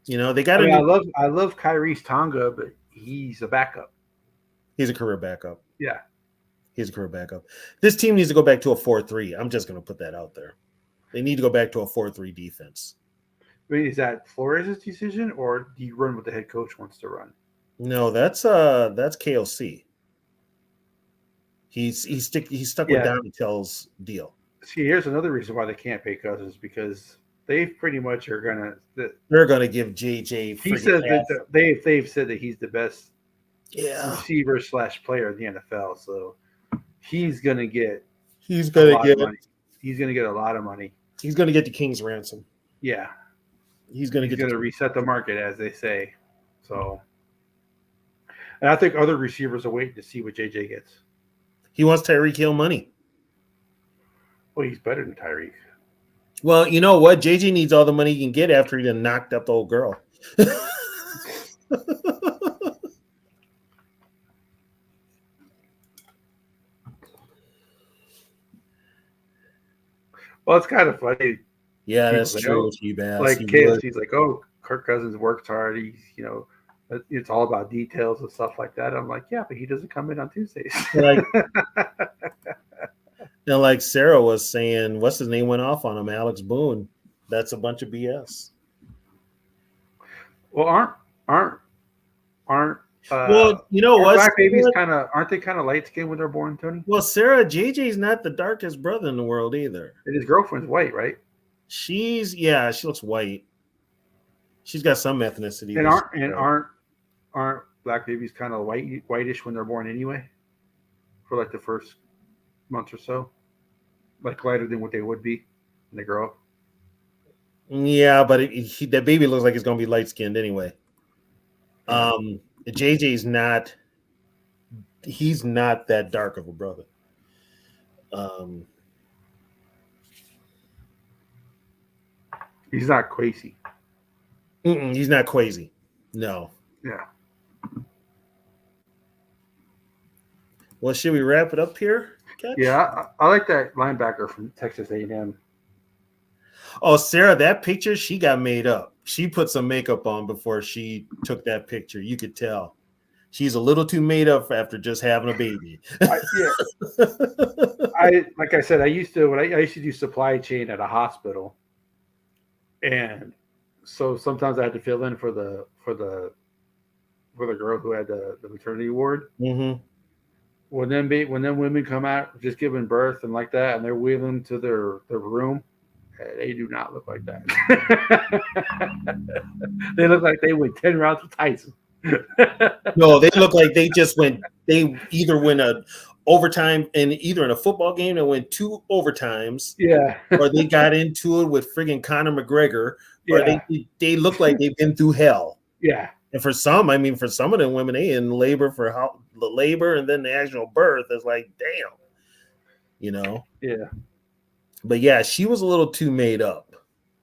You know, they got. I love Kyrie's Tonga, but he's a backup. He's a career backup. Yeah, he's a career backup. This team needs to go back to a 4-3. I'm just going to put that out there. They need to go back to a 4-3 defense. Wait, is that Flores' decision, or do you run what the head coach wants to run? No, that's KOC. He's stuck with Yeah. Donatel's deal. See, here's another reason why they can't pay Cousins, because they pretty much are gonna. They're going to give JJ He friggin' said half. that they've said that he's the best Yeah, receiver / player in the NFL. So he's gonna get he's a going to lot get of money. He's gonna get a lot of money. he's going to get the king's ransom. Yeah, He's going to he's get gonna reset the market, as they say. So, and I think other receivers are waiting to see what JJ gets. He wants Tyreek Hill money. Well, he's better than Tyreek. Well, you know what? JJ needs all the money he can get after he done knocked up the old girl. Well, it's kind of funny. Yeah, People that's say, true. oh, T-Bass. like He kids, would. he's like, oh, Kirk Cousins works hard. He's, it's all about details and stuff like that. I'm like, yeah, but he doesn't come in on Tuesdays. Like, and like Sarah was saying, what's his name went off on him? Alex Boone. That's a bunch of BS. Well, aren't Well, you know what? black babies aren't they kind of light skinned when they're born, Tony? Well, Sarah, JJ's not the darkest brother in the world either. And his girlfriend's white, right? She looks white. She's got some ethnicity. And aren't black babies kind of whitish when they're born anyway? For like the first month or so, like lighter than what they would be when they grow up. Yeah, but that baby looks like it's gonna be light skinned anyway. JJ's not. He's not that dark of a brother. He's not crazy. He's not crazy. No. Yeah. Well, should we wrap it up here? Catch? Yeah, I like that linebacker from Texas A&M. Oh, Sarah, that picture, she got made up. She put some makeup on before she took that picture. You could tell. She's a little too made up after just having a baby. Like I said, I used to do supply chain at a hospital, and so sometimes I had to fill in for the girl who had the maternity ward. Mm-hmm. When them women come out just giving birth and like that, and they're wheeling to their room, they do not look like that. They look like they went 10 rounds with Tyson. No, they look like they either win a overtime in a football game that went 2 overtimes, Yeah, or they got into it with friggin' Conor McGregor, or yeah. they look like they've been through hell. Yeah. And for some of them women, they in labor the labor and then the actual birth is like, damn, Yeah. But yeah, she was a little too made up.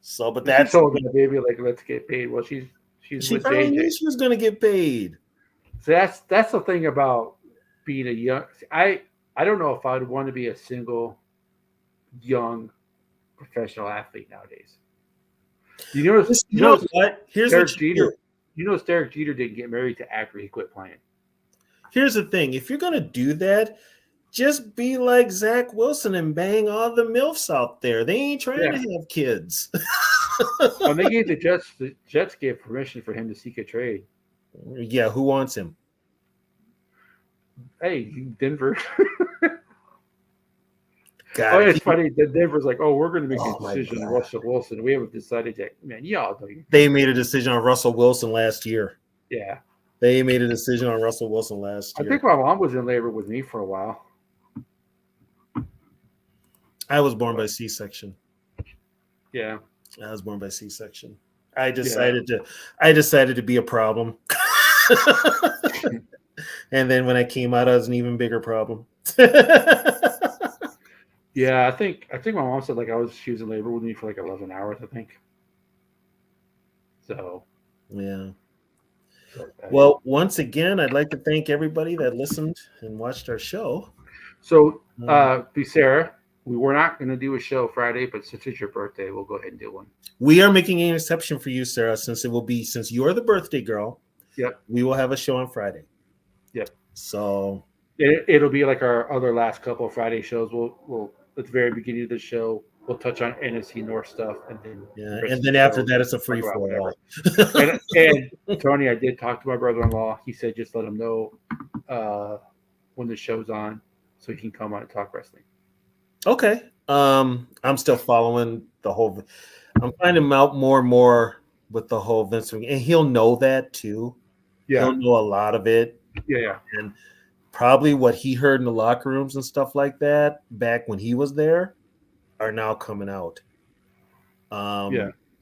So, but that's she told that baby, like, let's get paid. Well, she's she with probably knew JJ. she was gonna get paid. So that's the thing about being a young. I don't know if I'd want to be a single young professional athlete nowadays. You know what? Here's Derek what Jeter. You know, Derek Jeter didn't get married to after he quit playing. Here's the thing: if you're gonna do that, just be like Zach Wilson and bang all the MILFs out there. They ain't trying to have kids. When they gave the Jets gave permission for him to seek a trade. Yeah, who wants him? Hey, Denver. God, it's funny that Denver's like, we're going to make a decision on Russell Wilson. We haven't decided yet. Man, y'all know. They made a decision on Russell Wilson last year. Yeah. They made a decision on Russell Wilson last year. I think my mom was in labor with me for a while. I was born by C-section. Yeah. I was born by C-section. I decided to be a problem. And then when I came out, I was an even bigger problem. Yeah, I think my mom said she was in labor with me for like 11 hours, I think. So yeah. Well, once again, I'd like to thank everybody that listened and watched our show. So, Sarah, we were not going to do a show Friday, but since it's your birthday, we'll go ahead and do one. We are making an exception for you, Sarah, since you're the birthday girl. Yep. We will have a show on Friday. Yep. So it'll be like our other last couple of Friday shows. We'll at the very beginning of the show, we'll touch on NFC North stuff, and then after that, it's a free for all. and Tony, I did talk to my brother-in-law. He said just let him know when the show's on, so he can come on and talk wrestling. Okay. I'm still following the whole. I'm finding him out more and more with the whole Vince McMahon, and he'll know that too. Yeah, He'll know a lot of it, yeah. and probably what he heard in the locker rooms and stuff like that back when he was there are now coming out.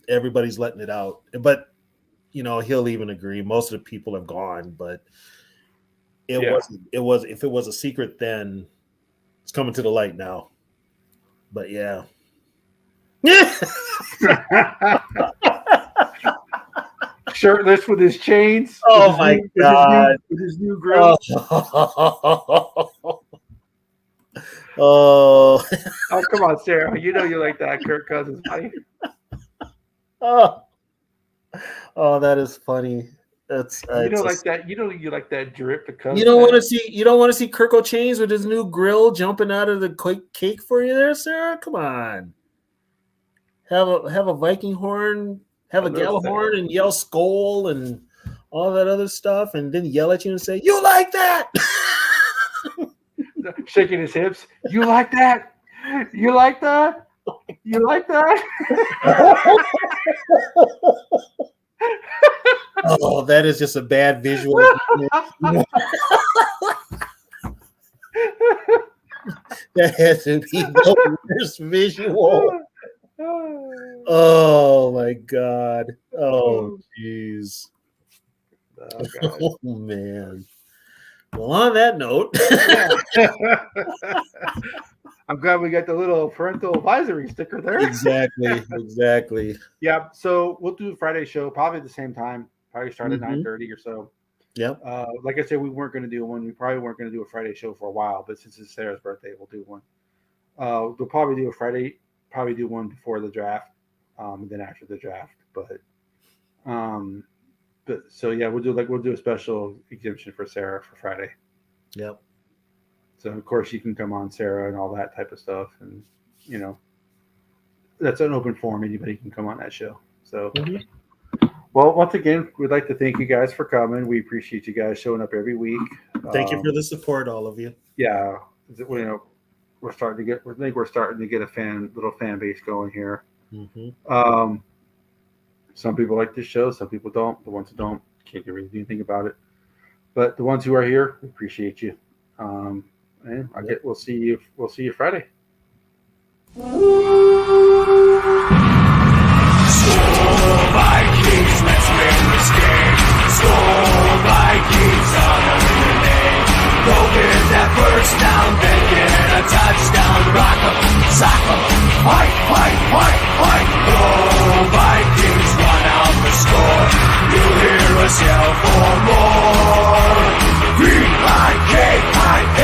Everybody's letting it out, but he'll even agree. Most of the people are gone, but it was if it was a secret then, it's coming to the light now. But yeah. Shirtless with his chains. Oh my God. With his new grill. Oh, come on, Sarah. You know you like that Kirk Cousins fight. Oh, that is funny. That's like that. You like that drip. The you don't want to see. You don't want to see Kirk O'Chains with his new grill jumping out of the cake for you, there, Sarah. Come on. Have a Viking horn. Have a gal horn and yell "Skull" and all that other stuff, and then yell at you and say, "You like that?" Shaking his hips. You like that? You like that? You like that? Oh, that is just a bad visual. That has to be the worst visual. Oh my God. Oh jeez. Oh man. Well, on that note, I'm glad we got the little parental advisory sticker there. Exactly. Yeah, so we'll do a Friday show probably at the same time. Probably start at 9:30 or so. Yep. Like I said, we weren't going to do one. We probably weren't going to do a Friday show for a while, but since it's Sarah's birthday, we'll do one. We'll probably do a Friday. Probably do one before the draft, and then after the draft. But so yeah, we'll do a special exemption for Sarah for Friday. Yep. So of course you can come on, Sarah, and all that type of stuff, and that's an open forum. Anybody can come on that show. So, well, once again, we'd like to thank you guys for coming. We appreciate you guys showing up every week. Thank you for the support, all of you. Yeah, we're starting to get. I think we're starting to get a little fan base going here. Some people like this show, some people don't. The ones who don't can't really do anything about it. But the ones who are here, we appreciate you. And we'll see you. We'll see you Friday. Vikings, let's win this game. Score Vikings, honor in the name. Go get that first down, then get a touchdown. Rock 'em, sock 'em, fight, fight, fight, fight. Go Vikings, run out the score. You hear us yell for more. V-I-K-I-N.